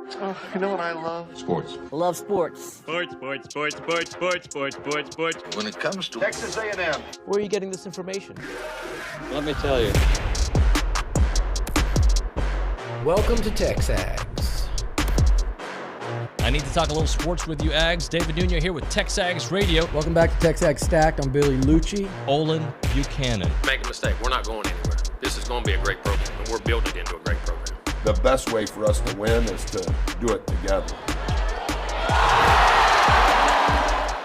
Oh, you know what I love? Sports. Love sports. Sports. When it comes to Texas A&M. Where are you getting this information? Let me tell you. Welcome to TexAgs. I need to talk a little sports with you, Ags. David Nuño here with TexAgs Radio. Welcome back to TexAgs Stacked. I'm Billy Lucci. Olin Buchanan. Make a mistake. We're not going anywhere. This is going to be a great program, and we're building it into a great program. The best way for us to win is to do it together.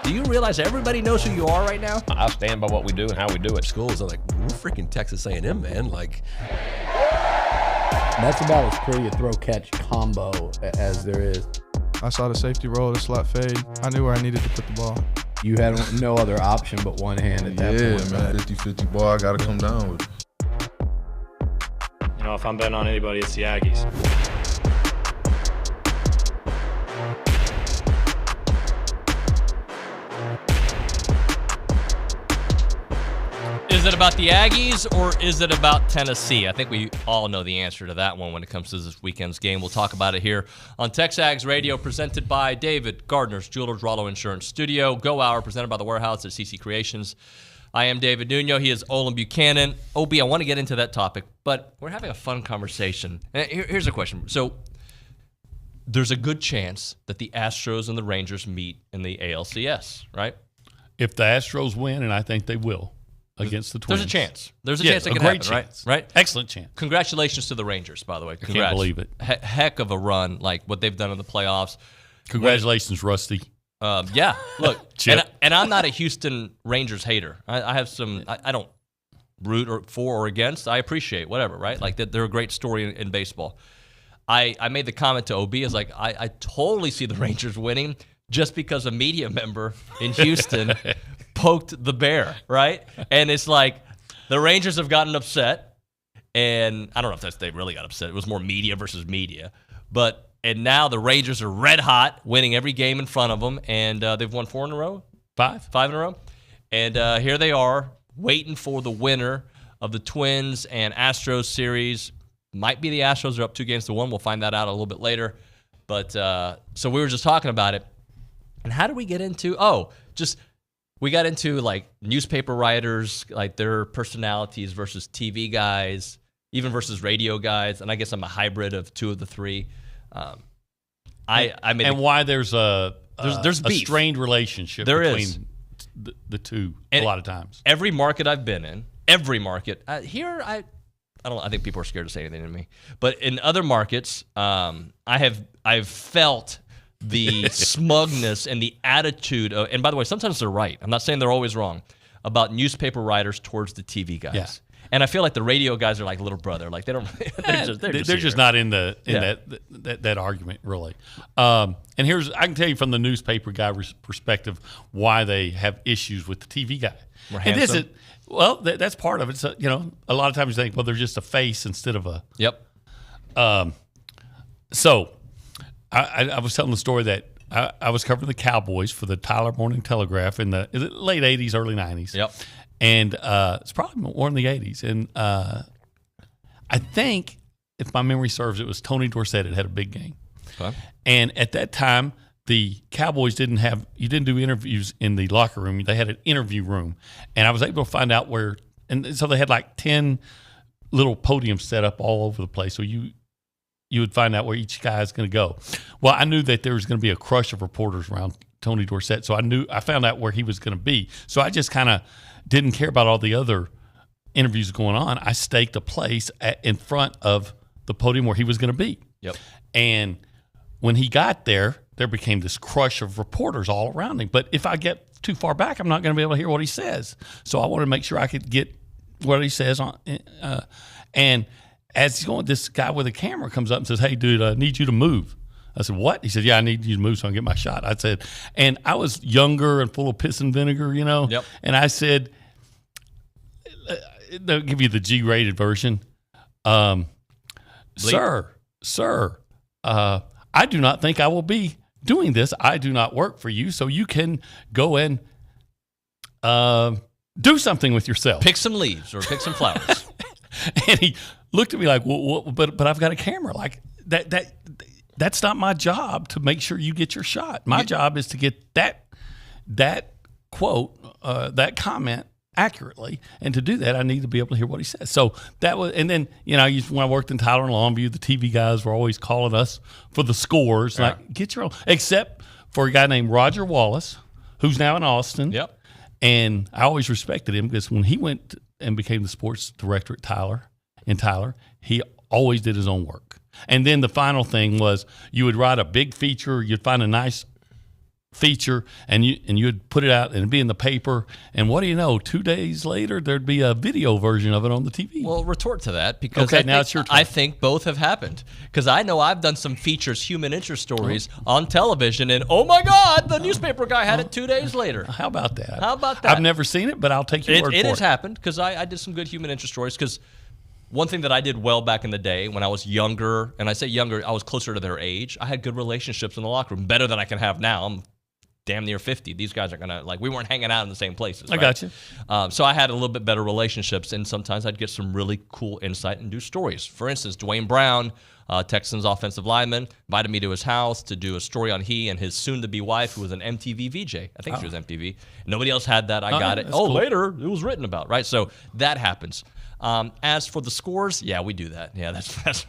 Do you realize everybody knows who you are right now? I stand by what we do and how we do it. Schools are like, we're freaking Texas A&M, man. Like, That's about as pretty a throw-catch combo as there is. I saw the safety roll, the slot fade. I knew where I needed to put the ball. You had no other option but one hand at that point. Yeah, man. 50-50 ball, I got to come down with it. You know, if I'm betting on anybody, it's the Aggies. Is it about the Aggies or is it about Tennessee? I think we all know the answer to that one when it comes to this weekend's game. We'll talk about it here on TexAgs Radio, presented by David Gardner's Jewelers Rollo Insurance Studio. Go Hour, presented by The Warehouse at CC Creations. I am David Nuño. He is Olin Buchanan. OB, I want to get into that topic, but we're having a fun conversation. Here's a question. So there's a good chance that the Astros and the Rangers meet in the ALCS, right? If the Astros win, and I think they will, against the Twins. There's a chance. There's a chance it can great happen, chance. right? Excellent chance. Congratulations to the Rangers, by the way. Congrats. I can't believe it. Heck of a run, like what they've done in the playoffs. Congratulations, Rusty. Yeah, look, and I'm not a Houston Rangers hater. I have some. I don't root for or against. I appreciate whatever, right? Like that, they're a great story in baseball. I made the comment to OB is like I totally see the Rangers winning just because a media member in Houston poked the bear, right? And it's like the Rangers have gotten upset, and I don't know if they really got upset. It was more media versus media, and now the Rangers are red hot, winning every game in front of them, and they've won 4 in a row? Five in a row. And here they are, waiting for the winner of the Twins and Astros series. Might be the Astros are up 2-1. We'll find that out a little bit later. But so we were just talking about it. And how did we get into? We got into like newspaper writers, like their personalities versus TV guys, even versus radio guys. And I guess I'm a hybrid of two of the three. I made why there's a strained relationship between the two a lot of times. Every market I've been in, here I don't know, I think people are scared to say anything to me. But in other markets, I've felt the smugness and the attitude of, and by the way, sometimes they're right. I'm not saying they're always wrong about newspaper writers towards the TV guys. Yeah. And I feel like the radio guys are like little brother. Like they don't. They're just not in that argument really. And I can tell you from the newspaper guy perspective why they have issues with the TV guy. And that's part of it. So, a lot of times you think, well, they're just a face instead of a. Yep. So, I was telling the story that I was covering the Cowboys for the Tyler Morning Telegraph in the late '80s, early '90s. Yep. And it's probably more in the 80s. And I think, if my memory serves, it was Tony Dorsett that had a big game. Okay. And at that time, the Cowboys didn't do interviews in the locker room. They had an interview room. And I was able to find out where – and so they had like 10 little podiums set up all over the place. So you would find out where each guy is going to go. Well, I knew that there was going to be a crush of reporters around Tony Dorsett. So I found out where he was going to be. So I just kind of – didn't care about all the other interviews going on. I staked a place in front of the podium where he was going to be. Yep. And when he got there became this crush of reporters all around him. But if I get too far back, I'm not going to be able to hear what he says. So I wanted to make sure I could get what he says on. And as he's going, this guy with a camera comes up and says, "Hey, dude, I need you to move." I said, "What?" He said, "Yeah, I need you to move so I can get my shot." I said, and I was younger and full of piss and vinegar, Yep. And I said, they'll give you the G-rated version. Sir, I do not think I will be doing this. I do not work for you, so you can go and do something with yourself. Pick some leaves or pick some flowers. And he looked at me like, well, but I've got a camera. Like that that's not my job to make sure you get your shot. My job is to get that quote, that comment accurately, and to do that, I need to be able to hear what he says. So that was, and then when I worked in Tyler and Longview, the TV guys were always calling us for the scores, like get your own. Except for a guy named Roger Wallace, who's now in Austin. Yep. And I always respected him because when he went and became the sports director at Tyler, he always did his own work. And then the final thing was you would write a big feature, you'd find a nice feature, and you'd put it out and it'd be in the paper. And what do you know? 2 days later, there'd be a video version of it on the TV. Well, retort to that because it's your turn. I think both have happened because I know I've done some features, human interest stories on television, and oh my God, the newspaper guy had it 2 days later. How about that? I've never seen it, but I'll take your word for it. It has happened because I did some good human interest stories because one thing that I did well back in the day when I was younger, and I say younger, I was closer to their age, I had good relationships in the locker room, better than I can have now. I'm damn near 50. These guys are going to, we weren't hanging out in the same places. I got you. So I had a little bit better relationships, and sometimes I'd get some really cool insight and do stories. For instance, Dwayne Brown, Texans offensive lineman, invited me to his house to do a story on he and his soon-to-be wife, who was an MTV VJ. I think she was MTV. Nobody else had that. I got it. Cool. Later, it was written about, right? So that happens. As for the scores, yeah, we do that. Yeah, that's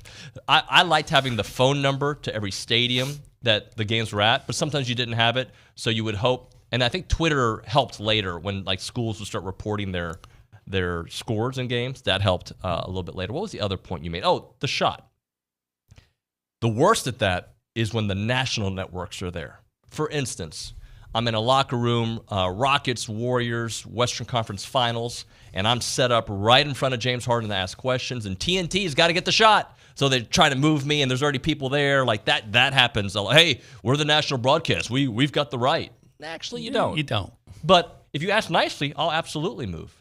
I liked having the phone number to every stadium that the games were at, but sometimes you didn't have it, so you would hope. And I think Twitter helped later when schools would start reporting their scores in games. That helped a little bit later. What was the other point you made? Oh, the shot. The worst at that is when the national networks are there. For instance, I'm in a locker room, Rockets, Warriors, Western Conference Finals, and I'm set up right in front of James Harden to ask questions, and TNT's got to get the shot. So they try to move me, and there's already people there. Like that happens. Hey, we're the national broadcast. We've got the right. Actually, you don't. You don't. But if you ask nicely, I'll absolutely move.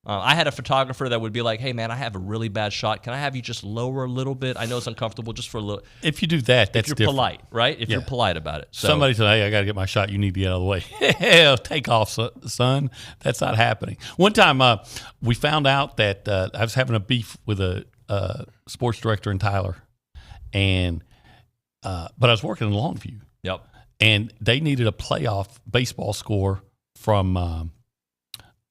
I had a photographer that would be like, hey, man, I have a really bad shot. Can I have you just lower a little bit? I know it's uncomfortable just for a little. If you do that, that's if you're different. Polite, right? If you're polite about it. So, somebody said, hey, I got to get my shot. You need to get out of the way. Hell, take off, son. That's not happening. One time we found out that I was having a beef with a sports director in Tyler, and but I was working in Longview. Yep. And they needed a playoff baseball score from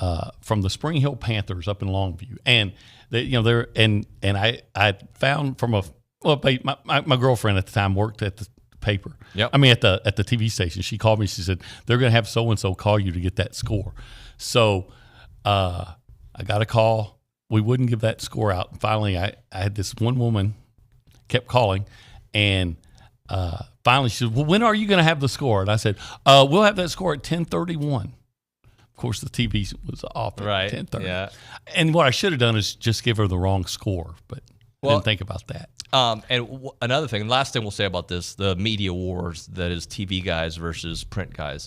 the Spring Hill Panthers up in Longview, and they're and I found from my girlfriend at the time worked at the paper. Yep. I mean at the TV station. She called me. She said they're going to have so and so call you to get that score. So I got a call. We wouldn't give that score out. And finally, I had this one woman kept calling, and finally she said, well, when are you going to have the score? And I said, we'll have that score at 10:31. Of course, the TV was off at 10:30. Yeah. And what I should have done is just give her the wrong score, but I didn't think about that. Another thing, last thing we'll say about this, the media wars, that is TV guys versus print guys.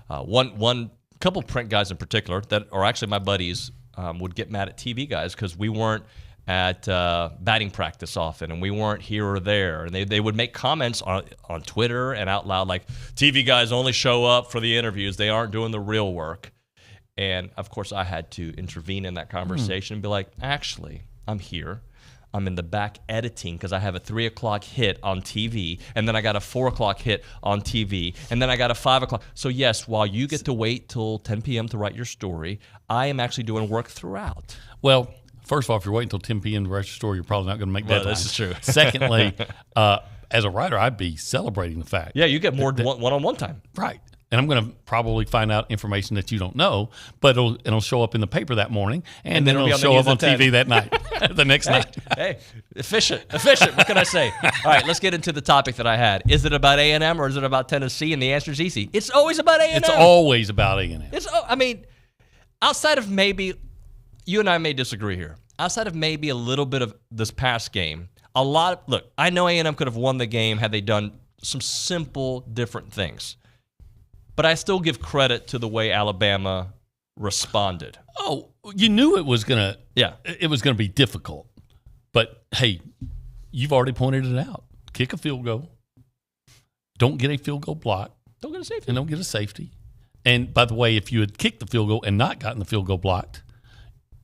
One couple print guys in particular that are actually my buddies would get mad at TV guys because we weren't at batting practice often, and we weren't here or there. And they would make comments on Twitter and out loud like, TV guys only show up for the interviews. They aren't doing the real work. And, of course, I had to intervene in that conversation and be like, actually, I'm here. I'm in the back editing because I have a 3 o'clock hit on TV, and then I got a 4 o'clock hit on TV, and then I got a 5 o'clock. So, yes, while you get to wait till 10 p.m. to write your story, I am actually doing work throughout. Well, first of all, if you're waiting till 10 p.m. to write your story, you're probably not going to make deadlines. This is true. Secondly, as a writer, I'd be celebrating the fact. Yeah, you get more one-on-one time. Right. And I'm going to probably find out information that you don't know, but it'll show up in the paper that morning, and then it'll show up on TV that night, the next night. Hey, efficient. What can I say? All right, let's get into the topic that I had. Is it about A&M or is it about Tennessee? And the answer is easy. It's always about A&M. It's always about A&M. Outside of maybe, you and I may disagree here. Outside of maybe a little bit of this past game, look, I know A&M could have won the game had they done some simple different things. But I still give credit to the way Alabama responded. Oh, you knew it was gonna be difficult. But hey, you've already pointed it out. Kick a field goal. Don't get a field goal block. Don't get a safety. And don't get a safety. And by the way, if you had kicked the field goal and not gotten the field goal blocked,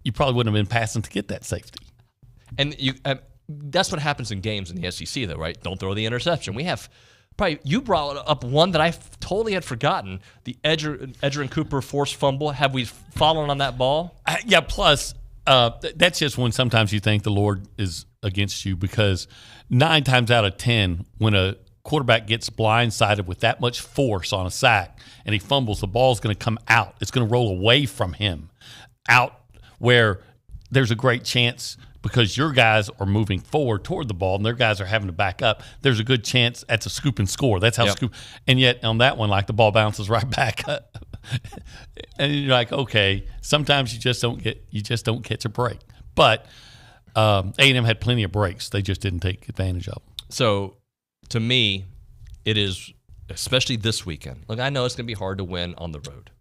you probably wouldn't have been passing to get that safety. And that's what happens in games in the SEC, though, right? Don't throw the interception. We have probably you brought up one that I totally had forgotten: the Edgerrin Cooper forced fumble. Have we fallen on that ball? Yeah. Plus, that's just when sometimes you think the Lord is against you, because 9 times out of 10, when a quarterback gets blindsided with that much force on a sack and he fumbles, the ball's going to come out. It's going to roll away from him, out where there's a great chance, because your guys are moving forward toward the ball and their guys are having to back up. There's a good chance that's a scoop and score. That's how scoop. And yet on that one, like, the ball bounces right back up, and you're like, okay, sometimes you just don't catch a break. But A&M had plenty of breaks. They just didn't take advantage of them. So, to me, it is, especially this weekend. Look, I know it's going to be hard to win on the road.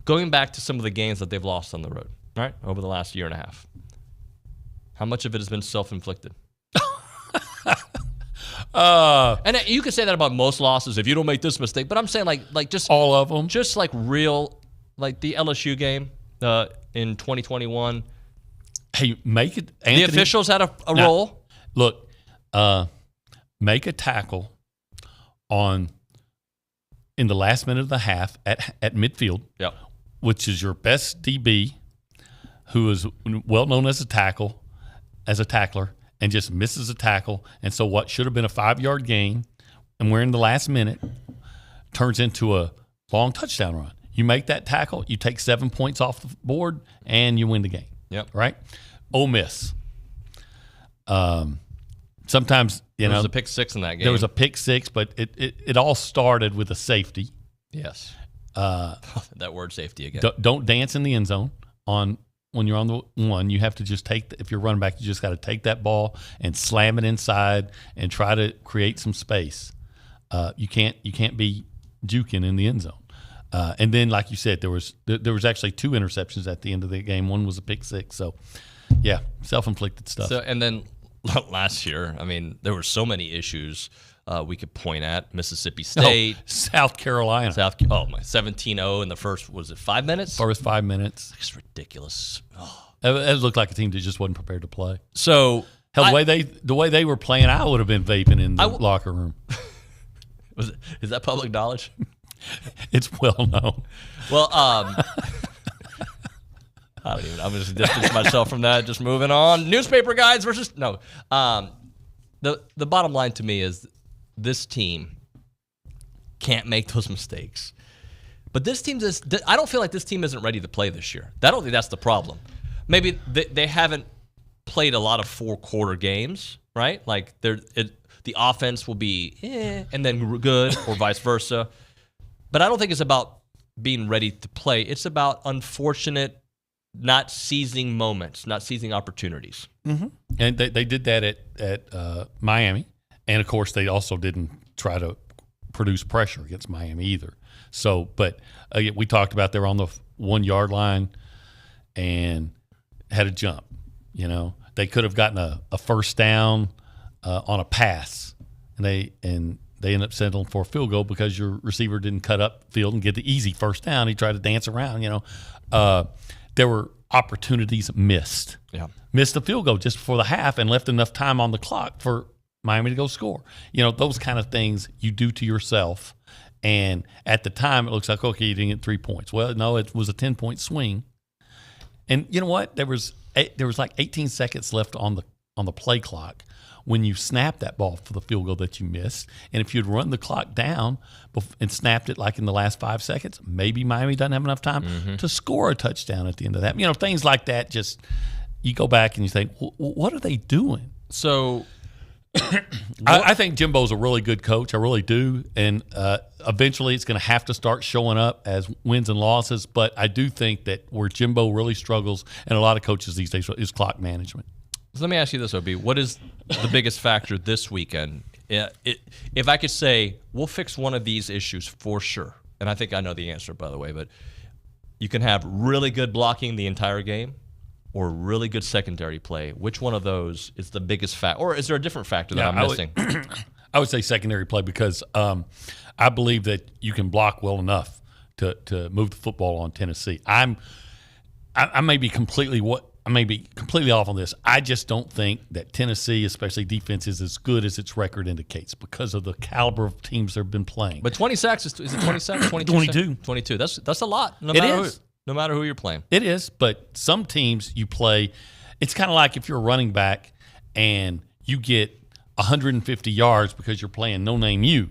Going back to some of the games that they've lost on the road, right, over the last year and a half, how much of it has been self-inflicted? And you can say that about most losses if you don't make this mistake. But I'm saying like just all of them, just like real, like the LSU game in 2021. Hey, make it. Anthony, the officials had a role. Look, make a tackle in the last minute of the half at midfield, which is your best DB, who is well known as a tackler, and just misses a tackle. And so what should have been a 5-yard gain, and we're in the last minute, turns into a long touchdown run. You make that tackle, you take 7 points off the board, and you win the game. Yep. Right? Ole Miss. Sometimes, there was a pick six in that game. There was a pick six, but it all started with a safety. Yes. That word safety again. Don't dance in the end zone when you're on the one. You have to just if you're running back, you just got to take that ball and slam it inside and try to create some space. You can't be juking in the end zone. And then, like you said, there was actually 2 interceptions at the end of the game. One was a pick six. So, yeah, self-inflicted stuff. So, and then last year, I mean, there were so many issues we could point at. Mississippi State. South Carolina. 17-0 in the first, was it 5 minutes? First 5 minutes. It's ridiculous. Oh. It looked like a team that just wasn't prepared to play. So, hell, the way they were playing, I would have been vaping in the locker room. Is that public knowledge? It's well known. Well, I'm going to distance myself from that. Just moving on. Newspaper guys versus no. The bottom line to me is this team can't make those mistakes. But this team I don't feel like this team isn't ready to play this year. I don't think that's the problem. Maybe they haven't played a lot of 4-quarter games, right? Like the offense will be and then good, or vice versa. But I don't think it's about being ready to play. It's about unfortunate not seizing moments, not seizing opportunities. Mm-hmm. And they did that at Miami. And, of course, they also didn't try to produce pressure against Miami either. So, but we talked about they were on the 1-yard line and had a jump. You know, they could have gotten a first down on a pass, and they ended up settling for a field goal because your receiver didn't cut up field and get the easy first down. He tried to dance around. You know, there were opportunities missed. Yeah, missed the field goal just before the half and left enough time on the clock for Miami to go score. You know, those kind of things you do to yourself. And at the time, it looks like, okay, you didn't get 3 points. Well, no, it was a 10-point swing. And you know what? There was like 18 seconds left on the play clock when you snapped that ball for the field goal that you missed. And if you'd run the clock down and snapped it like in the last 5 seconds, maybe Miami doesn't have enough time to score a touchdown at the end of that. You know, things like that, just you go back and you think, what are they doing? So I think Jimbo's a really good coach. I really do. And eventually it's going to have to start showing up as wins and losses. But I do think that where Jimbo really struggles, and a lot of coaches these days, is clock management. So let me ask you this, OB. What is the biggest factor this weekend? If I could say, we'll fix one of these issues for sure, and I think I know the answer, by the way, but you can have really good blocking the entire game or really good secondary play. Which one of those is the biggest factor? Or is there a different factor that I'm missing? I would say secondary play because I believe that you can block well enough to move the football on Tennessee. I may be completely I may be completely off on this. I just don't think that Tennessee, especially defense, is as good as its record indicates because of the caliber of teams they've been playing. But 20 sacks, is it 20 sacks? 22. 22. That's a lot. No matter who you're playing. It is, but some teams you play, it's kind of like if you're a running back and you get 150 yards because you're playing no-name you,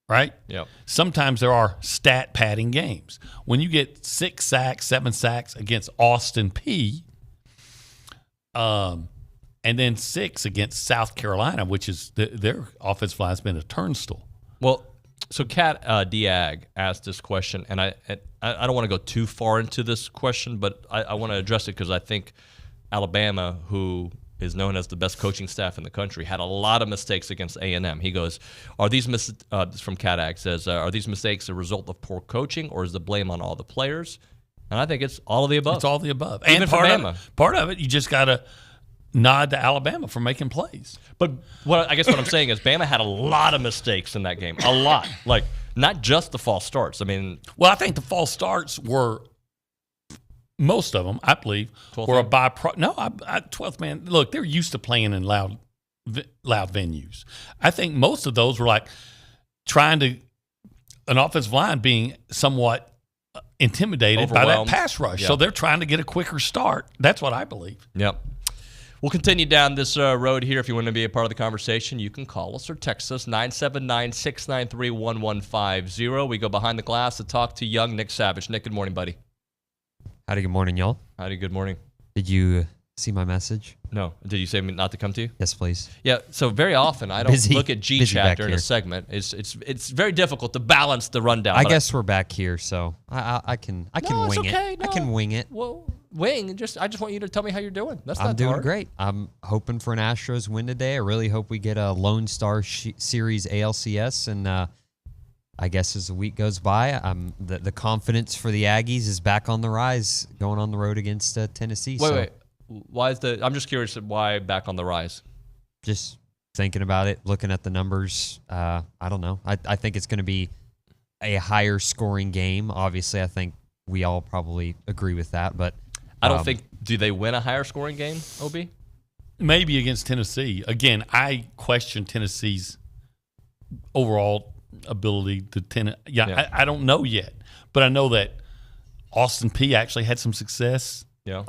right? Yeah. Sometimes there are stat padding games. When you get 6 sacks, 7 sacks against Austin Peay, and then 6 against South Carolina, which is their offensive line has been a turnstile. Well, so Kat Diag asked this question, and I don't want to go too far into this question, but I want to address it because I think Alabama, who is known as the best coaching staff in the country, had a lot of mistakes against A&M. He goes, "Are these from Kat Ag says, are these mistakes a result of poor coaching, or is the blame on all the players?" And I think it's all of the above. It's all of the above. Even And for Bama. part of it, you just got to nod to Alabama for making plays. But I guess what I'm saying is Bama had a lot of mistakes in that game. A lot. Like, not just the false starts. I mean, well, I think the false starts were most of them, I believe, were a byproduct. No, 12th man. Look, they're used to playing in loud venues. I think most of those were like trying to an offensive line being somewhat intimidated by that pass rush. Yep. So they're trying to get a quicker start. That's what I believe. Yep. We'll continue down this road here. If you want to be a part of the conversation, you can call us or text us, 979-693-1150. We go behind the glass to talk to young Nick Savage. Nick, good morning, buddy. Howdy, good morning, y'all. Howdy, good morning. Did you see my message? No. Did you say not to come to you? Yes, please. Yeah, so very often I don't look at G-Chat during a segment. It's very difficult to balance the rundown. I guess we're back here, so I can wing it. No. I can wing it. Well, I just want you to tell me how you're doing. I'm doing great. I'm hoping for an Astros win today. I really hope we get a Lone Star Series ALCS, and I guess as the week goes by, the confidence for the Aggies is back on the rise, going on the road against Tennessee. Wait. Why I'm just curious why back on the rise? Just thinking about it, looking at the numbers. I don't know. I think it's going to be a higher scoring game. Obviously, I think we all probably agree with that, but I don't think. Do they win a higher scoring game, OB? Maybe against Tennessee. Again, I question Tennessee's overall ability to I don't know yet, but I know that Austin Peay actually had some success. Yeah, if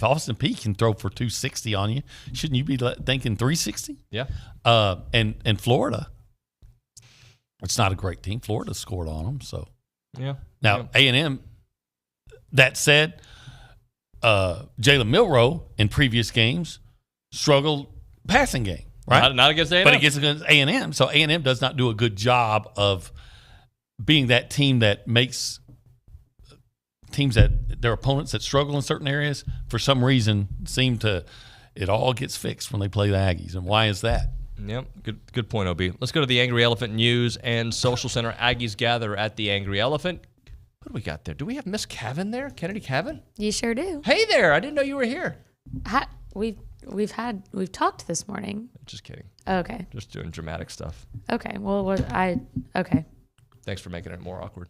Austin Peay can throw for 260 on you, shouldn't you be thinking 360? Yeah. And Florida, it's not a great team. Florida scored on them, so yeah. Now A&M. That said, Jalen Milroe in previous games struggled passing game. Right? Not against A&M. But against A&M. So A&M does not do a good job of being that team that makes teams that their opponents that struggle in certain areas, for some reason, it all gets fixed when they play the Aggies. And why is that? Yep, good point, OB. Let's go to the Angry Elephant News and Social Center. Aggies gather at the Angry Elephant. What do we got there? Do we have Miss Cavan there? Kennedy Cavan? You sure do. Hey there. I didn't know you were here. We've talked this morning. Just kidding. Okay. Just doing dramatic stuff. Okay. Well, okay. Thanks for making it more awkward.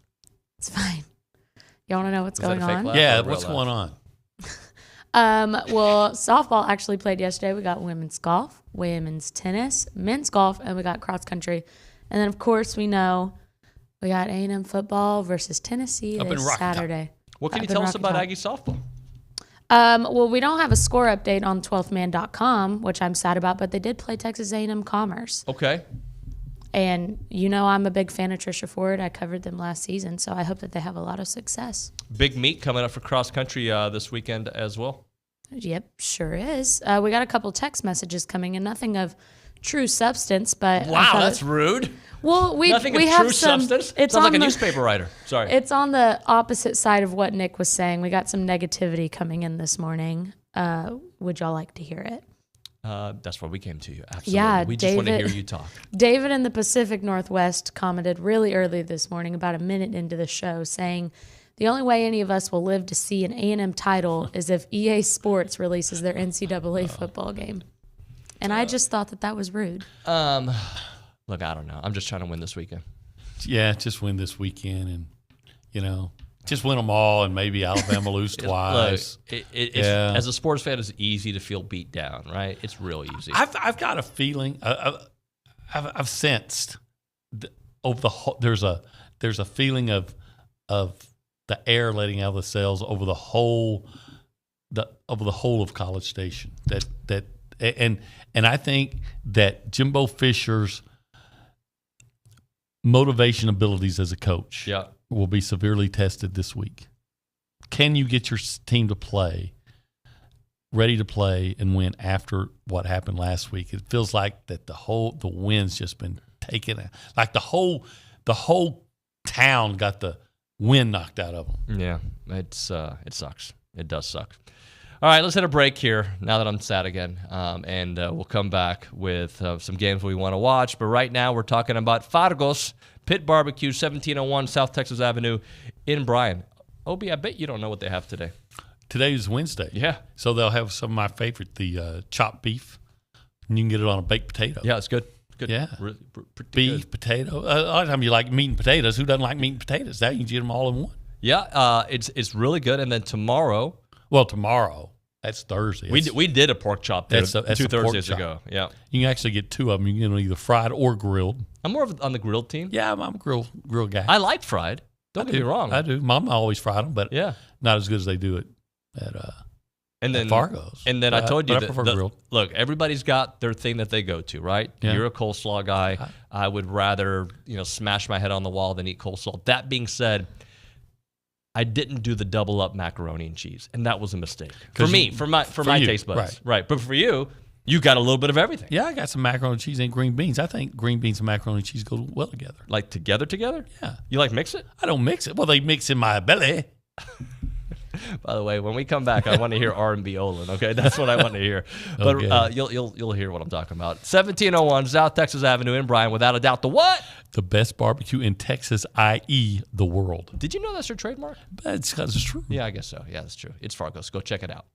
It's fine. You want to know what's going on? Yeah, what's going on? Well, softball actually played yesterday. We got women's golf, women's tennis, men's golf, and we got cross country. And then, of course, we know we got A&M football versus Tennessee this Saturday. What can you tell us about Aggie softball? Well, we don't have a score update on 12thman.com, which I'm sad about, but they did play Texas A&M Commerce. Okay. And I'm a big fan of Trisha Ford. I covered them last season, so I hope that they have a lot of success. Big meet coming up for cross country this weekend as well. Yep, sure is. We got a couple text messages coming in, nothing of true substance, but wow, that's rude. Well, we have true some. Substance. It's sounds like a newspaper writer. Sorry, it's on the opposite side of what Nick was saying. We got some negativity coming in this morning. Would y'all like to hear it? That's why we came to you. Absolutely. Yeah, we just want to hear you talk. David in the Pacific Northwest commented really early this morning, about a minute into the show, saying, "The only way any of us will live to see an A&M title is if EA Sports releases their NCAA football game." And I just thought that was rude. Look, I don't know. I'm just trying to win this weekend. Yeah, just win this weekend, and just win them all, and maybe Alabama lose twice. Look, as a sports fan, it's easy to feel beat down, right? It's real easy. I've got a feeling. I've sensed over the whole, there's a feeling of the air letting out of the sails over the whole of College Station. And I think that Jimbo Fisher's motivation abilities as a coach will be severely tested this week. Can you get your team to play, ready to play and win after what happened last week? It feels like that the wind's just been taken out. Like the whole town got the wind knocked out of them. Yeah, it sucks. It does suck. All right, let's hit a break here now that I'm sad again, and we'll come back with some games we want to watch. But right now we're talking about Fargo's Pit Barbecue, 1701 South Texas Avenue in Bryan. Obi, I bet you don't know what they have today. Today is Wednesday. Yeah. So they'll have some of my favorite, the chopped beef. And you can get it on a baked potato. Yeah, it's good. Good. Yeah. Beef, good. Potato. A lot of times you like meat and potatoes. Who doesn't like meat and potatoes? Now you can get them all in one. Yeah, it's really good. And then tomorrow. Well, tomorrow. That's Thursday. We did a pork chop there two Thursdays ago. Yeah. You can actually get two of them. You can get them either fried or grilled. I'm more on the grilled team. Yeah, I'm a grill guy. I like fried. Don't get me wrong. I do. Mama always fried them, but not as good as they do it at Fargo's. And then I told you I prefer grilled. Look, everybody's got their thing that they go to, right? Yeah. You're a coleslaw guy. I would rather smash my head on the wall than eat coleslaw. That being said, I didn't do the double up macaroni and cheese, and that was a mistake for me, for my taste buds. Right. But for you, you got a little bit of everything. Yeah, I got some macaroni and cheese and green beans. I think green beans and macaroni and cheese go well together. Like together? Yeah. You like mix it? I don't mix it. Well, they mix in my belly. By the way, when we come back, I want to hear R&B Olin. Okay, that's what I want to hear. But Okay. you'll hear what I'm talking about. 1701 South Texas Avenue in Bryan, without a doubt, the what? The best barbecue in Texas, i.e., the world. Did you know that's your trademark? That's because it's true. Yeah, I guess so. Yeah, that's true. It's Fargo's. Go check it out.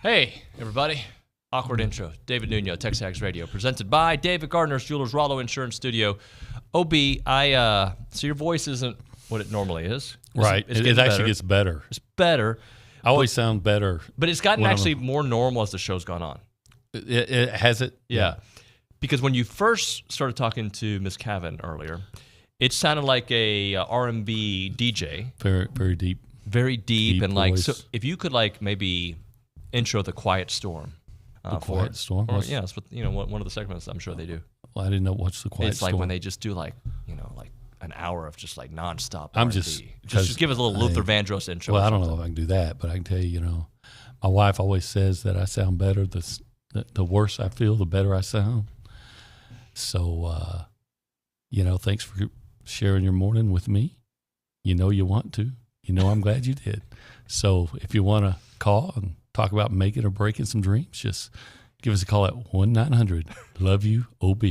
Hey, everybody. Awkward intro. David Nuño, TexAgs Radio, presented by David Gardner's Jewelers, Rollo Insurance Studio. OB, so your voice isn't what it normally is. Right. It actually gets better. It's better. I always sound better. But it's gotten actually more normal as the show's gone on. It has it? Yeah. Because when you first started talking to Miss Cavan earlier, it sounded like a R&B DJ. Very, very deep. Very deep and voice. so if you could maybe intro The Quiet Storm. The Quiet Storm? Yeah, that's what, one of the segments I'm sure they do. Well, I didn't know what's The Quiet Storm. It's like when they just do an hour of just nonstop I'm R&B. just give us a little Luther Vandross intro. Well, I don't know if I can do that, but I can tell you, my wife always says that I sound better. The worse I feel, the better I sound. So, thanks for sharing your morning with me. You want to. I'm glad you did. So if you want to call and talk about making or breaking some dreams, just give us a call at 1-900-LOVE-YOU-OB.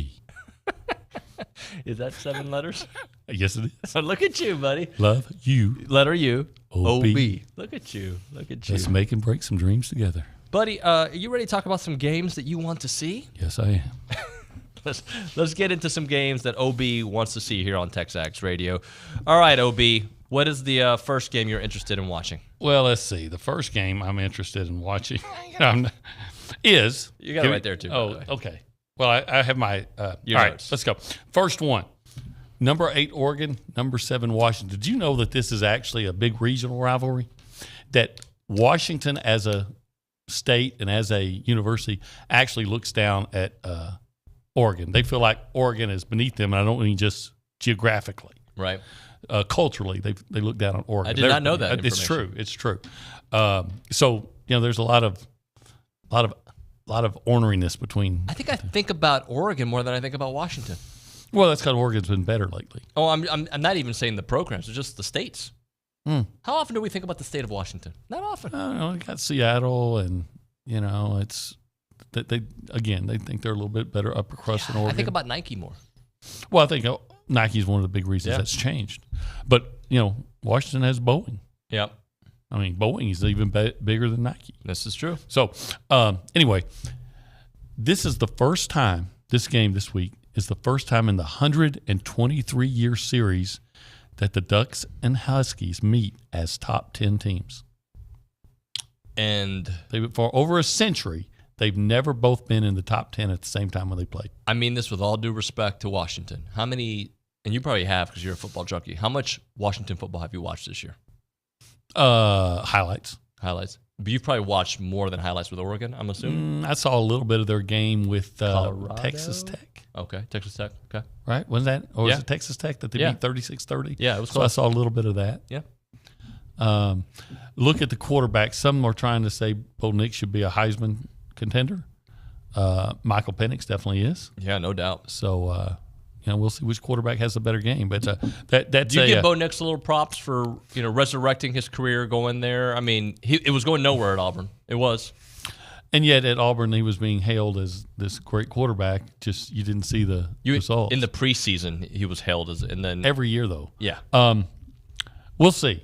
Is that 7 letters? Yes, it is. Look at you, buddy. Love you. Letter U. OB. Look at you. Let's make and break some dreams together. Buddy, are you ready to talk about some games that you want to see? Yes, I am. Let's get into some games that OB wants to see here on TexAgs Radio. All right, OB, what is the first game you're interested in watching? Well, let's see. The first game I'm interested in watching is... You got it right there, too. Oh, okay. Well, I have my... all notes. Right, let's go. First one, number 8 Oregon, number 7 Washington. Did you know that this is actually a big regional rivalry? That Washington as a state and as a university actually looks down at Oregon. They feel like Oregon is beneath them, and I don't mean just geographically. Right. Culturally, they look down on Oregon. I did not know that. It's true. It's true. So there's a lot of orneriness between. I think about Oregon more than I think about Washington. Well, that's because Oregon's been better lately. Oh, I'm not even saying the programs; it's just the states. How often do we think about the state of Washington? Not often. I don't know. You got Seattle, and it's that they think they're a little bit better upper crust than Oregon. I think about Nike more. Well, I think Nike is one of the big reasons that's changed. But Washington has Boeing. Yep. I mean, Boeing is even bigger than Nike. This is true. So, anyway, this is the first time, this game this week is the first time in the 123-year series that the Ducks and Huskies meet as top 10 teams. And for over a century, they've never both been in the top 10 at the same time when they played. I mean this with all due respect to Washington. How many, and you probably have because you're a football junkie, how much Washington football have you watched this year? Highlights. But you've probably watched more than highlights with Oregon, I'm assuming? I saw a little bit of their game with Texas Tech. Okay, Texas Tech. Okay. Right? Wasn't that? Or was it Texas Tech that they beat 36-30? Yeah, it was close. So close. I saw a little bit of that. Yeah. Look at the quarterback. Some are trying to say Bo Nix should be a Heisman contender. Michael Penix definitely is. Yeah, no doubt. So, we'll see which quarterback has the better game. But that's Do you give Bo Nix a little props for resurrecting his career going there? I mean, it was going nowhere at Auburn. It was. And yet at Auburn, he was being hailed as this great quarterback. Just you didn't see the results. In the preseason, he was hailed as, and then every year though. Yeah. We'll see.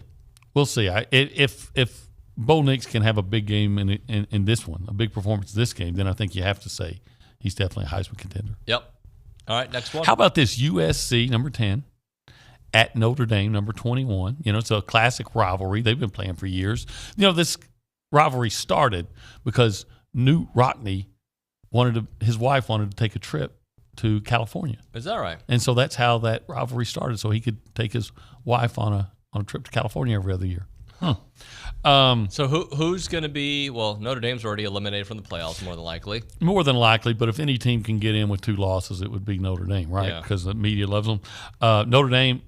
If Bo Nix can have a big game in this one, a big performance in this game, then I think you have to say he's definitely a Heisman contender. Yep. All right, next one. How about this USC, number 10, at Notre Dame, number 21? It's a classic rivalry. They've been playing for years. This rivalry started because Newt Rockne his wife wanted to take a trip to California. Is that right? And so that's how that rivalry started, so he could take his wife on a trip to California every other year. So who's going to be? Well, Notre Dame's already eliminated from the playoffs, more than likely. More than likely, but if any team can get in with 2 losses, it would be Notre Dame, right? Yeah. Because the media loves them. Notre Dame.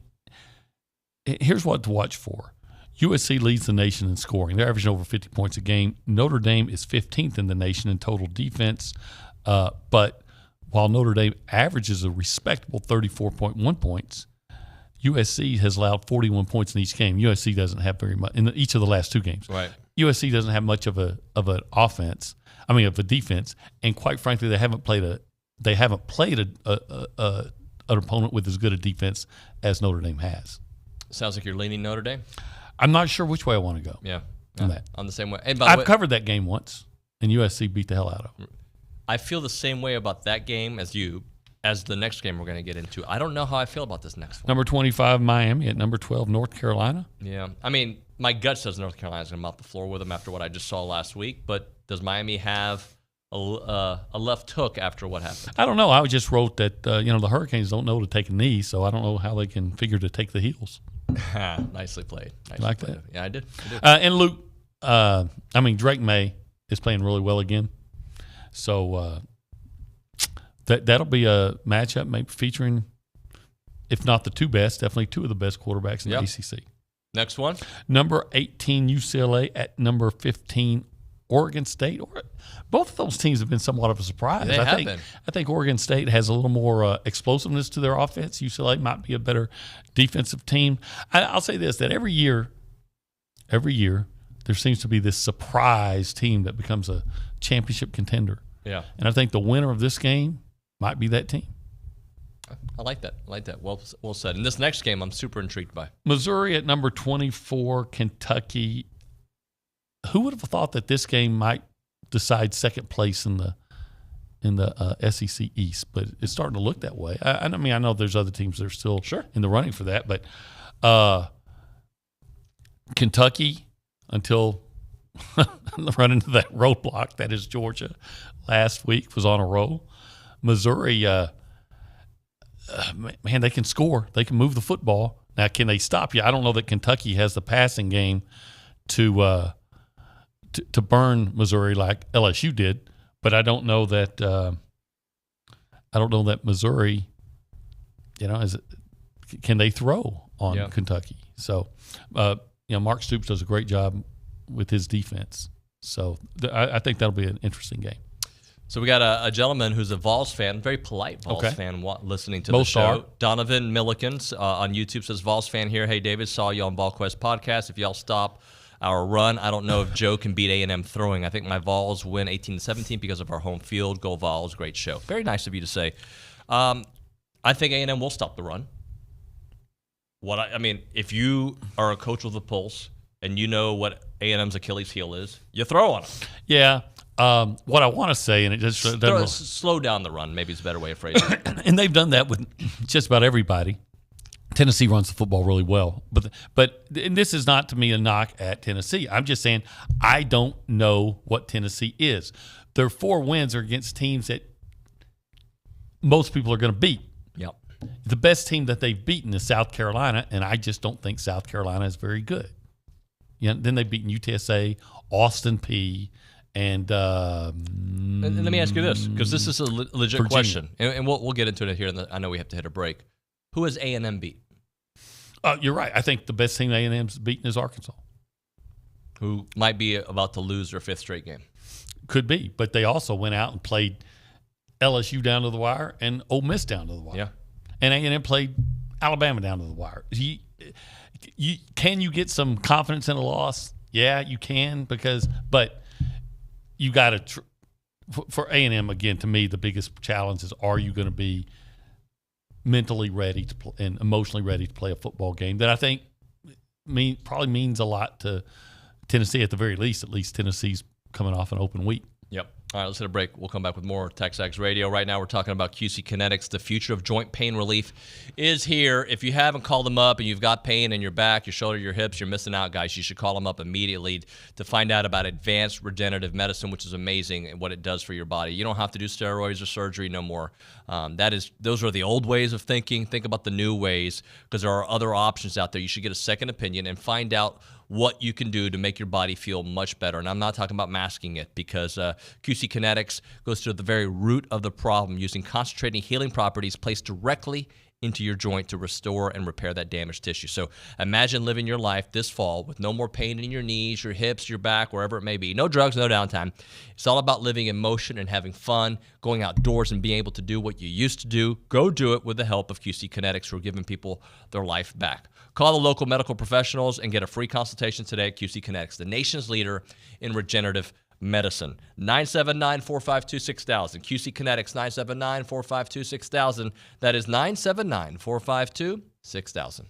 Here's what to watch for. USC leads the nation in scoring. They're averaging over 50 points a game. Notre Dame is 15th in the nation in total defense. But while Notre Dame averages a respectable 34.1 points, USC has allowed 41 points in each game. USC doesn't have very much in each of the last 2 games. Right. USC doesn't have much of an offense. I mean, of a defense, and quite frankly, they haven't played an opponent with as good a defense as Notre Dame has. Sounds like you're leaning Notre Dame. I'm not sure which way I want to go. Yeah. On that. On the same way. And I've covered that game once. and USC beat the hell out of them. I feel the same way about that game as the next game we're going to get into. I don't know how I feel about this next one. Number 25, Miami. At number 12, North Carolina. Yeah. I mean, my gut says North Carolina's going to mop the floor with them after what I just saw last week, but does Miami have a left hook after what happened? I don't know. I just wrote that, the Hurricanes don't know to take a knee, so I don't know how they can figure to take the heels. Nicely played. That? Yeah, I did. And Luke, Drake May is playing really well again. So that'll be a matchup maybe featuring, if not the two best, definitely two of the best quarterbacks in the ACC. Next one. Number 18, UCLA. At number 15, Oregon State. Both of those teams have been somewhat of a surprise. They have been. I think Oregon State has a little more explosiveness to their offense. UCLA might be a better defensive team. I'll say this, that every year, there seems to be this surprise team that becomes a championship contender. Yeah. And I think the winner of this game might be that team. I like that. Well said. And this next game I'm super intrigued by. Missouri at number 24, Kentucky. Who would have thought that this game might decide second place in the SEC East? But it's starting to look that way. I know there's other teams that are still in the running for that, but Kentucky, until run into that roadblock that is Georgia last week, was on a roll. Missouri, man, they can score. They can move the football. Now, can they stop you? I don't know that Kentucky has the passing game to burn Missouri like LSU did, but I don't know that Missouri, can they throw on Kentucky? So, Mark Stoops does a great job with his defense. So I think that'll be an interesting game. So we got a gentleman who's a Vols fan, very polite Vols fan, listening to the show. Star. Donovan Millikins on YouTube says, Vols fan here. Hey, David, saw you on VolQuest podcast. If y'all stop our run, I don't know if Joe can beat A&M throwing. I think my Vols win 18-17 because of our home field. Go Vols. Great show. Very nice of you to say. I think A&M will stop the run. If you are a coach with a pulse and you know what A&M's Achilles heel is, you throw on them. Yeah. What I want to say, and it just slow down the run, maybe is a better way of phrasing it. And they've done that with just about everybody. Tennessee runs the football really well, but and this is not to me a knock at Tennessee. I'm just saying I don't know what Tennessee is. Their 4 wins are against teams that most people are going to beat. Yep. The best team that they've beaten is South Carolina, and I just don't think South Carolina is very good. Then they've beaten UTSA, Austin Peay, and let me ask you this, because this is a legit Virginia. question, and we'll get into it here. I know we have to hit a break. Who has A&M beat? You're right. I think the best team A&M's beaten is Arkansas, who might be about to lose their 5th straight game. Could be, but they also went out and played LSU down to the wire and Ole Miss down to the wire. Yeah, and A&M played Alabama down to the wire. Can you get some confidence in a loss? Yeah, you can, but you got to for A&M again. To me, the biggest challenge is: are you going to be mentally ready to play and emotionally ready to play a football game that I think probably means a lot to Tennessee at the very least. At least Tennessee's coming off an open week. Yep. All right, let's hit a break. We'll come back with more TexAgs Radio. Right now, we're talking about QC Kinetics. The future of joint pain relief is here. If you haven't called them up and you've got pain in your back, your shoulder, your hips, you're missing out, guys. You should call them up immediately to find out about advanced regenerative medicine, which is amazing and what it does for your body. You don't have to do steroids or surgery no more. Those are the old ways of thinking. Think about the new ways, because there are other options out there. You should get a second opinion and find out what you can do to make your body feel much better. And I'm not talking about masking it, because QC Kinetics goes to the very root of the problem, using concentrating healing properties placed directly into your joint to restore and repair that damaged tissue. So imagine living your life this fall with no more pain in your knees, your hips, your back, wherever it may be. No drugs, no downtime. It's all about living in motion and having fun, going outdoors and being able to do what you used to do. Go do it with the help of QC Kinetics, who are giving people their life back. Call the local medical professionals and get a free consultation today at QC Kinetics, the nation's leader in regenerative medicine. 979-452-6000. QC Kinetics, 979-452-6000. That is 979-452-6000.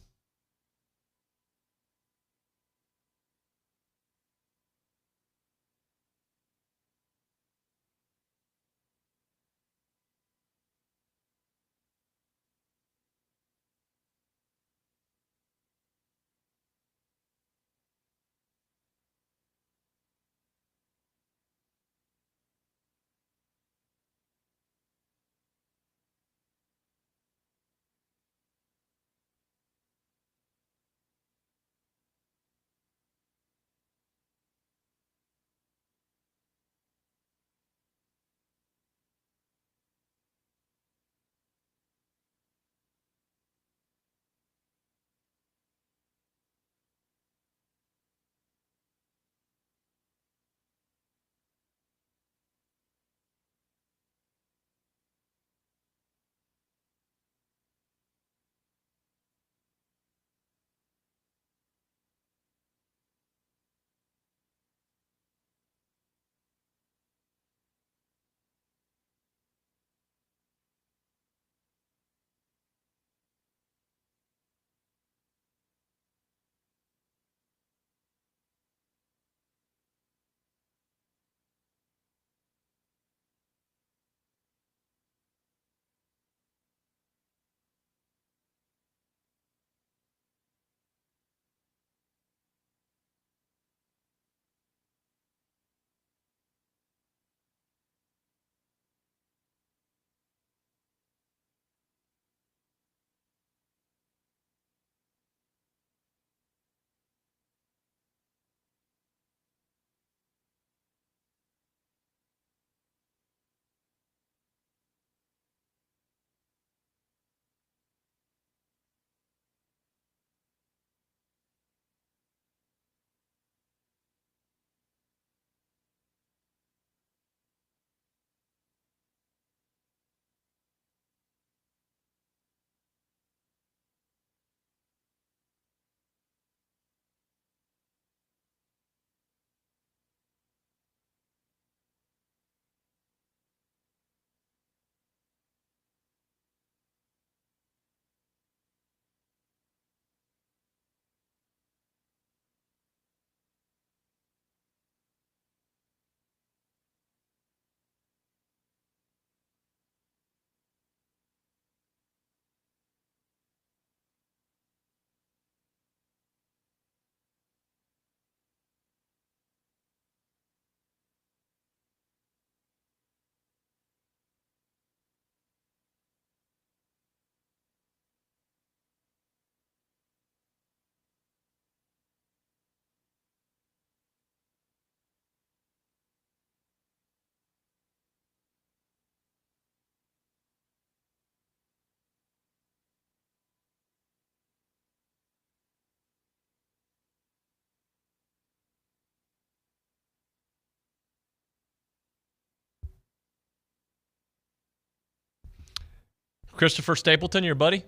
Christopher Stapleton, your buddy?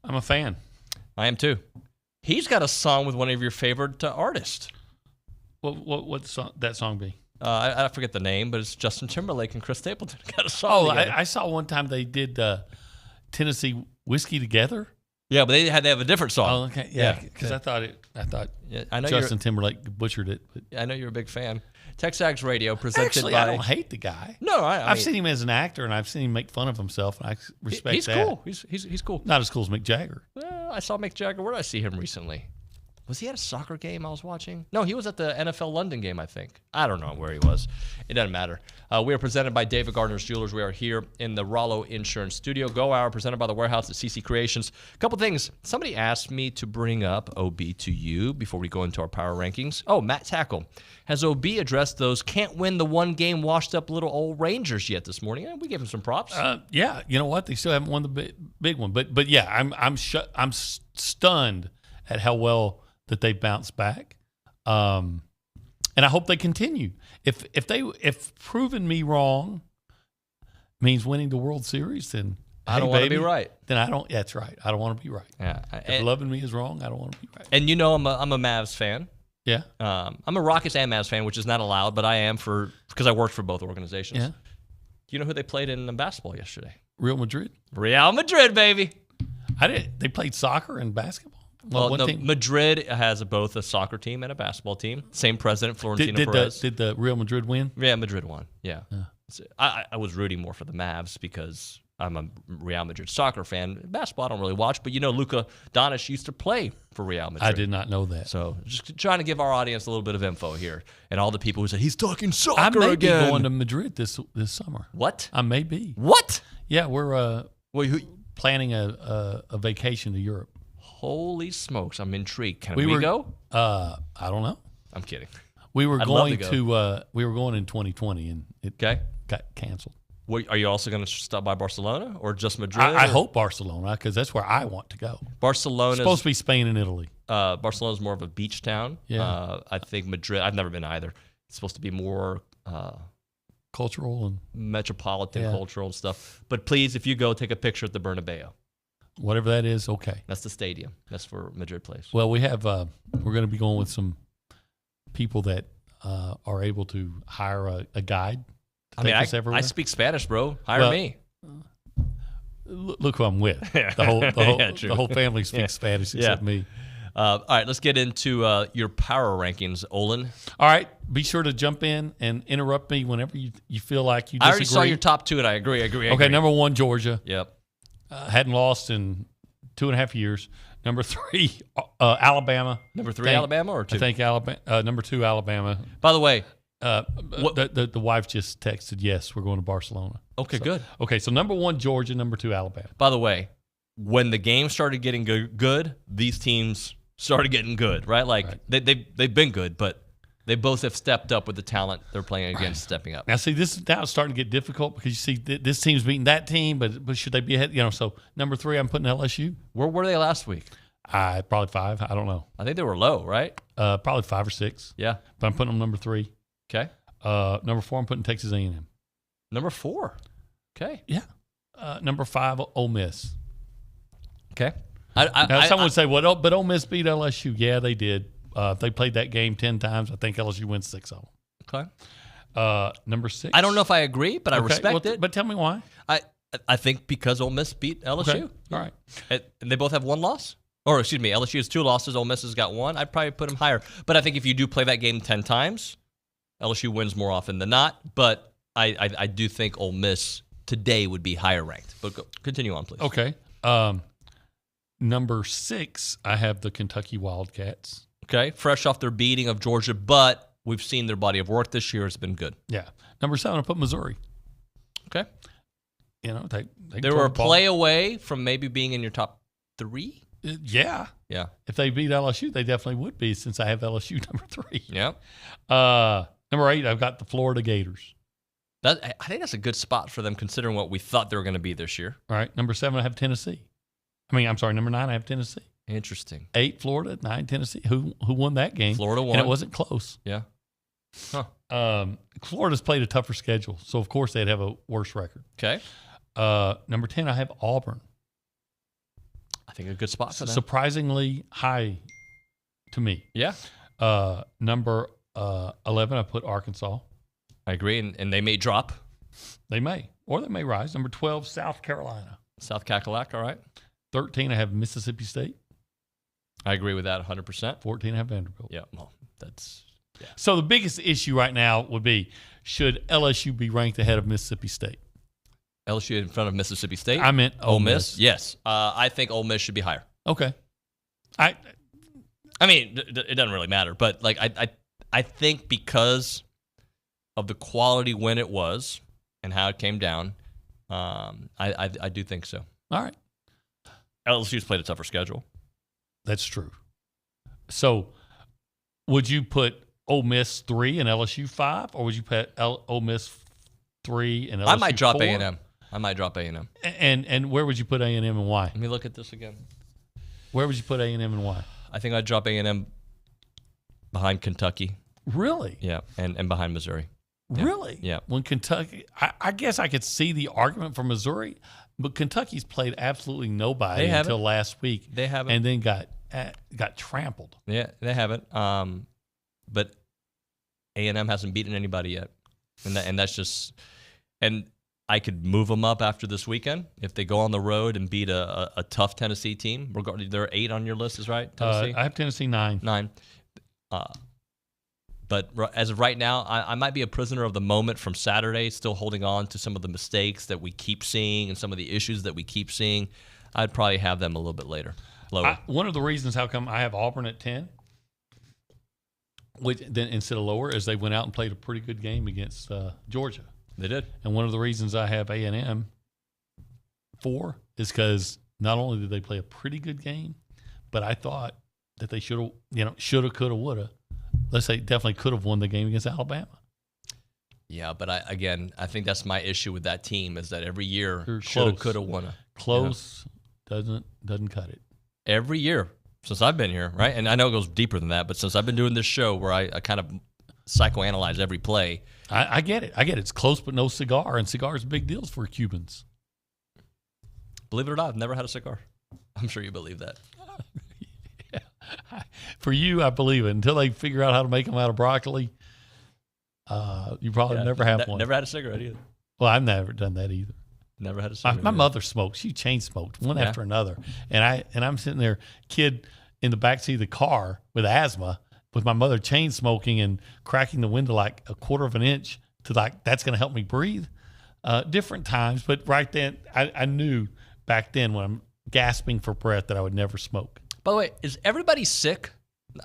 I'm a fan. I am too. He's got a song with one of your favorite artists. What song, that song be? I forget the name, but it's Justin Timberlake and Chris Stapleton got a song together. I saw one time they did Tennessee Whiskey together. Yeah, but they have a different song. Oh, okay, yeah. Because I thought I know Justin Timberlake butchered it. But. I know you're a big fan. TexAgs Radio presented Actually, by. I don't hate the guy. No, I've mean, seen him as an actor, and I've seen him make fun of himself, and I respect he's that. Cool. He's cool. Not as cool as Mick Jagger. I saw Mick Jagger. Where did I see him recently? Was he at a soccer game I was watching? No, he was at the NFL London game, I think. I don't know where he was. It doesn't matter. We are presented by David Gardner's Jewelers. We are here in the Rollo Insurance Studio. Go Hour, presented by the Warehouse at CC Creations. A couple things. Somebody asked me to bring up OB to you before we go into our power rankings. Oh, Matt Tackle. Has OB addressed those can't win the one game washed up little old Rangers yet this morning? We gave him some props. Yeah, you know what? They still haven't won the big one. But yeah, I'm stunned at how well that they bounce back, and I hope they continue. If proving me wrong means winning the World Series, then I don't want to be right. Then I don't. That's right. I don't want to be right. Yeah. If loving me is wrong, I don't want to be right. And you know, I'm a Mavs fan. Yeah. I'm a Rockets and Mavs fan, which is not allowed, but I am because I worked for both organizations. Yeah. Do you know who they played in basketball yesterday? Real Madrid. Real Madrid, baby. They played soccer and basketball. Well, no, Madrid has both a soccer team and a basketball team. Same president, Florentino Perez. Did the Real Madrid win? Yeah, Madrid won. Yeah. I was rooting more for the Mavs because I'm a Real Madrid soccer fan. Basketball I don't really watch, but you know Luka Doncic used to play for Real Madrid. I did not know that. So just trying to give our audience a little bit of info here. And all the people who say, he's talking soccer I may again. be going to Madrid this summer. What? I may be. What? Yeah, we're planning a vacation to Europe. Holy smokes, I'm intrigued. Can we go? I don't know. I'm kidding. We were going to we were going in 2020 and it got canceled. Are you also going to stop by Barcelona or just Madrid? I hope Barcelona because that's where I want to go. Barcelona supposed to be Spain and Italy. Barcelona is more of a beach town. Yeah. I think Madrid. I've never been either. It's supposed to be more cultural and metropolitan, cultural and stuff. But please, if you go, take a picture at the Bernabeu. Whatever that is, okay. That's the stadium. That's where Madrid plays. Well, we have we're going to be going with some people that are able to hire a guide. I speak Spanish, bro. Hire me. Look who I'm with. The whole family speaks Spanish except me. All right, let's get into your power rankings, Olin. All right, be sure to jump in and interrupt me whenever you feel like you disagree. I already saw your top two, and I agree. Okay, number 1, Georgia. Yep. Hadn't lost in 2.5 years. Number 3, Alabama. Number 3, Alabama or 2? I think Alabama. Number 2, Alabama. By the way, the wife just texted, yes, we're going to Barcelona. Okay, good. Okay, so number 1, Georgia. Number 2, Alabama. By the way, when the game started getting good, these teams started getting good, right? They've been good, but they both have stepped up with the talent they're playing against, stepping up. Now, see, this is now starting to get difficult because you see this team's beating that team, but should they be ahead? So number 3, I'm putting LSU. Where were they last week? Probably 5. I don't know. I think they were low, right? Probably 5 or 6. Yeah, but I'm putting them number 3. Okay. Number 4, I'm putting Texas A&M. Number 4. Okay. Yeah. Number 5, Ole Miss. Okay. Now, someone would say, well, but Ole Miss beat LSU. Yeah, they did. They played that game 10 times. I think LSU wins 6 of them. Okay. Number 6. I don't know if I agree, but I respect it. But tell me why. I think because Ole Miss beat LSU. Okay. All right. And they both have 1 loss? Or, excuse me, LSU has 2 losses. Ole Miss has got 1. I'd probably put them higher. But I think if you do play that game 10 times, LSU wins more often than not. But I do think Ole Miss today would be higher ranked. But continue on, please. Okay. Number 6, I have the Kentucky Wildcats. Okay, fresh off their beating of Georgia, but we've seen their body of work this year has been good. Yeah. Number 7, I put Missouri. Okay. They were a play away from maybe being in your top 3? Yeah. Yeah. If they beat LSU, they definitely would be since I have LSU number 3. Yeah. Number 8, I've got the Florida Gators. I think that's a good spot for them considering what we thought they were going to be this year. All right. Number 7, I have Tennessee. Number 9, I have Tennessee. Interesting. 8, Florida. 9, Tennessee. Who won that game? Florida won. And it wasn't close. Yeah. Huh. Florida's played a tougher schedule, so of course they'd have a worse record. Okay. Number 10, I have Auburn. I think a good spot for them. Surprisingly high to me. Yeah. Number 11, I put Arkansas. I agree, and they may drop. They may, or they may rise. Number 12, South Carolina. South Cackalack, all right. 13, I have Mississippi State. I agree with that 100%. 14, I have Vanderbilt. Yeah, well, that's... Yeah. So the biggest issue right now would be, should LSU be ranked ahead of Mississippi State? LSU in front of Mississippi State? I meant Ole Miss. Yes. I think Ole Miss should be higher. Okay. I mean, it doesn't really matter, but like I think because of the quality when it was and how it came down, I do think so. All right. LSU's played a tougher schedule. That's true. So would you put Ole Miss 3 and LSU 5, or would you put Ole Miss 3 and LSU 4? I might drop A&M. I might drop A&M. And where would you put A&M and why? Let me look at this again. Where would you put A&M and why? I think I'd drop A&M behind Kentucky. Really? Yeah, and behind Missouri. Yeah. Really? Yeah. When Kentucky, I guess I could see the argument for Missouri, but Kentucky's played absolutely nobody until last week. They haven't. And then got trampled. Yeah, they haven't. But A&M hasn't beaten anybody yet, and that's just. And I could move them up after this weekend if they go on the road and beat a tough Tennessee team. They're 8 on your list, is right? Tennessee. I have Tennessee 9. 9. But as of right now, I might be a prisoner of the moment from Saturday, still holding on to some of the mistakes that we keep seeing and some of the issues that we keep seeing. I'd probably have them a little bit lower. One of the reasons how come I have Auburn at 10, then instead of lower, is they went out and played a pretty good game against Georgia. They did. And one of the reasons I have A&M 4 is because not only did they play a pretty good game, but I thought that they should have, coulda, woulda. Let's say definitely could have won the game against Alabama. Yeah, but I think that's my issue with that team is that every year shoulda, coulda, woulda. Close doesn't cut it. Every year since I've been here, right? And I know it goes deeper than that, but since I've been doing this show where I kind of psychoanalyze every play. I get it. It's close but no cigar, and cigars are big deals for Cubans. Believe it or not, I've never had a cigar. I'm sure you believe that. For you, I believe it. Until they figure out how to make them out of broccoli, you probably never have one. Never had a cigarette either. Well, I've never done that either. Never had a cigarette. My mother smoked. She chain smoked one after another, and I'm sitting there, kid in the backseat of the car with asthma, with my mother chain smoking and cracking the window like a quarter of an inch to like that's going to help me breathe. Different times, but right then I knew back then when I'm gasping for breath that I would never smoke. By the way, is everybody sick?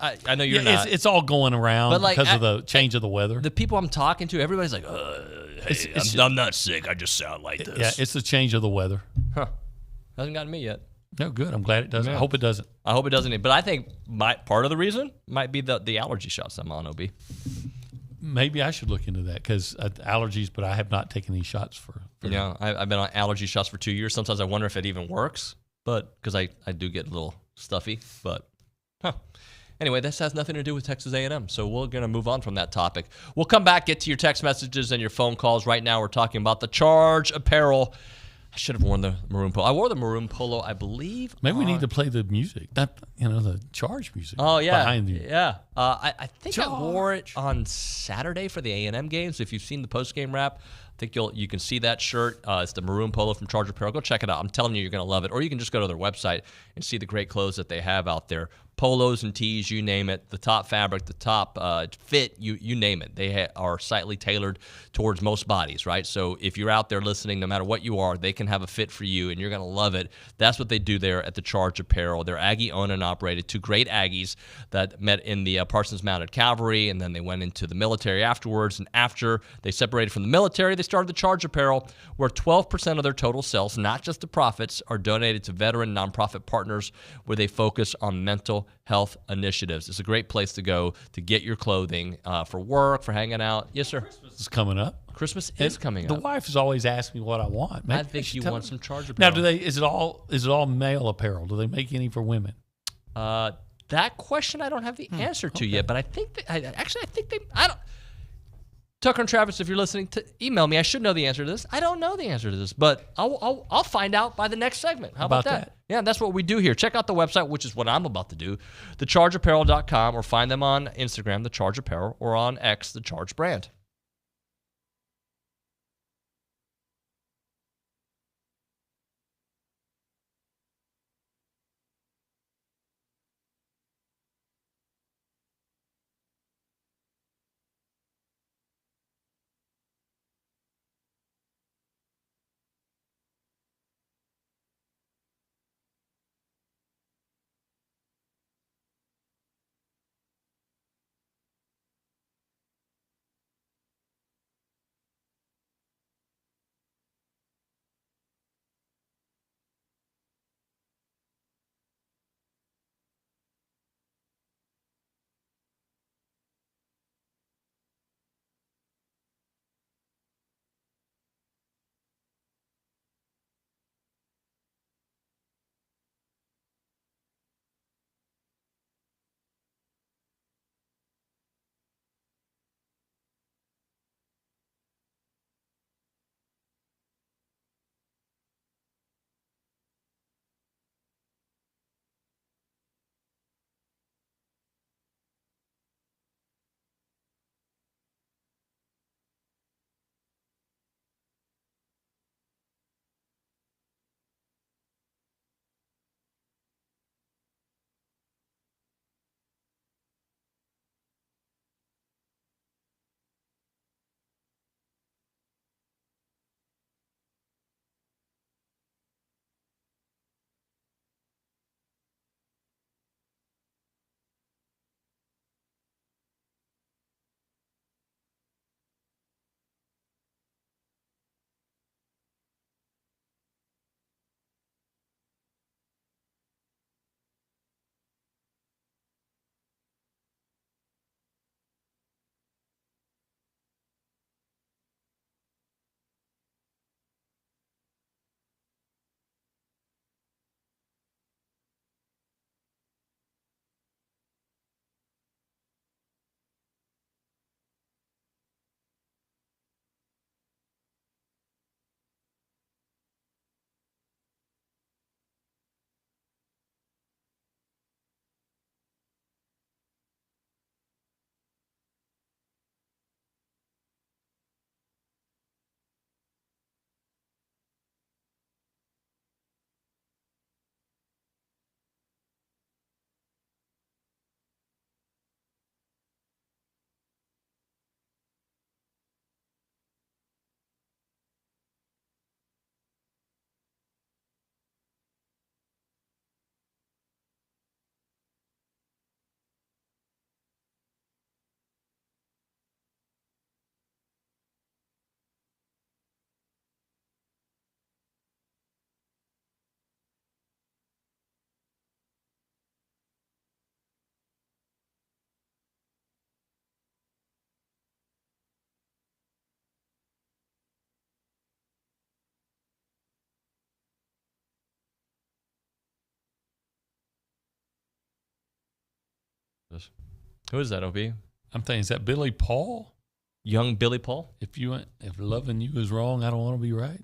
I know you're not. It's all going around because of the change of the weather. The people I'm talking to, everybody's like, hey, I'm not sick. I just sound like this. Yeah, it's the change of the weather. Huh. Hasn't gotten me yet. No, good. I'm glad it doesn't. Yeah. I hope it doesn't. I hope it doesn't. But I think part of the reason might be the allergy shots I'm on, OB. Maybe I should look into that because allergies, but I have not taken these shots for yeah, I've been on allergy shots for 2 years. Sometimes I wonder if it even works, but because I do get a little stuffy, but anyway, this has nothing to do with Texas A&M, so we're going to move on from that topic. We'll come back, get to your text messages and your phone calls. Right now we're talking about the Charge apparel. I should have worn the maroon polo. I wore the maroon polo, I believe. Maybe we need to play the music, the Charge music. Oh, yeah. Behind you. Yeah. I think Charge. I wore it on Saturday for the A&M games. If you've seen the post-game wrap, I think you can see that shirt. It's the maroon polo from Charge Apparel. Go check it out. I'm telling you, you're going to love it. Or you can just go to their website and see the great clothes that they have out there. Polos and tees, you name it. The top fabric, the top fit, you name it. They are slightly tailored towards most bodies, right? So if you're out there listening, no matter what you are, they can have a fit for you, and you're going to love it. That's what they do there at the Charge Apparel. They're Aggie-owned and operated. 2 great Aggies that met in the Parsons Mounted Cavalry, and then they went into the military afterwards. And after they separated from the military, they started the Charge Apparel, where 12% of their total sales, not just the profits, are donated to veteran nonprofit partners where they focus on mental health initiatives. It's a great place to go to get your clothing for work, for hanging out. Yes, sir. Christmas is coming up. Christmas is coming up. The wife has always asked me what I want. Maybe I think you want some Charge Now, apparel. is it all male apparel? Do they make any for women? That question I don't have the answer to yet, but I think that, I think they. Tucker and Travis, if you're listening, email me. I should know the answer to this. I don't know the answer to this, but I'll find out by the next segment. How about that? Yeah, that's what we do here. Check out the website, which is what I'm about to do, thechargeapparel.com, or find them on Instagram, The Charge Apparel, or on X, The Charge Brand. Who is that, OB? I'm thinking, is that Billy Paul? Young Billy Paul? If loving you is wrong, I don't want to be right.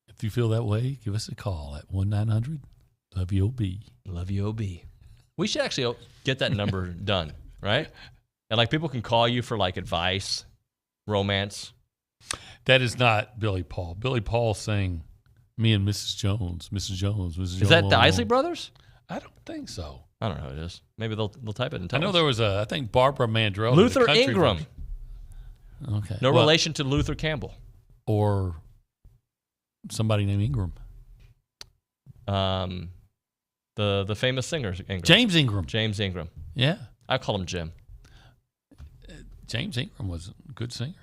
If you feel that way, give us a call at 1-900-LOVE-YOU-OB. Love you, OB. We should actually get that number done, right? And like people can call you for like advice, romance. That is not Billy Paul. Billy Paul sang Me and Mrs. Jones, Mrs. Jones, Mrs. Jones. Is that the Isley Brothers? I don't think so. I don't know who it is. Maybe they'll type it and tell I know us. there was I think Barbara Mandrell. Luther Ingram. Version. Okay. No relation to Luther Campbell. Or somebody named Ingram. The famous singer Ingram. James Ingram. James Ingram. Yeah. I call him Jim. James Ingram was a good singer.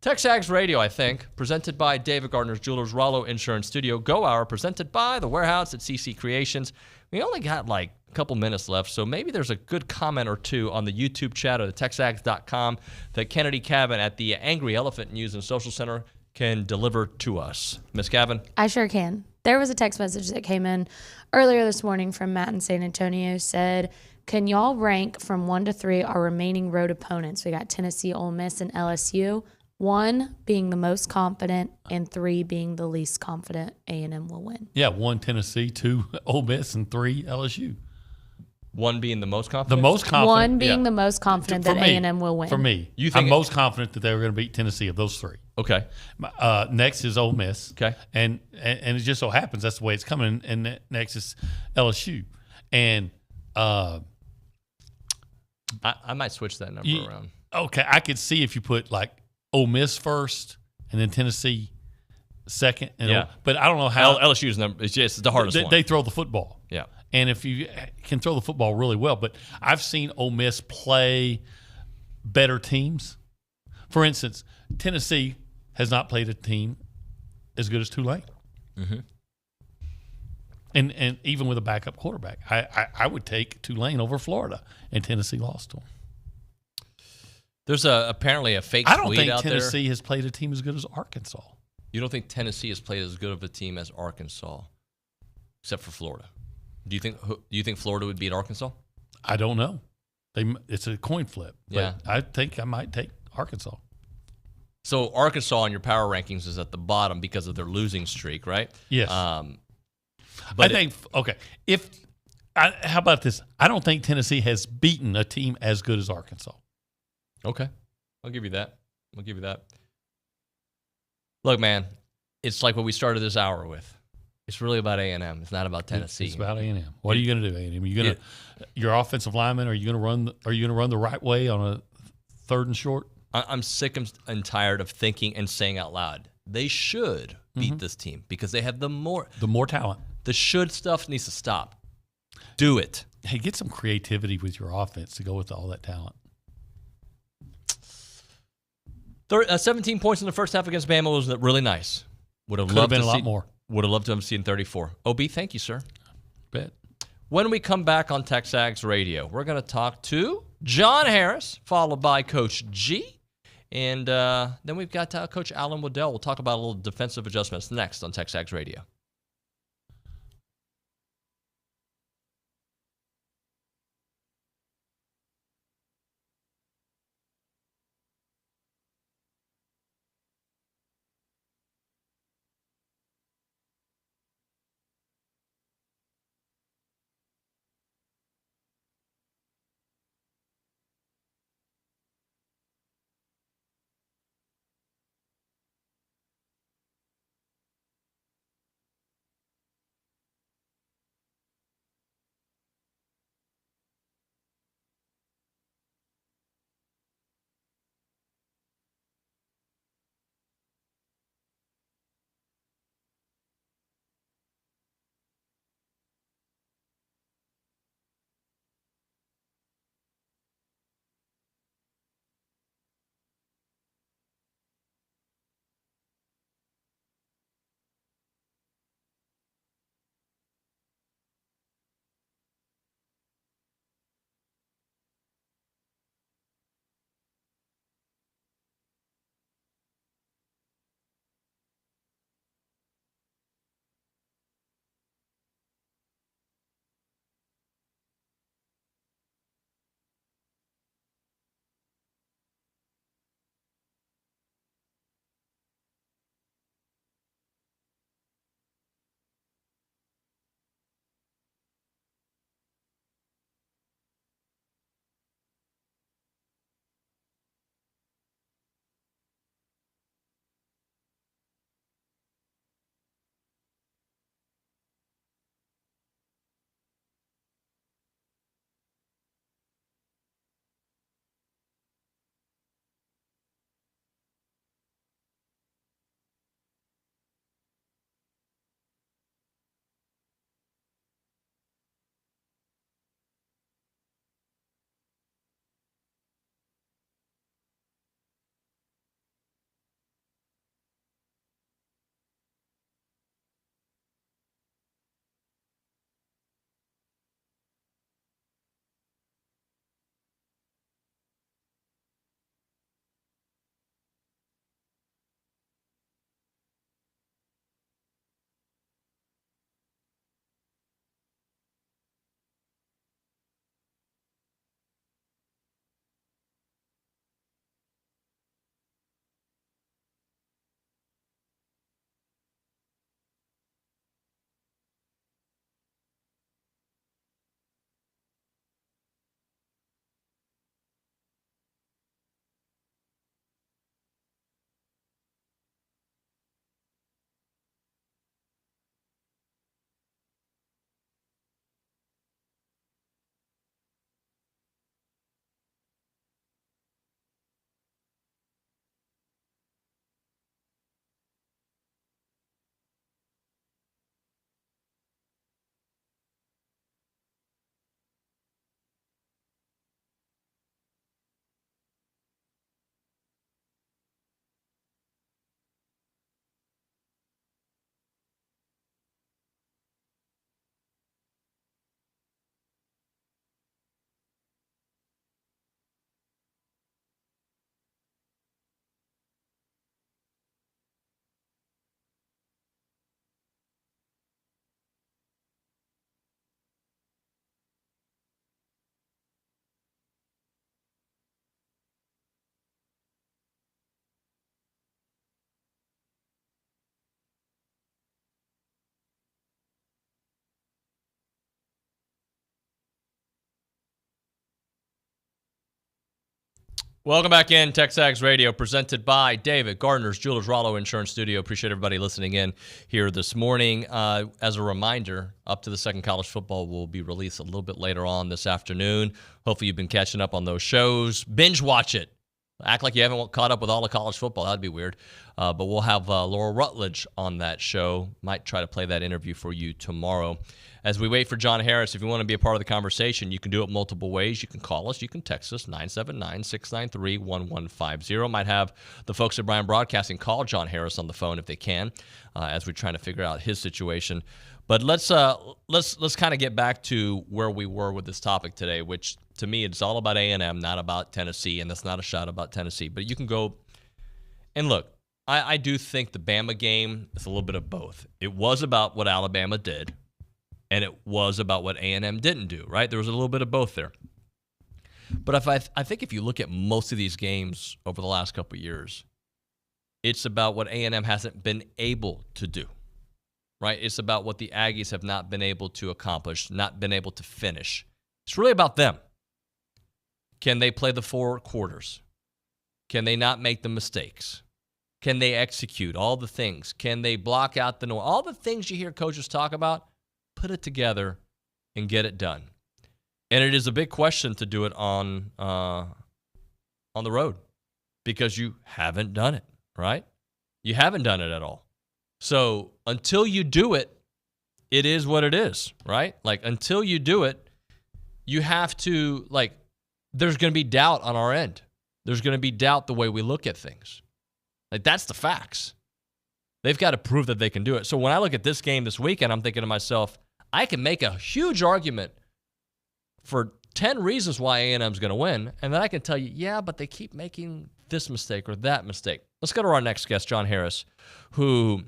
TexAgs Radio, I think, presented by David Gardner's Jewelers, Rollo Insurance Studio, Go Hour, presented by The Warehouse at CC Creations. We only got like a couple minutes left, so maybe there's a good comment or two on the YouTube chat or the TexAgs.com that Kennedy Cavan at the Angry Elephant News and Social Center can deliver to us. Miss Cavan? I sure can. There was a text message that came in earlier this morning from Matt in San Antonio, said, can y'all rank from 1 to 3 our remaining road opponents? We got Tennessee, Ole Miss, and LSU. 1 being the most confident and 3 being the least confident A&M will win. Yeah, 1 Tennessee, 2 Ole Miss, and 3 LSU. 1 being the most confident? The most confident. 1 being the most confident that A&M will win. For me. You think I'm most confident that they were going to beat Tennessee of those 3. Okay. Next is Ole Miss. Okay. And it just so happens that's the way it's coming. And next is LSU. And I might switch that number around. Okay, I could see if you put like Ole Miss first and then Tennessee second. But I don't know how. LSU's number is just the hardest one. They throw the football. Yeah. And if you can throw the football really well, but I've seen Ole Miss play better teams. For instance, Tennessee has not played a team as good as Tulane. Mm-hmm. And even with a backup quarterback, I would take Tulane over Florida, and Tennessee lost to them. There's apparently a fake I don't tweet think out Tennessee has played a team as good as Arkansas. You don't think Tennessee has played as good of a team as Arkansas, except for Florida? Do you think Florida would beat Arkansas? I don't know. It's a coin flip. Yeah. But I think I might take Arkansas. So Arkansas in your power rankings is at the bottom because of their losing streak, right? Yes. But how about this? I don't think Tennessee has beaten a team as good as Arkansas. Okay. I'll give you that. Look, man, it's like what we started this hour with. It's really about A&M. It's not about Tennessee. It's about A&M. What are you going to do, A&M? Are you going to your offensive lineman? Are you going to run the right way on a 3rd and short? I'm sick and tired of thinking and saying out loud they should beat this team because they have the more talent. The should stuff needs to stop. Do it. Hey, get some creativity with your offense to go with all that talent. 17 points in the first half against Bama was really nice. Would have loved been to a lot see, more. Would have loved to have seen 34. OB, thank you, sir. Bet. When we come back on TexAgs Radio, we're going to talk to John Harris, followed by Coach G. And then we've got Coach Alan Waddell. We'll talk about a little defensive adjustments next on TexAgs Radio. Welcome back in, TexAgs Radio, presented by David Gardner's Jewelers Rollo Insurance Studio. Appreciate everybody listening in here this morning. As a reminder, Up to the Second College Football will be released a little bit later on this afternoon. Hopefully you've been catching up on those shows. Binge watch it. Act like you haven't caught up with all of college football. That'd be weird. But we'll have Laura Rutledge on that show. Might try to play that interview for you tomorrow. As we wait for John Harris, if you want to be a part of the conversation, you can do it multiple ways. You can call us. You can text us, 979-693-1150. Might have the folks at Bryan Broadcasting call John Harris on the phone if they can, as we're trying to figure out his situation. But let's kind of get back to where we were with this topic today, which to me it's all about A&M, not about Tennessee, and that's not a shot about Tennessee. But you can go and look. I do think the Bama game is a little bit of both. It was about what Alabama did, and it was about what A&M didn't do, right? There was a little bit of both there. But I think if you look at most of these games over the last couple of years, it's about what A&M hasn't been able to do, right? It's about what the Aggies have not been able to accomplish, not been able to finish. It's really about them. Can they play the 4 quarters? Can they not make the mistakes? Can they execute all the things? Can they block out the noise? All the things you hear coaches talk about, put it together and get it done. And it is a big question to do it on the road because you haven't done it, right? You haven't done it at all. So until you do it, it is what it is, right? Like until you do it, you have to, like, there's going to be doubt on our end. There's going to be doubt the way we look at things. Like, that's the facts. They've got to prove that they can do it. So when I look at this game this weekend, I'm thinking to myself, I can make a huge argument for 10 reasons why A&M's going to win, and then I can tell you, yeah, but they keep making this mistake or that mistake. Let's go to our next guest, John Harris, who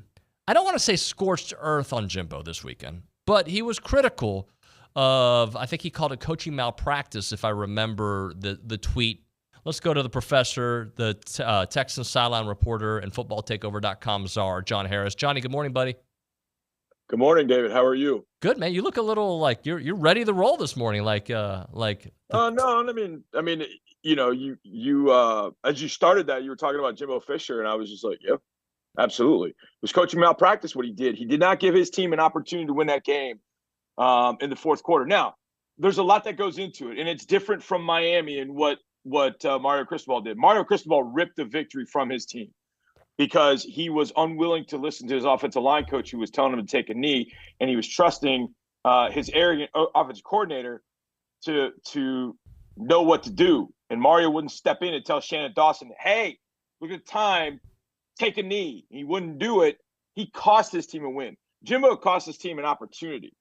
I don't want to say scorched earth on Jimbo this weekend, but he was critical of, I think he called it coaching malpractice, if I remember the tweet. Let's go to the professor, the Texans sideline reporter and footballtakeover.com czar, John Harris. Johnny, good morning, buddy. Good morning, David. How are you? Good, man. You look a little like you're ready to roll this morning. No, I mean, you know, you as you started that, you were talking about Jimbo Fisher, and I was just like, yep, absolutely. It was coaching malpractice what he did. He did not give his team an opportunity to win that game in the fourth quarter. Now, there's a lot that goes into it, and it's different from Miami and what Mario Cristobal did. Mario Cristobal ripped the victory from his team because he was unwilling to listen to his offensive line coach who was telling him to take a knee, and he was trusting his arrogant offensive coordinator to know what to do. And Mario wouldn't step in and tell Shannon Dawson, hey, look at the time, take a knee. He wouldn't do it. He cost his team a win. Jimbo cost his team an opportunity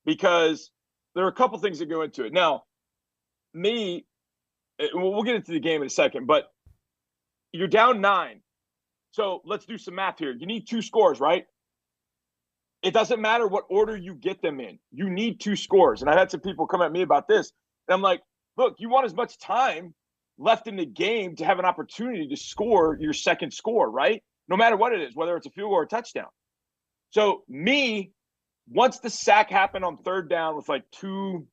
because there are a couple things that go into it. Now, we'll get into the game in a second, but you're down 9. So let's do some math here. You need 2 scores, right? It doesn't matter what order you get them in. You need 2 scores. And I had some people come at me about this. And I'm like, look, you want as much time left in the game to have an opportunity to score your second score, right? No matter what it is, whether it's a field goal or a touchdown. So once the sack happened on third down with like 2:30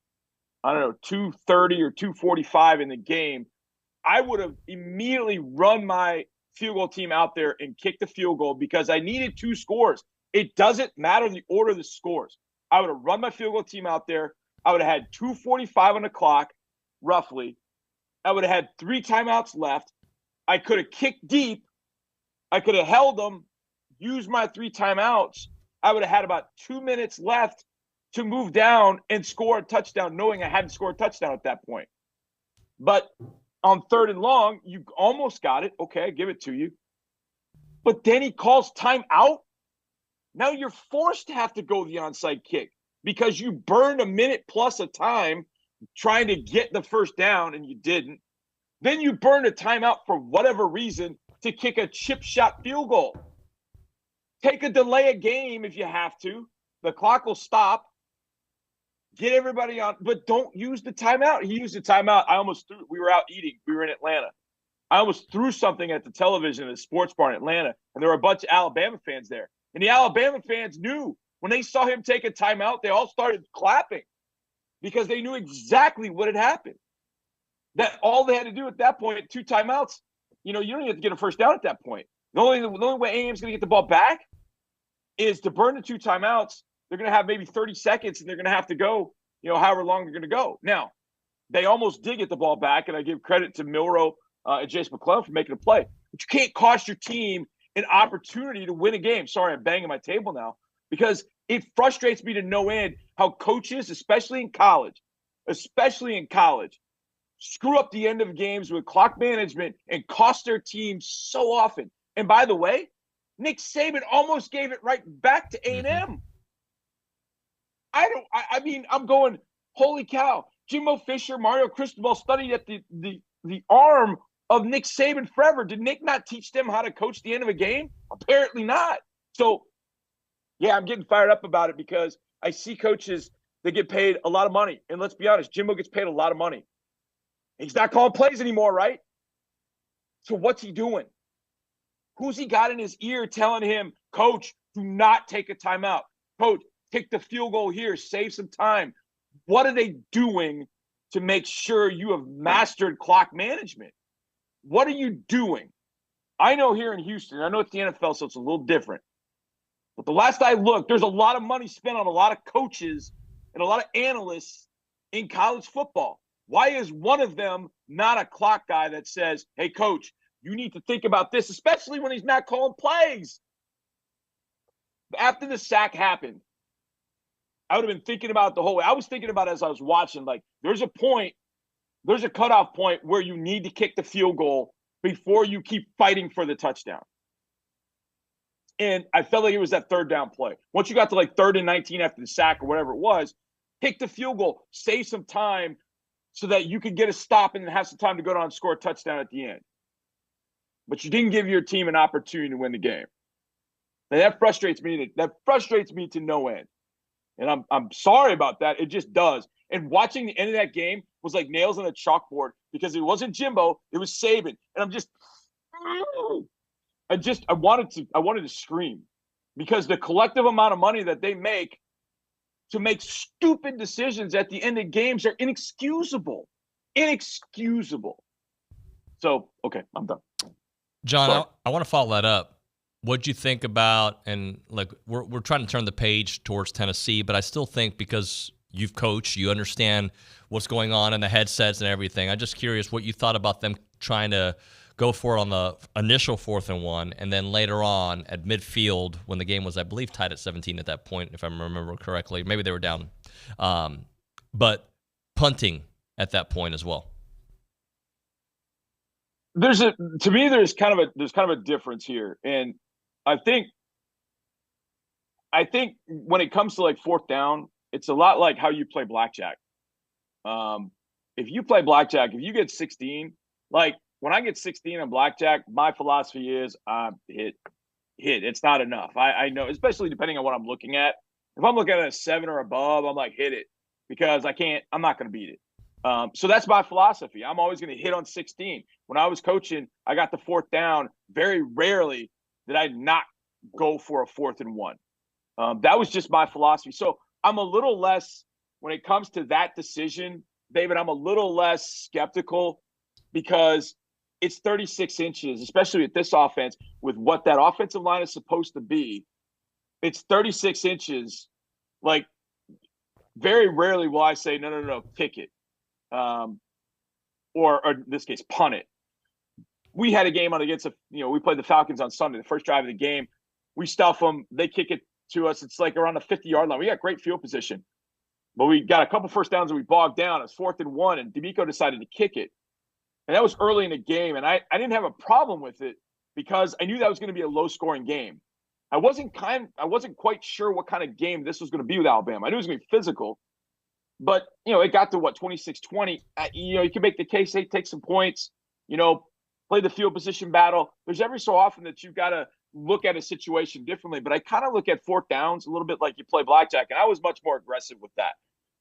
or 2:45 in the game, I would have immediately run my field goal team out there and kicked the field goal because I needed 2 scores. It doesn't matter the order of the scores. I would have run my field goal team out there. I would have had 2:45 on the clock, roughly. I would have had 3 timeouts left. I could have kicked deep. I could have held them, used my 3 timeouts. I would have had about 2 minutes left to move down and score a touchdown, knowing I hadn't scored a touchdown at that point. But on 3rd and long, you almost got it. Okay, I give it to you. But then he calls timeout. Now you're forced to have to go the onside kick because you burned a minute plus of time trying to get the first down and you didn't. Then you burned a timeout for whatever reason to kick a chip shot field goal. Take a delay a game if you have to. The clock will stop. Get everybody on, but don't use the timeout. He used the timeout. I almost threw. We were out eating. We were in Atlanta. I almost threw something at the television at a sports bar in Atlanta, and there were a bunch of Alabama fans there. And the Alabama fans knew when they saw him take a timeout, they all started clapping because they knew exactly what had happened. that all they had to do at that point, 2 timeouts, you don't even have to get a first down at that point. The only way A&M's going to get the ball back is to burn the 2 timeouts. They're going to have maybe 30 seconds, and they're going to have to go, however long they're going to go. Now, they almost did get the ball back, and I give credit to Milroe and Jace McClellan for making a play. But you can't cost your team an opportunity to win a game. Sorry, I'm banging my table now, because it frustrates me to no end how coaches, especially in college, screw up the end of games with clock management and cost their team so often. And by the way, Nick Saban almost gave it right back to A&M. I'm going, holy cow. Jimbo Fisher, Mario Cristobal studied at the arm of Nick Saban forever. Did Nick not teach them how to coach the end of a game? Apparently not. So, yeah, I'm getting fired up about it because I see coaches that get paid a lot of money. And let's be honest, Jimbo gets paid a lot of money. He's not calling plays anymore, right? So what's he doing? Who's he got in his ear telling him, Coach, do not take a timeout. Coach, take the field goal here, save some time. What are they doing to make sure you have mastered clock management? What are you doing? I know here in Houston, I know it's the NFL, so it's a little different. But the last I looked, there's a lot of money spent on a lot of coaches and a lot of analysts in college football. Why is one of them not a clock guy that says, hey, coach, you need to think about this, especially when he's not calling plays? After the sack happened, I would have been thinking about it the whole way. I was thinking about it as I was watching, like, there's a cutoff point where you need to kick the field goal before you keep fighting for the touchdown. And I felt like it was that third down play. Once you got to like 3rd and 19 after the sack or whatever it was, kick the field goal, save some time so that you could get a stop and then have some time to go down and score a touchdown at the end. But you didn't give your team an opportunity to win the game. And that frustrates me. That frustrates me to no end. And I'm sorry about that. It just does. And watching the end of that game was like nails on a chalkboard because it wasn't Jimbo, it was Saban. And I wanted to scream because the collective amount of money that they make to make stupid decisions at the end of games are inexcusable. Inexcusable. So, okay, I'm done. John, I want to follow that up. What'd you think about, and like we're trying to turn the page towards Tennessee, but I still think because you've coached, you understand what's going on in the headsets and everything. I'm just curious what you thought about them trying to go for it on the initial 4th and 1, and then later on at midfield when the game was, I believe, tied at 17 at that point, if I remember correctly. Maybe they were down. But punting at that point as well. There's kind of a difference here. And I think when it comes to like 4th down, it's a lot like how you play blackjack. If you play blackjack, if you get 16, like when I get 16 on blackjack, my philosophy is hit. It's not enough. I know, especially depending on what I'm looking at. If I'm looking at a 7 or above, I'm like, hit it because I'm not going to beat it. So that's my philosophy. I'm always going to hit on 16. When I was coaching, I got the 4th down. Very rarely did I not go for a 4th and 1. That was just my philosophy. So I'm a little less, when it comes to that decision, David, I'm a little less skeptical because it's 36 inches, especially with this offense, with what that offensive line is supposed to be. It's 36 inches. Like, very rarely will I say, no, kick it. Or in this case, punt it. We had a game we played the Falcons on Sunday, the first drive of the game. We stuff them. They kick it to us. It's like around the 50-yard line. We got great field position. But we got a couple first downs and we bogged down. It was 4th and 1, and D'Amico decided to kick it. And that was early in the game, and I didn't have a problem with it because I knew that was going to be a low-scoring game. I wasn't quite sure what kind of game this was going to be with Alabama. I knew it was going to be physical. But, it got to, 26-20. You can make the case, hey, take some points, play the field position battle. There's every so often that you've got to look at a situation differently. But I kind of look at 4th downs a little bit like you play blackjack, and I was much more aggressive with that.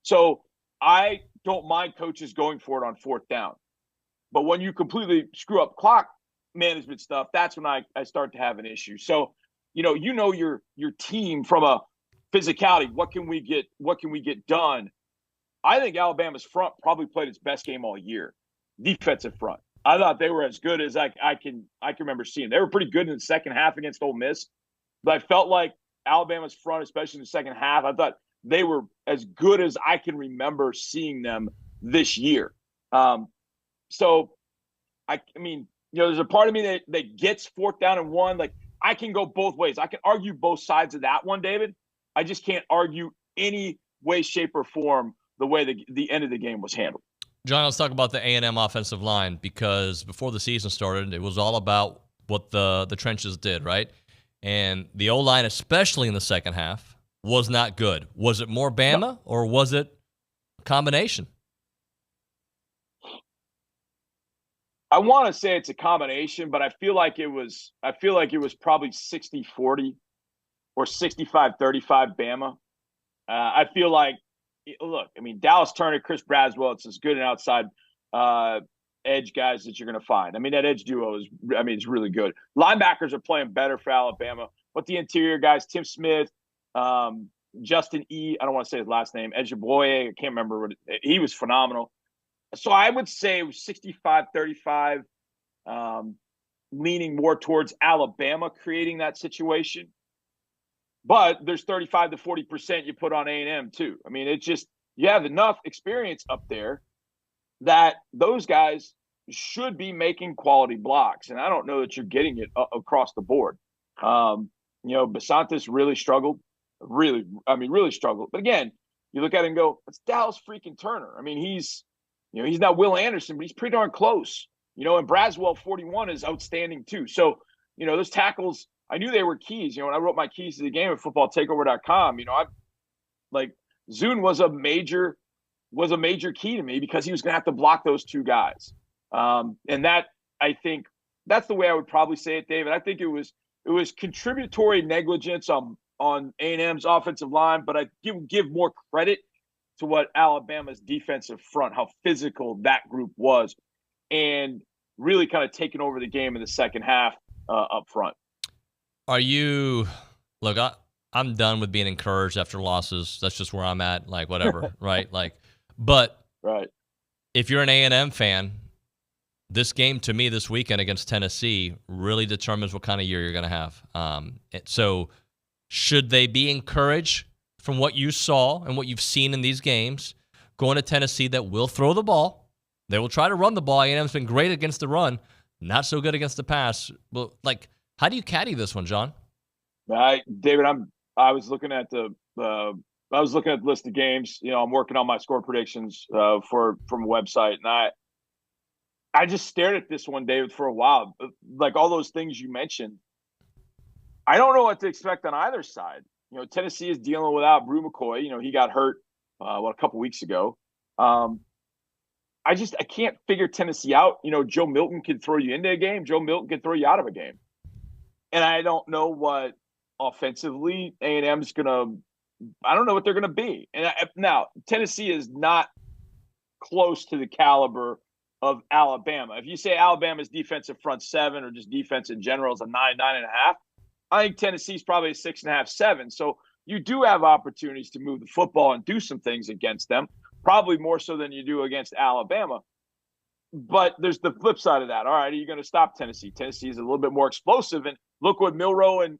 So I don't mind coaches going for it on 4th down. But when you completely screw up clock management stuff, that's when I start to have an issue. So, your team from a physicality, what can we get done? I think Alabama's front probably played its best game all year. defensive front. I thought they were as good as I can remember seeing. They were pretty good in the second half against Ole Miss, but I felt like Alabama's front, especially in the second half, I thought they were as good as I can remember seeing them this year. So, I mean, there's a part of me that gets 4th down and 1. Like, I can go both ways. I can argue both sides of that one, David. I just can't argue any way, shape, or form the way the end of the game was handled. John, let's talk about the A&M offensive line, because before the season started, it was all about what the trenches did, right? And the O-line, especially in the second half, was not good. Was it more Bama or was it a combination? I want to say it's a combination, but I feel like it was probably 60-40 or 65-35 Bama. I feel like, look, I mean, Dallas Turner, Chris Braswell, it's as good an outside edge guys that you're going to find. I mean, that edge duo it's really good. Linebackers are playing better for Alabama, but the interior guys, Tim Smith, Justin E., I don't want to say his last name, Ejeboye, I can't remember he was phenomenal. So I would say it was 65-35, leaning more towards Alabama creating that situation. But there's 35 to 40% you put on A&M too. I mean, it's just, you have enough experience up there that those guys should be making quality blocks. And I don't know that you're getting it across the board. Basantis really struggled. Really struggled. But again, you look at it and go, it's Dallas freaking Turner. I mean, he's not Will Anderson, but he's pretty darn close. And Braswell 41 is outstanding too. So, those tackles, I knew they were keys. When I wrote my keys to the game at footballtakeover.com, Zune was a major key to me because he was going to have to block those two guys. And that, I think, that's the way I would probably say it, David. I think it was contributory negligence on A&M's offensive line, but I give more credit to what Alabama's defensive front, how physical that group was, and really kind of taking over the game in the second half up front. I'm done with being encouraged after losses. That's just where I'm at, like, whatever, right? But if you're an A&M fan, this game to me this weekend against Tennessee really determines what kind of year you're going to have. So should they be encouraged from what you saw and what you've seen in these games, going to Tennessee that will throw the ball? They will try to run the ball. A&M's been great against the run, not so good against the pass. Well, how do you caddy this one, John? David, I was looking at the list of games. I'm working on my score predictions from a website, and I just stared at this one, David, for a while. Like all those things you mentioned, I don't know what to expect on either side. Tennessee is dealing without Brew McCoy. He got hurt a couple weeks ago. I can't figure Tennessee out. Joe Milton can throw you into a game. Joe Milton can throw you out of a game. And I don't know what offensively A&M's I don't know what they're going to be. And now Tennessee is not close to the caliber of Alabama. If you say Alabama's defensive front 7 or just defense in general is a 9, 9.5, I think Tennessee's probably a 6.5, 7. So you do have opportunities to move the football and do some things against them, probably more so than you do against Alabama. But there's the flip side of that. All right, are you going to stop Tennessee? Tennessee is a little bit more explosive, and look what Milroe and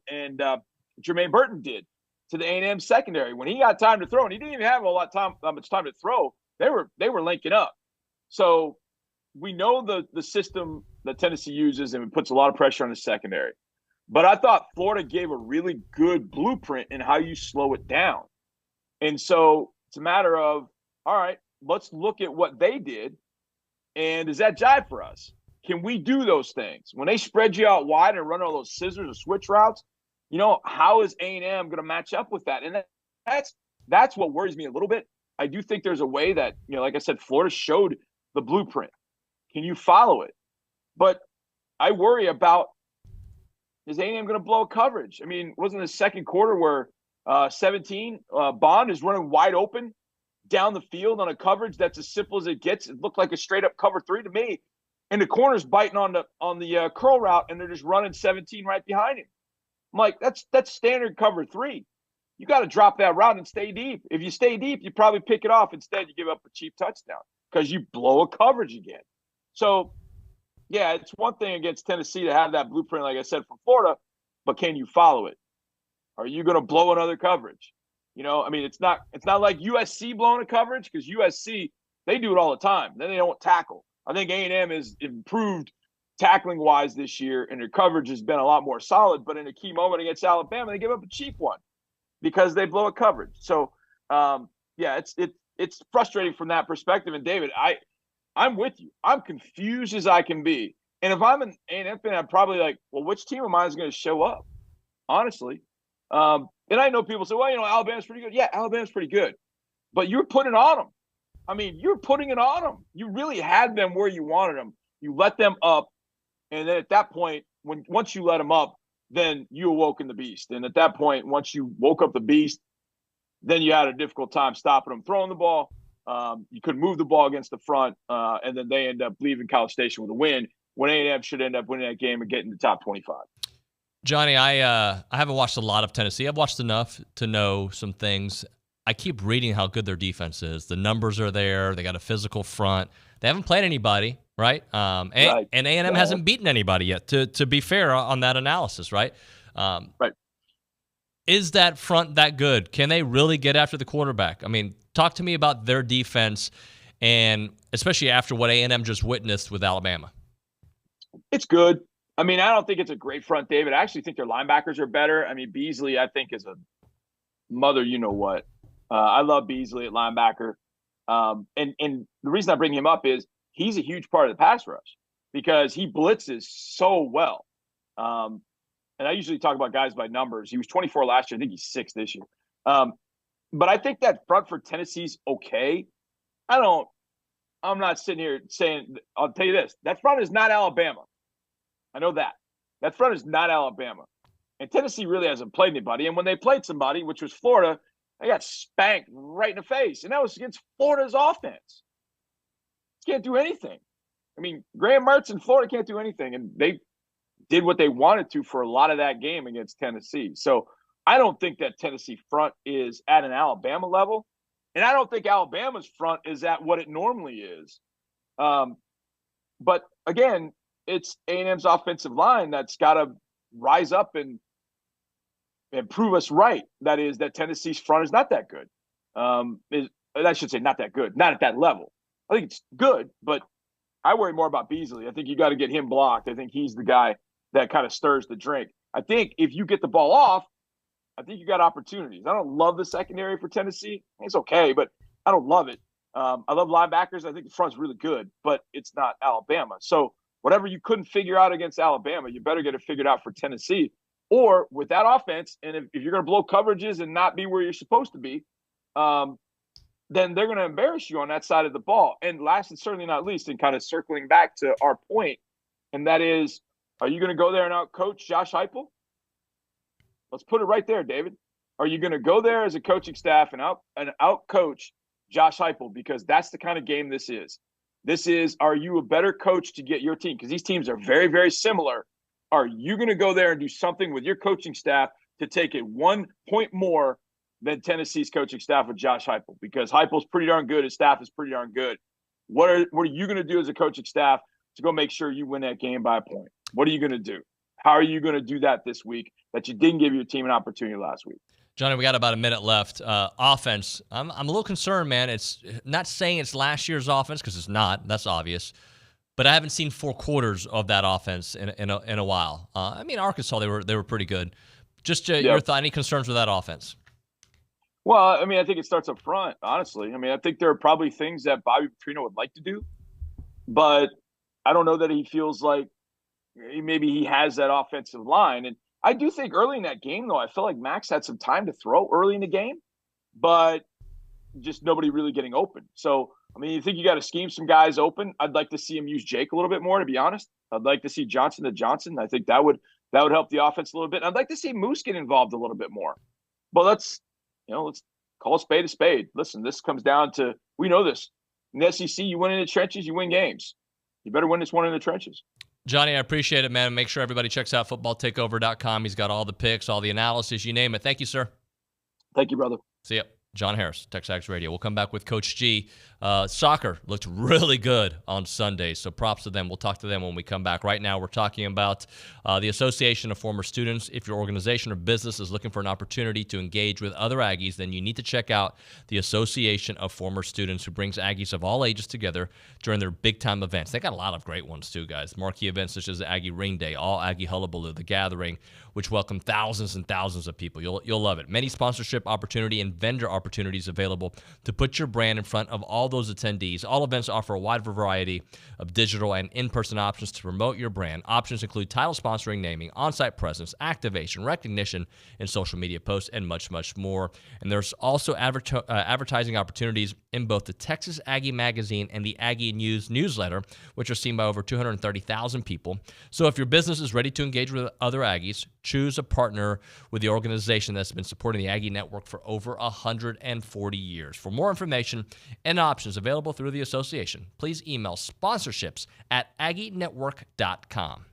Jermaine Burton did to the A&M secondary when he got time to throw, and he didn't even have that much time to throw. They were linking up. So we know the system that Tennessee uses, and it puts a lot of pressure on the secondary. But I thought Florida gave a really good blueprint in how you slow it down. And so it's a matter of, all right, let's look at what they did. And does that jive for us? Can we do those things? When they spread you out wide and run all those scissors or switch routes, how is A&M going to match up with that? And that's what worries me a little bit. I do think there's a way that, like I said, Florida showed the blueprint. Can you follow it? But I worry about, is A&M going to blow coverage? I mean, wasn't the second quarter where 17, Bond is running wide open down the field on a coverage that's as simple as it gets? It looked like a straight up cover 3 to me. And the corner's biting on the curl route, and they're just running 17 right behind him. I'm like, that's standard cover 3. You got to drop that route and stay deep. If you stay deep, you probably pick it off. Instead, you give up a cheap touchdown because you blow a coverage again. So, yeah, it's one thing against Tennessee to have that blueprint, like I said, from Florida, but can you follow it? Are you going to blow another coverage? I mean, it's not like USC blowing a coverage, because USC, they do it all the time. Then they don't tackle. I think A&M has improved tackling-wise this year, and their coverage has been a lot more solid. But in a key moment against Alabama, they give up a cheap one because they blow a coverage. So, yeah, it's frustrating from that perspective. And, David, I'm with you. I'm confused as I can be. And if I'm an A&M fan, I'm probably like, well, which team of mine is going to show up? Honestly. And I know people say, well, Alabama's pretty good. Yeah, Alabama's pretty good. But you're putting it on them. I mean, you're putting it on them. You really had them where you wanted them. You let them up. And then at that point, once you let them up, then you awoken the beast. And at that point, once you woke up the beast, then you had a difficult time stopping them throwing the ball. You couldn't move the ball against the front. And then they end up leaving College Station with a win, when A&M should end up winning that game and getting the top 25. Johnny, I haven't watched a lot of Tennessee. I've watched enough to know some things. I keep reading how good their defense is. The numbers are there. They got a physical front. They haven't played anybody, right? And A&M hasn't beaten anybody yet, to be fair on that analysis, right? Right. Is that front that good? Can they really get after the quarterback? I mean, talk to me about their defense, and especially after what A&M just witnessed with Alabama. It's good. I mean, I don't think it's a great front, David. I actually think their linebackers are better. I mean, Beasley, I think, is a mother you-know-what. I love Beasley at linebacker. And the reason I bring him up is he's a huge part of the pass rush because he blitzes so well. And I usually talk about guys by numbers. He was 24 last year. I think he's 6 this year. But I think that front for Tennessee's okay. I'm not sitting here saying – I'll tell you this. That front is not Alabama. I know that. That front is not Alabama. And Tennessee really hasn't played anybody. And when they played somebody, which was Florida, they got spanked right in the face. And that was against Florida's offense. Can't do anything. I mean, Graham Mertz and Florida can't do anything. And they did what they wanted to for a lot of that game against Tennessee. So I don't think that Tennessee front is at an Alabama level. And I don't think Alabama's front is at what it normally is. But again, it's A&M's offensive line that's got to rise up and prove us right. That is, that Tennessee's front is not that good. I should say not that good, not at that level. I think it's good, but I worry more about Beasley. I think you got to get him blocked. I think he's the guy that kind of stirs the drink. I think if you get the ball off, I think you got opportunities. I don't love the secondary for Tennessee. It's okay, but I don't love it. I love linebackers. I think the front's really good, but it's not Alabama. So whatever you couldn't figure out against Alabama, you better get it figured out for Tennessee. Or with that offense, and if you're going to blow coverages and not be where you're supposed to be, then they're going to embarrass you on that side of the ball. And last and certainly not least, and kind of circling back to our point, and that is, are you going to go there and out-coach Josh Heupel? Let's put it right there, David. Are you going to go there as a coaching staff and out-coach Josh Heupel? Because that's the kind of game this is. This is, are you a better coach to get your team? Because these teams are very, very similar. Are you going to go there and do something with your coaching staff to take it 1 point more than Tennessee's coaching staff with Josh Heupel? Because Heupel's pretty darn good. His staff is pretty darn good. What are you going to do as a coaching staff to go make sure you win that game by a point? What are you going to do? How are you going to do that this week that you didn't give your team an opportunity last week? Johnny, we got about a minute left. Offense, I'm a little concerned, man. It's not saying it's last year's offense because it's not. That's obvious. But I haven't seen 4 quarters of that offense in a while. I mean, Arkansas, they were pretty good. Just your thought, any concerns with that offense? Well, I mean, I think it starts up front, honestly. I mean, I think there are probably things that Bobby Petrino would like to do, but I don't know that he feels like maybe he has that offensive line. And I do think early in that game, though, I feel like Max had some time to throw early in the game, but just nobody really getting open. So, I mean, you think you got to scheme some guys open. I'd like to see him use Jake a little bit more, to be honest. I'd like to see Johnson to Johnson. I think that would help the offense a little bit. I'd like to see Moose get involved a little bit more. But let's call a spade. Listen, this comes down to, we know this. In the SEC, you win in the trenches, you win games. You better win this one in the trenches. Johnny, I appreciate it, man. Make sure everybody checks out footballtakeover.com. He's got all the picks, all the analysis, you name it. Thank you, sir. Thank you, brother. See ya. John Harris, TexAgs Radio. We'll come back with Coach G. Soccer looked really good on Sunday, so props to them. We'll talk to them when we come back. Right now, we're talking about the Association of Former Students. If your organization or business is looking for an opportunity to engage with other Aggies, then you need to check out the Association of Former Students, who brings Aggies of all ages together during their big-time events. They got a lot of great ones, too, guys. Marquee events such as the Aggie Ring Day, All Aggie Hullabaloo, The Gathering, which welcome thousands and thousands of people. You'll love it. Many sponsorship opportunity and vendor opportunities available to put your brand in front of all those attendees. All events offer a wide variety of digital and in-person options to promote your brand. Options include title sponsoring, naming, on-site presence, activation, recognition, and social media posts, and much, much more. And there's also advertising opportunities in both the Texas Aggie Magazine and the Aggie News newsletter, which are seen by over 230,000 people. So if your business is ready to engage with other Aggies, choose a partner with the organization that's been supporting the Aggie Network for over 140 years. For more information and options available through the association, please email sponsorships@aggienetwork.com.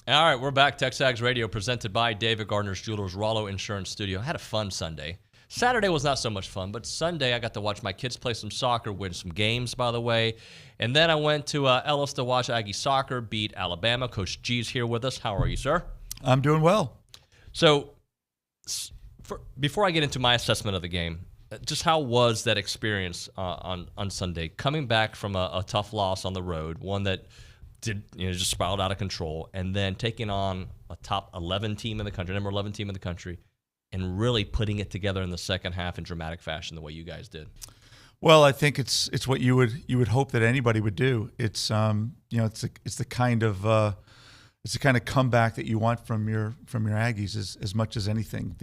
All right, we're back. TexAgs Radio presented by David Gardner's Jewelers, Rollo Insurance Studio. I had a fun Sunday. Saturday was not so much fun, but Sunday I got to watch my kids play some soccer, win some games, by the way. And then I went to Ellis to watch Aggie soccer beat Alabama. Coach G's here with us. How are you, sir? I'm doing well. So before I get into my assessment of the game, just how was that experience on Sunday, coming back from a tough loss on the road, one that just spiraled out of control, and then taking on a top 11 team in the country, number 11 team in the country, and really putting it together in the second half in dramatic fashion the way you guys did? Well, I think it's what you would hope that anybody would do. It's it's the kind of comeback that you want from your Aggies as much as anything.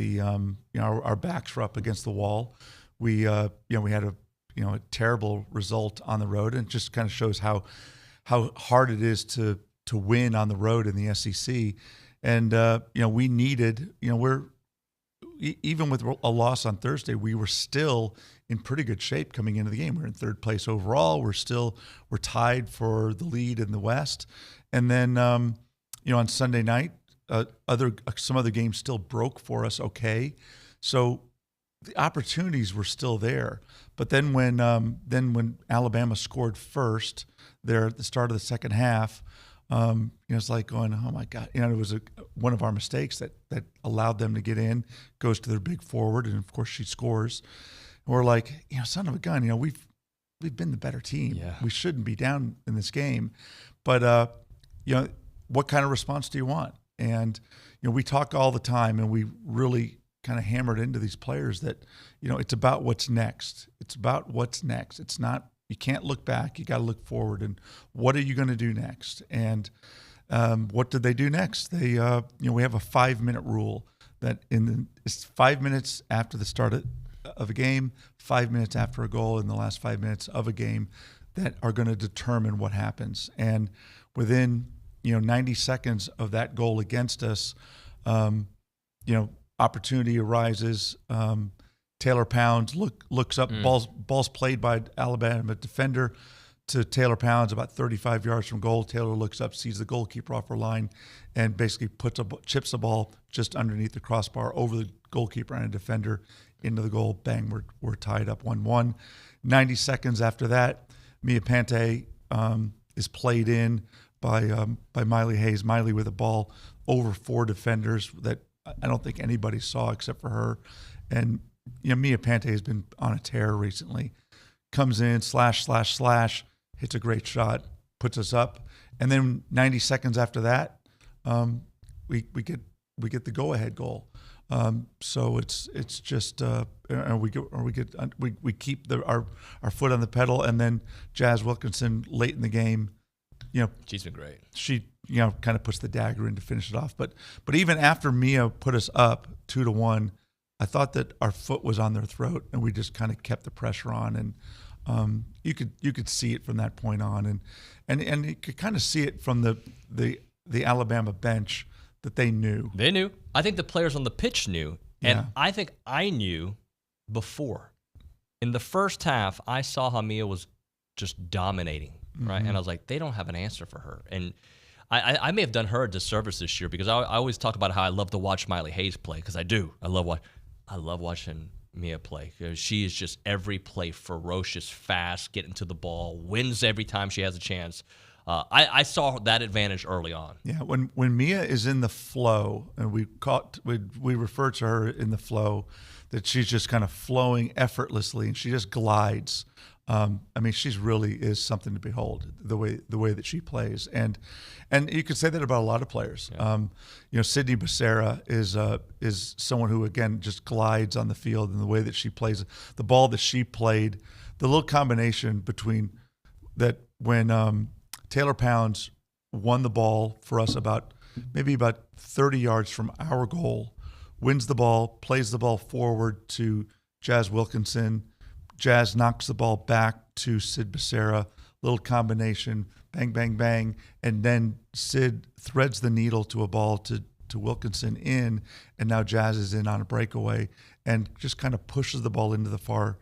Our backs were up against the wall. We had a terrible result on the road, and it just kind of shows how hard it is to win on the road in the SEC. And we needed, even with a loss on Thursday, we were still in pretty good shape coming into the game. We're in third place overall. We're tied for the lead in the West. And then on Sunday night, some other games still broke for us. Okay, so the opportunities were still there. But then when Alabama scored first there at the start of the second half, it's like going, oh my God, it was one of our mistakes that allowed them to get in, goes to their big forward, and of course she scores. And we're like, son of a gun, we've been the better team. Yeah. We shouldn't be down in this game. But what kind of response do you want? And we talk all the time, and we really kind of hammered into these players that it's about what's next. It's about what's next. It's not, you can't look back. You got to look forward. And what are you going to do next? And what did they do next? They we have a 5-minute rule that it's 5 minutes after the start of a game, 5 minutes after a goal, in the last 5 minutes of a game that are going to determine what happens. And within 90 seconds of that goal against us, opportunity arises. Taylor Pounds looks up. Ball's played by Alabama defender to Taylor Pounds about 35 yards from goal. Taylor looks up, sees the goalkeeper off her line, and basically chips the ball just underneath the crossbar over the goalkeeper and a defender into the goal. Bang, we're tied up 1-1. 90 seconds after that, Mia Pante is played in by Miley Hayes. Miley with a ball over 4 defenders that I don't think anybody saw except for her. And Mia Pante has been on a tear recently. Comes in, slash, hits a great shot, puts us up. And then 90 seconds after that, we get the go-ahead goal. So it's just we keep our foot on the pedal, and then Jazz Wilkinson late in the game, she's been great. She kind of puts the dagger in to finish it off. But even after Mia put us up 2-1, I thought that our foot was on their throat, and we just kind of kept the pressure on. And you could see it from that point on, and you could kind of see it from the Alabama bench that they knew. They knew. I think the players on the pitch knew, and I think I knew before. In the first half, I saw how Mia was just dominating, right? And I was like, they don't have an answer for her. And I may have done her a disservice this year, because I always talk about how I love to watch Miley Hayes play, because I do. I love watching Mia play, because she is just every play ferocious, fast, getting to the ball, wins every time she has a chance. I saw that advantage early on. Yeah, when Mia is in the flow, and we refer to her in the flow, that she's just kind of flowing effortlessly, and she just glides. She's really is something to behold, the way that she plays, and you could say that about a lot of players. Yeah. Sydney Becerra is someone who, again, just glides on the field, and the way that she plays the ball that she played, the little combination between that when Taylor Pounds won the ball for us about 30 yards from our goal, wins the ball, plays the ball forward to Jazz Wilkinson. Jazz knocks the ball back to Sid Becerra, little combination, bang, bang, bang, and then Sid threads the needle to a ball to Wilkinson in, and now Jazz is in on a breakaway and just kind of pushes the ball into the far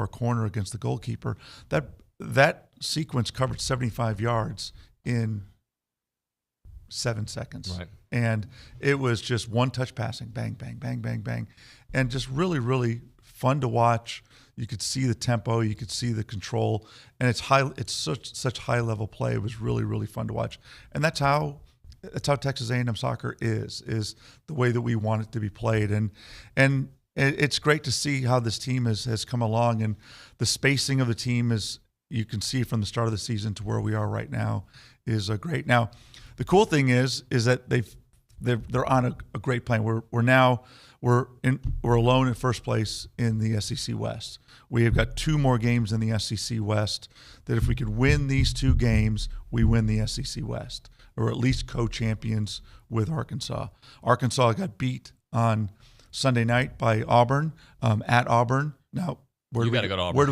corner against the goalkeeper. That sequence covered 75 yards in 7 seconds. Right. And it was just one touch passing, bang, bang, bang, bang, bang. And just really, really fun to watch. You could see the tempo, you could see the control, and it's such high level play. It was really, really fun to watch. And that's how Texas A&M soccer is the way that we want it to be played. And it's great to see how this team has come along, and the spacing of the team is, you can see from the start of the season to where we are right now, is great. Now, the cool thing is that they're on a great plan. We're alone in first place in the SEC West. We have got 2 more games in the SEC West that if we could win these 2 games, we win the SEC West, or at least co-champions with Arkansas. Arkansas got beat on Sunday night by Auburn, at Auburn. Now, where do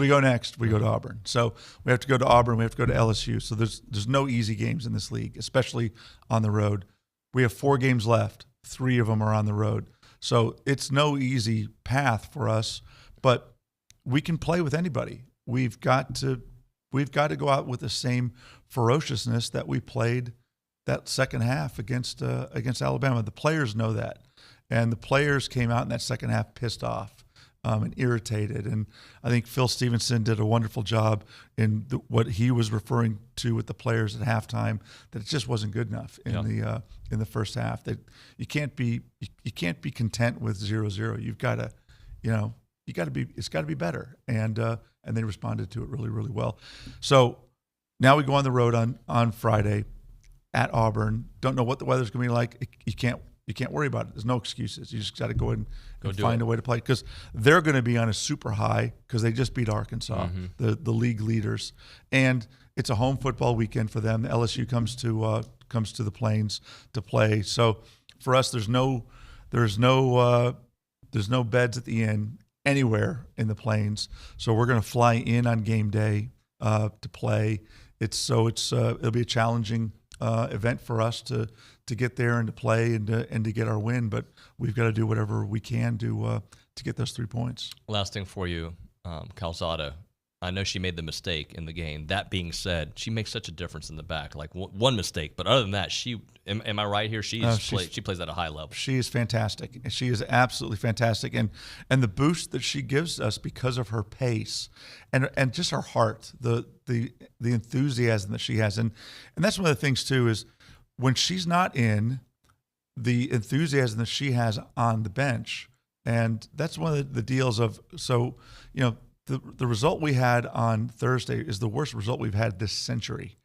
we go next? We go to Auburn. So we have to go to Auburn. We have to go to LSU. So there's no easy games in this league, especially on the road. We have 4 games left. 3 of them are on the road. So it's no easy path for us, but we can play with anybody. We've got to go out with the same ferociousness that we played that second half against Alabama. The players know that, and the players came out in that second half pissed off and irritated. And I think Phil Stevenson did a wonderful job in what he was referring to with the players at halftime, that it just wasn't good enough in the first half. That you can't be content with 0-0. You've got to, it's got to be better. And they responded to it really, really well. So now we go on the road on Friday at Auburn. Don't know what the weather's going to be like. You can't worry about it. There's no excuses. You just got to go in and find a way to play, because they're going to be on a super high because they just beat Arkansas, the league leaders, and it's a home football weekend for them. The LSU comes to the Plains to play. So for us, there's no beds at the inn anywhere in the Plains. So we're going to fly in on game day to play. It'll be a challenging event for us to get there and to play and to get our win, but we've got to do whatever we can to get those 3 points. Last thing for you, Calzada. I know she made the mistake in the game. That being said, she makes such a difference in the back. Like one mistake, but other than that, am I right here? She plays at a high level. She is fantastic. She is absolutely fantastic, and the boost that she gives us because of her pace and just her heart, the enthusiasm that she has, and that's one of the things too, is when she's not in, the enthusiasm that she has on the bench, and that's one of the deals of, so the result we had on Thursday is the worst result we've had this century.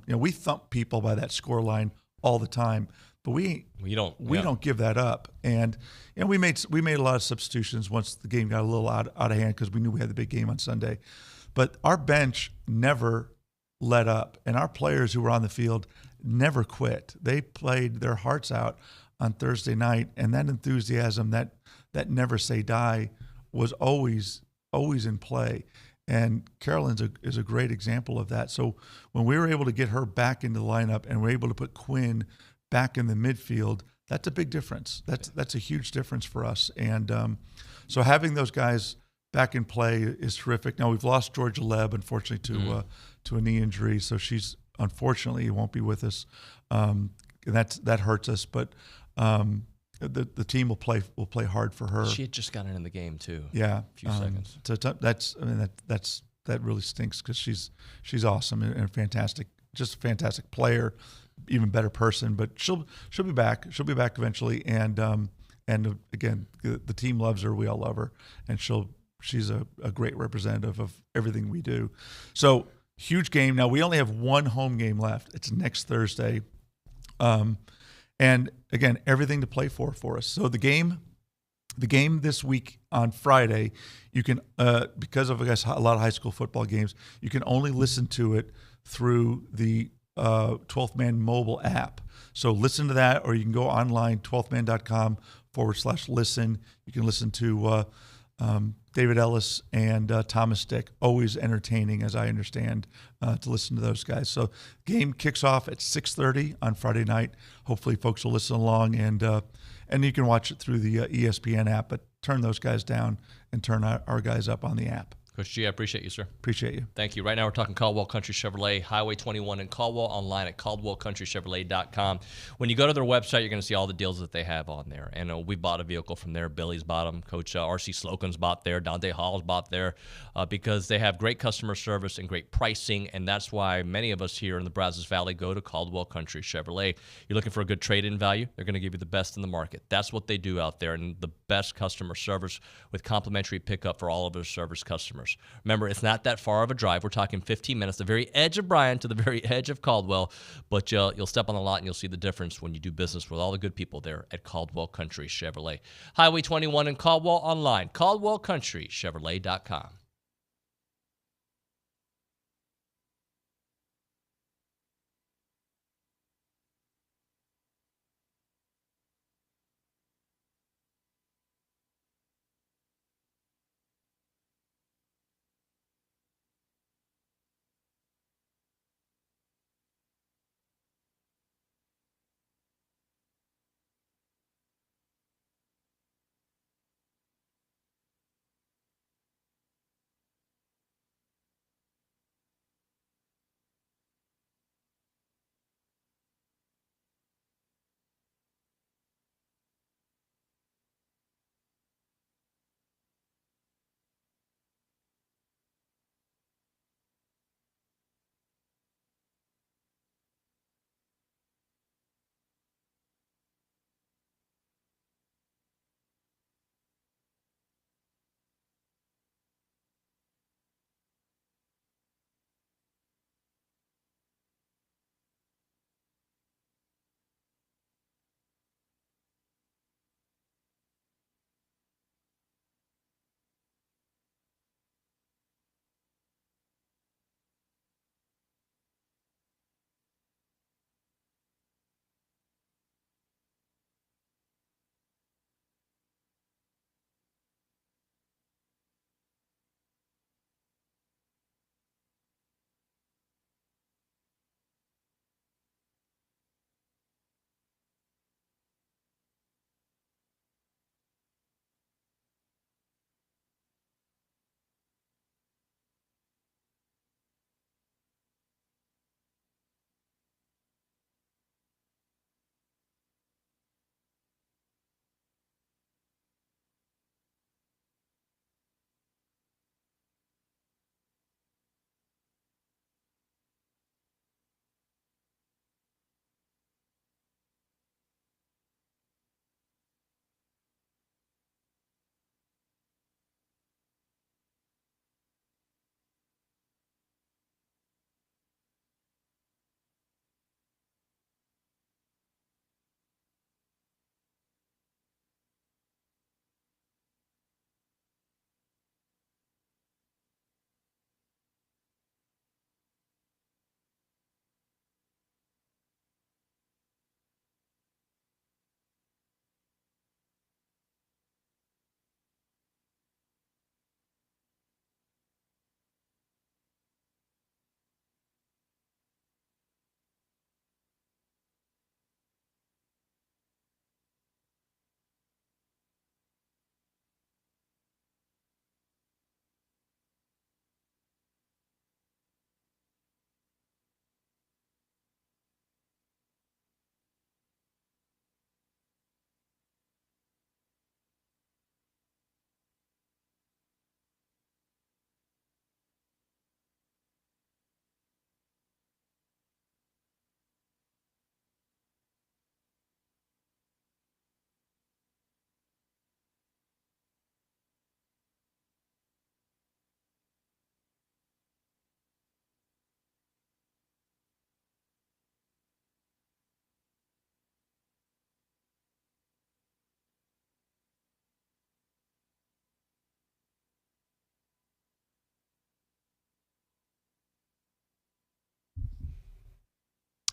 We thump people by that score line all the time, but we don't give that up. And we made a lot of substitutions once the game got a little out of hand, because we knew we had the big game on Sunday. But our bench never let up, and our players who were on the field never quit. They played their hearts out on Thursday night, and that enthusiasm, that never say die, was always in play. And Carolyn is a great example of that. So when we were able to get her back into the lineup and we're able to put Quinn back in the midfield, that's a big difference. That's a huge difference for us. And so having those guys back in play is terrific. Now we've lost Georgia Leb, unfortunately, to a knee injury, so she's unfortunately won't be with us. And that hurts us, but the team will play hard for her. She had just gotten in the game too. Yeah, a few seconds. That really stinks, because she's awesome and fantastic, just a fantastic player, even better person. But she'll be back. She'll be back eventually. And again, the team loves her. We all love her, and she's a great representative of everything we do. So huge game. Now we only have one home game left. It's next Thursday. And again, everything to play for us. So the game this week on Friday, you can, because of, I guess, a lot of high school football games, you can only listen to it through the 12th Man mobile app. So listen to that, or you can go online, 12thman.com/listen. You can listen to David Ellis and Thomas Dick, always entertaining, as I understand, to listen to those guys. So game kicks off at 6:30 on Friday night. Hopefully folks will listen along, and you can watch it through the ESPN app, but turn those guys down and turn our guys up on the app. Coach G, I appreciate you, sir. Appreciate you. Thank you. Right now we're talking Caldwell Country Chevrolet, Highway 21 in Caldwell, online at caldwellcountrychevrolet.com. When you go to their website, you're going to see all the deals that they have on there. And we bought a vehicle from there. Billy's bought them. Coach R.C. Slocum's bought there. Dante Hall's bought there because they have great customer service and great pricing, and that's why many of us here in the Brazos Valley go to Caldwell Country Chevrolet. You're looking for a good trade-in value, they're going to give you the best in the market. That's what they do out there, and the best customer service with complimentary pickup for all of their service customers. Remember, it's not that far of a drive. We're talking 15 minutes, the very edge of Bryan to the very edge of Caldwell, but you'll step on the lot and you'll see the difference when you do business with all the good people there at Caldwell Country Chevrolet. Highway 21 in Caldwell, online, caldwellcountrychevrolet.com.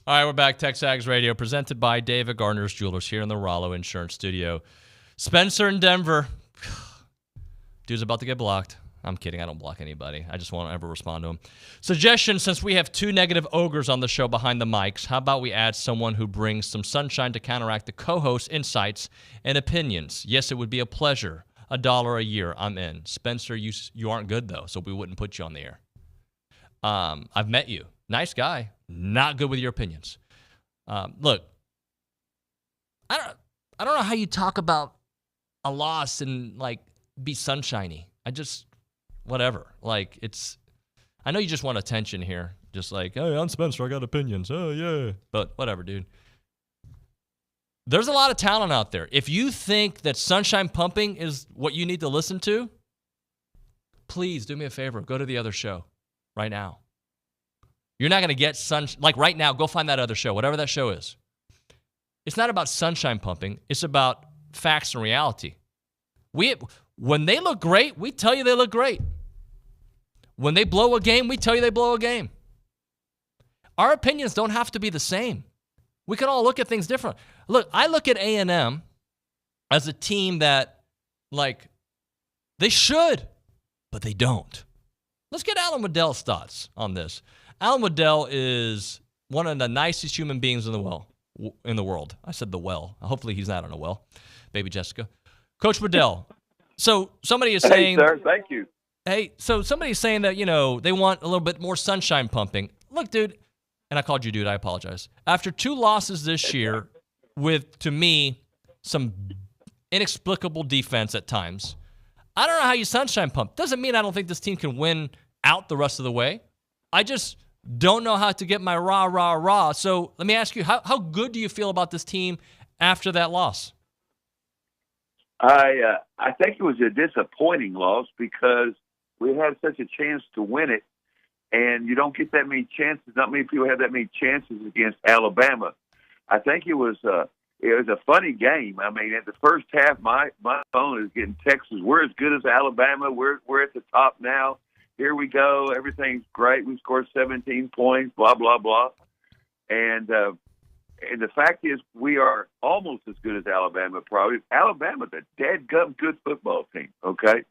All right, we're back. TexAgs Radio, presented by David Gardner's Jewelers here in the Rollo Insurance Studio. Spencer in Denver. Dude's about to get blocked. I'm kidding. I don't block anybody. I just won't ever respond to him. Suggestion, since we have two negative ogres on the show behind the mics, how about we add someone who brings some sunshine to counteract the co-host's insights and opinions? Yes, it would be a pleasure. $1 a year, I'm in. Spencer, you aren't good, though, so we wouldn't put you on the air. I've met you. Nice guy. Not good with your opinions. Look, I don't know how you talk about a loss and, like, be sunshiny. Whatever. Like, I know you just want attention here. Just like, hey, I'm Spencer, I got opinions. Oh, yeah. But whatever, dude. There's a lot of talent out there. If you think that sunshine pumping is what you need to listen to, please do me a favor. Go to the other show right now. You're not going to get like right now, go find that other show, whatever that show is. It's not about sunshine pumping. It's about facts and reality. When they look great, we tell you they look great. When they blow a game, we tell you they blow a game. Our opinions don't have to be the same. We can all look at things different. Look, I look at A&M as a team that, like, they should, but they don't. Let's get Alan Waddell's thoughts on this. Alan Waddell is one of the nicest human beings in the world. I said the well. Hopefully he's not on a well. Baby Jessica. Coach Waddell. So somebody is saying... Hey, sir, thank you. Hey, so somebody's saying that, they want a little bit more sunshine pumping. Look, dude, and I called you dude, I apologize. After 2 losses this year with, to me, some inexplicable defense at times, I don't know how you sunshine pump. Doesn't mean I don't think this team can win out the rest of the way. I just don't know how to get my rah, rah, rah. So let me ask you, how good do you feel about this team after that loss? I think it was a disappointing loss because we had such a chance to win it, and you don't get that many chances. Not many people have that many chances against Alabama. I think it was a funny game. I mean, at the first half, my phone is getting texts. We're as good as Alabama. We're at the top now. Here we go. Everything's great. We scored 17 points. Blah blah blah. And the fact is, we are almost as good as Alabama. Probably Alabama's a dadgum good football team. Okay,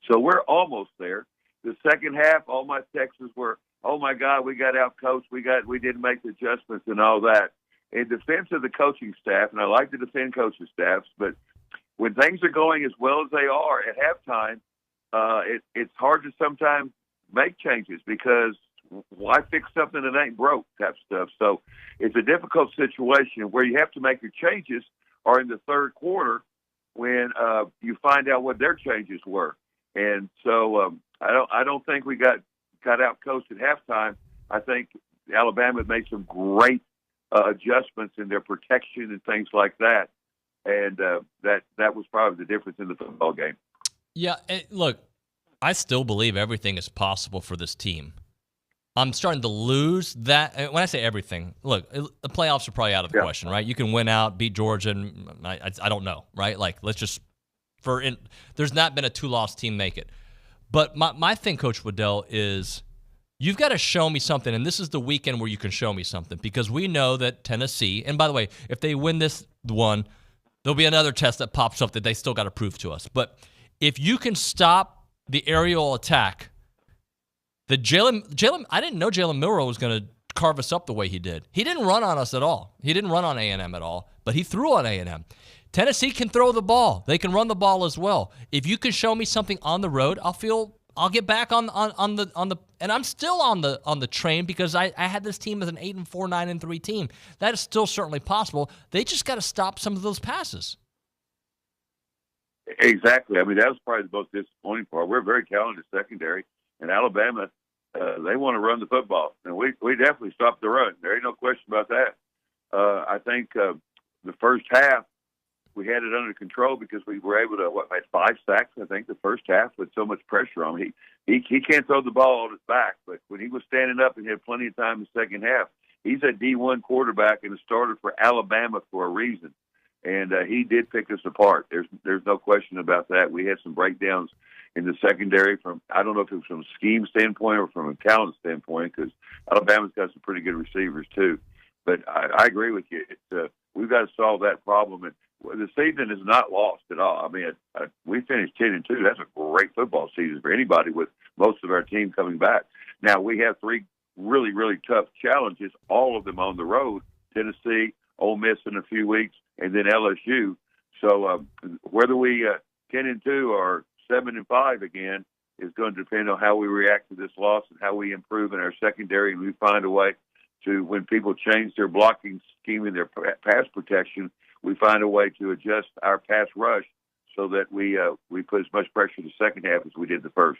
so we're almost there. The second half, all my texts were, "Oh my God, we got outcoached. We didn't make the adjustments and all that." In defense of the coaching staff, and I like to defend coaching staffs, but when things are going as well as they are at halftime, it's hard to sometimes make changes because why fix something that ain't broke type stuff. So it's a difficult situation where you have to make your changes are in the third quarter when you find out what their changes were. And so I don't think we got out coached at halftime. I think Alabama made some great adjustments in their protection and things like that. And that was probably the difference in the football game. Yeah, look, I still believe everything is possible for this team. I'm starting to lose that. When I say everything, look, the playoffs are probably out of the question, right? You can win out, beat Georgia, and I don't know, right? Like, let's just there's not been a 2-loss team make it. But my thing, Coach Waddell, is you've got to show me something, and this is the weekend where you can show me something because we know that Tennessee, and by the way, if they win this one, there'll be another test that pops up that they still got to prove to us. But if you can stop the aerial attack, I didn't know Jalen Milroe was going to carve us up the way he did. He didn't run on us at all. He didn't run on A&M at all, but he threw on A&M. Tennessee can throw the ball. They can run the ball as well. If you can show me something on the road, I'll get back on the and I'm still on the train because I had this team as an 8-4, 9-3 team. That is still certainly possible. They just got to stop some of those passes. Exactly. I mean, that was probably the most disappointing part. We're a very talented secondary, and Alabama, they want to run the football, and we definitely stopped the run. There ain't no question about that. I think the first half we had it under control because we were able to had 5 sacks. I think the first half with so much pressure on him. He can't throw the ball on his back, but when he was standing up and had plenty of time in the second half, he's a D1 quarterback and a starter for Alabama for a reason. And he did pick us apart. There's no question about that. We had some breakdowns in the secondary from, I don't know if it was from a scheme standpoint or from a talent standpoint, because Alabama's got some pretty good receivers too. But I agree with you. We've got to solve that problem. And the season is not lost at all. I mean, we finished 10-2. That's a great football season for anybody with most of our team coming back. Now, we have 3 really, really tough challenges, all of them on the road. Tennessee, Ole Miss in a few weeks, and then LSU. So whether we 10-2 or 7-5 again is going to depend on how we react to this loss and how we improve in our secondary, and we find a way to, when people change their blocking scheme and their pass protection, we find a way to adjust our pass rush so that we put as much pressure in the second half as we did the first.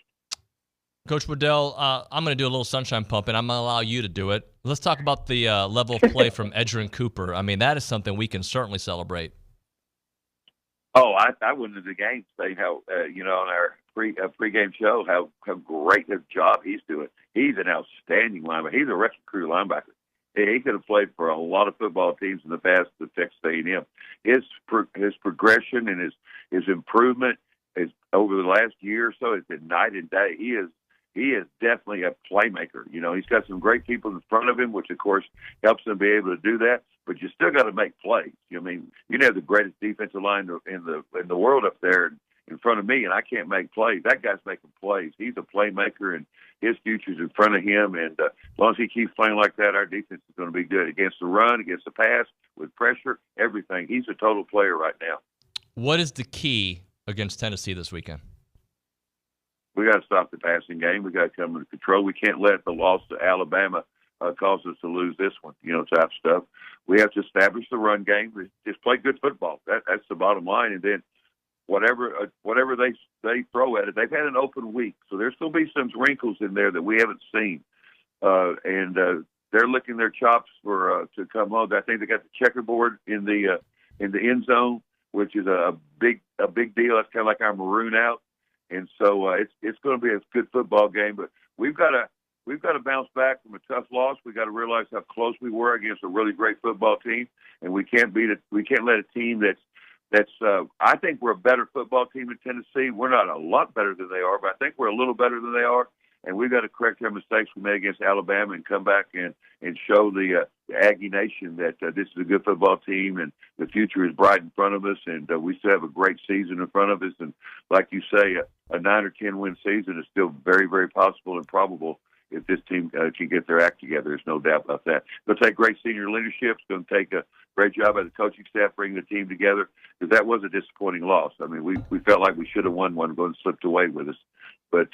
Coach Waddell, I'm going to do a little sunshine pump, and I'm going to allow you to do it. Let's talk about the level of play from Edgerrin Cooper. I mean, that is something we can certainly celebrate. Oh, I went into the game saying how, on our pregame show, how great a job he's doing. He's an outstanding linebacker. He's a rescue crew linebacker. He could have played for a lot of football teams in the past at Texas A&M. His progression and his improvement is over the last year or so has been night and day. He is definitely a playmaker. He's got some great people in front of him, which of course helps him be able to do that. But you still got to make plays. I mean, you have the greatest defensive line in the world up there in front of me, and I can't make plays. That guy's making plays. He's a playmaker, and his future's in front of him. And as long as he keeps playing like that, our defense is going to be good against the run, against the pass, with pressure, everything. He's a total player right now. What is the key against Tennessee this weekend? We got to stop the passing game. We got to come into control. We can't let the loss to Alabama cause us to lose this one, type stuff. We have to establish the run game. Just play good football. That's the bottom line. And then whatever they throw at it, they've had an open week, so there's going to be some wrinkles in there that we haven't seen. And they're licking their chops for to come home. I think they got the checkerboard in the end zone, which is a big deal. That's kind of like our maroon out. And so it's going to be a good football game, but we've got to bounce back from a tough loss. We got to realize how close we were against a really great football team, and we can't beat it. We can't let a team that's. I think we're a better football team than Tennessee. We're not a lot better than they are, but I think we're a little better than they are. And we've got to correct our mistakes we made against Alabama and come back and show the Aggie Nation that this is a good football team and the future is bright in front of us, and we still have a great season in front of us. And like you say, a 9 or 10 win season is still very, very possible and probable if this team can get their act together. There's no doubt about that. It's going to take great senior leadership. It's going to take a great job by the coaching staff bringing the team together, because that was a disappointing loss. I mean, we felt like we should have won one, but it slipped away with us. But,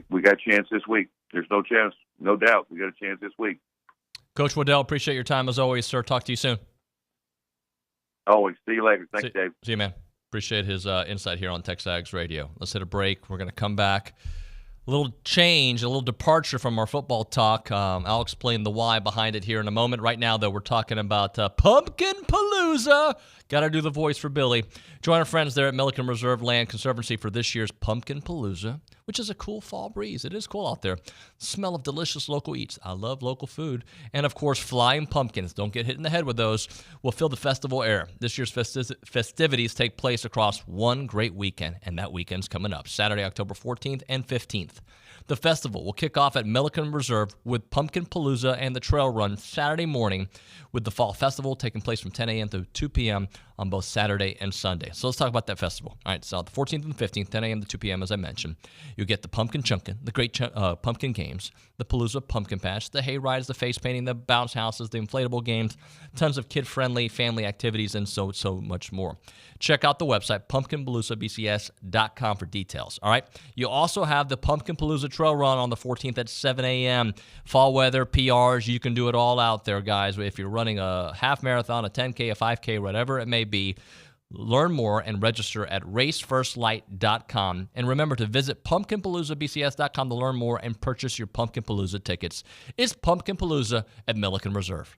we got a chance this week. There's no chance, no doubt. We got a chance this week. Coach Waddell, appreciate your time as always, sir. Talk to you soon. Always. See you later. Thanks, Dave. See you, man. Appreciate his insight here on TexAgs Radio. Let's hit a break. We're going to come back. A little change, a little departure from our football talk. I'll explain the why behind it here in a moment. Right now, though, we're talking about Pumpkin Palooza. Got to do the voice for Billy. Join our friends there at Milliken Reserve Land Conservancy for this year's Pumpkin Palooza, which is a cool fall breeze. It is cool out there. Smell of delicious local eats. I love local food. And, of course, flying pumpkins. Don't get hit in the head with those. Will fill the festival air. This year's festivities take place across one great weekend, and that weekend's coming up, Saturday, October 14th and 15th. The festival will kick off at Milliken Reserve with Pumpkin Palooza and the Trail Run Saturday morning, with the Fall Festival taking place from 10 a.m. to 2 p.m. on both Saturday and Sunday. So let's talk about that festival. All right, so the 14th and 15th, 10 a.m. to 2 p.m., as I mentioned. You get the Pumpkin Chunkin', the Great Pumpkin Games, the Palooza Pumpkin Patch, the hay rides, the face painting, the bounce houses, the inflatable games, tons of kid-friendly family activities, and so much more. Check out the website, pumpkinpaloozabcs.com, for details. All right, you also have the Pumpkin Palooza Trail Run on the 14th at 7 a.m. Fall weather, PRs, you can do it all out there, guys. If you're running a half marathon, a 10K, a 5K, whatever it may be, learn more and register at racefirstlight.com. And remember to visit pumpkinpaloozabcs.com to learn more and purchase your Pumpkin Palooza tickets. It's Pumpkin Palooza at Milliken Reserve.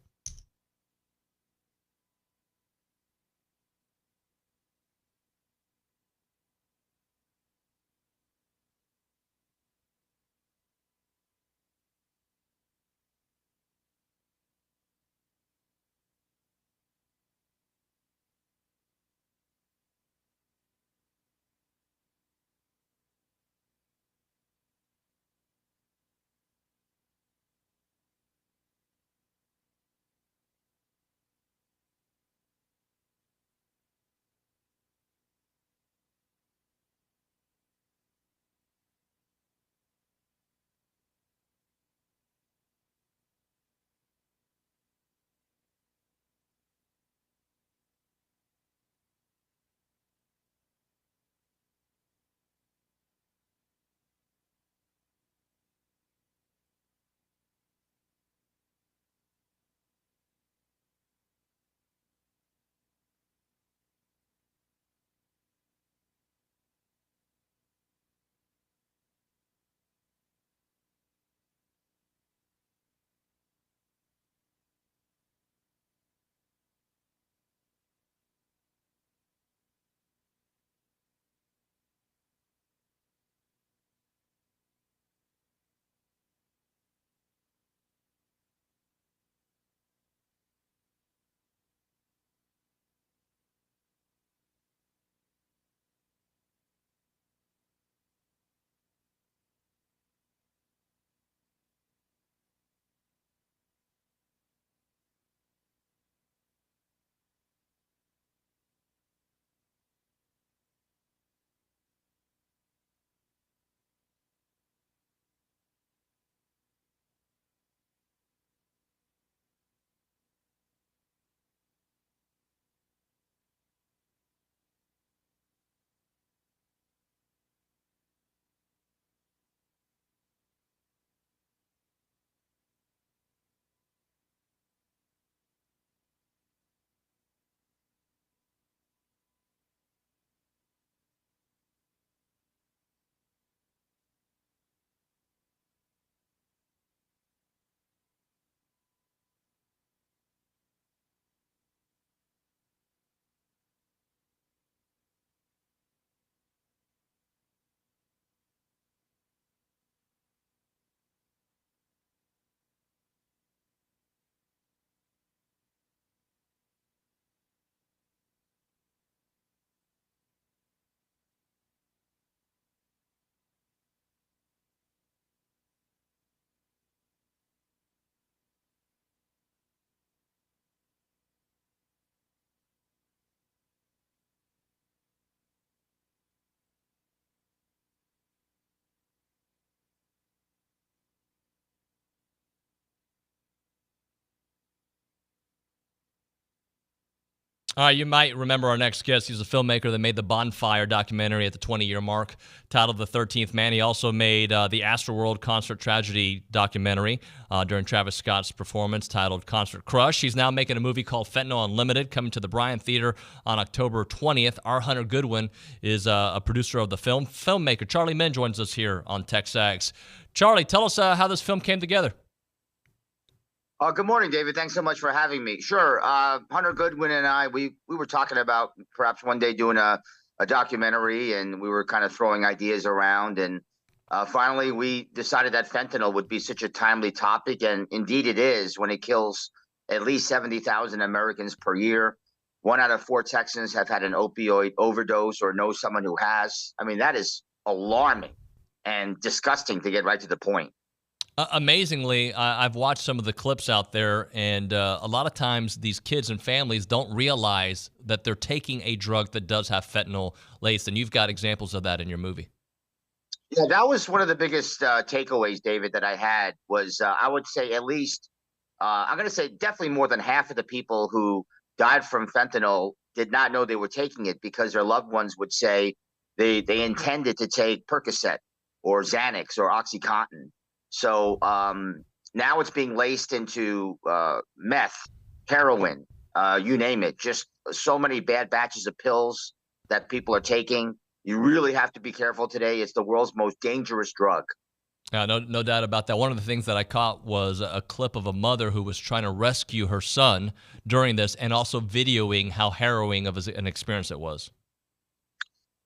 All right, you might remember our next guest. He's a filmmaker that made the Bonfire documentary at the 20-year mark, titled The 13th Man. He also made the Astroworld concert tragedy documentary during Travis Scott's performance, titled Concert Crush. He's now making a movie called Fentanyl Unlimited, coming to the Bryan Theater on October 20th. Our Hunter Goodwin is a producer of the film. Filmmaker Charlie Min joins us here on TexAgs. Charlie, tell us how this film came together. Good morning, David. Thanks so much for having me. Sure. Hunter Goodwin and I, we were talking about perhaps one day doing a documentary, and we were kind of throwing ideas around. And finally, we decided that fentanyl would be such a timely topic. And indeed it is, when it kills at least 70,000 Americans per year. 1 out of 4 Texans have had an opioid overdose or know someone who has. I mean, that is alarming and disgusting, to get right to the point. Amazingly, I've watched some of the clips out there, and a lot of times these kids and families don't realize that they're taking a drug that does have fentanyl laced, and you've got examples of that in your movie. Yeah, that was one of the biggest takeaways, David, that I had was I would say at least, I'm going to say definitely more than half of the people who died from fentanyl did not know they were taking it, because their loved ones would say they intended to take Percocet or Xanax or OxyContin. So now it's being laced into meth, heroin, you name it. Just so many bad batches of pills that people are taking. You really have to be careful today. It's the world's most dangerous drug. No doubt about that. One of the things that I caught was a clip of a mother who was trying to rescue her son during this, and also videoing how harrowing of an experience it was.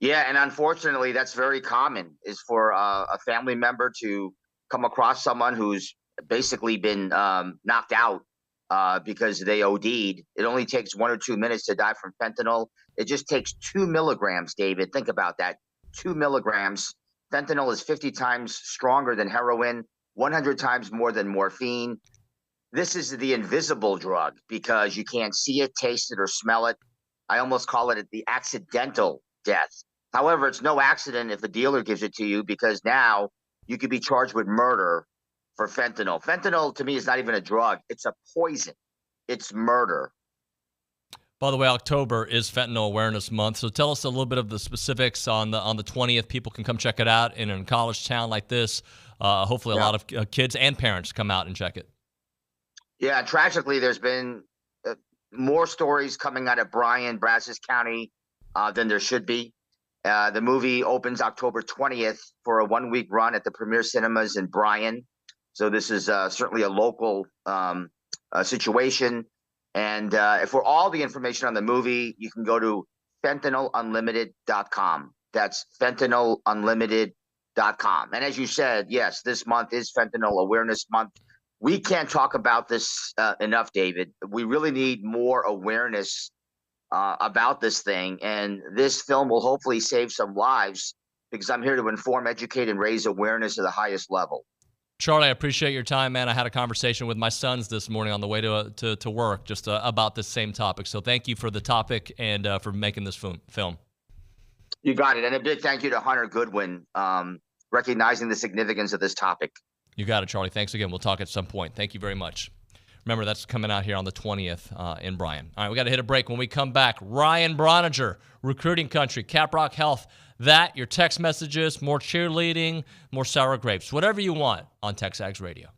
Yeah, and unfortunately, that's very common, is for a family member to come across someone who's basically been knocked out because they OD'd. It only takes 1 or 2 minutes to die from fentanyl. It just takes 2 milligrams, David. Think about that. 2 milligrams. Fentanyl is 50 times stronger than heroin, 100 times more than morphine. This is the invisible drug because you can't see it, taste it, or smell it. I almost call it the accidental death. However, it's no accident if the dealer gives it to you, because now you could be charged with murder for fentanyl. Fentanyl, to me, is not even a drug. It's a poison. It's murder. By the way, October is Fentanyl Awareness Month, so tell us a little bit of the specifics on the 20th. People can come check it out in a college town like this. Hopefully a lot of kids and parents come out and check it. Yeah, tragically, there's been more stories coming out of Bryan, Brazos County than there should be. The movie opens October 20th for a 1-week run at the Premier Cinemas in Bryan. So this is certainly a local situation. And for all the information on the movie, you can go to fentanylunlimited.com. That's fentanylunlimited.com. And as you said, yes, this month is Fentanyl Awareness Month. We can't talk about this enough, David. We really need more awareness about this thing, and this film will hopefully save some lives, because I'm here to inform, educate, and raise awareness at the highest level. Charlie, I appreciate your time, man. I had a conversation with my sons this morning on the way to work just about this same topic. So thank you for the topic and for making this film. You got it. And a big thank you to Hunter Goodwin, recognizing the significance of this topic. You got it, Charlie. Thanks again. We'll talk at some point. Thank you very much. Remember, that's coming out here on the 20th in Bryan. All right, we got to hit a break. When we come back, Ryan Broniger, Recruiting Country, Caprock Health. That, your text messages, more cheerleading, more sour grapes, whatever you want on TexAgs Radio.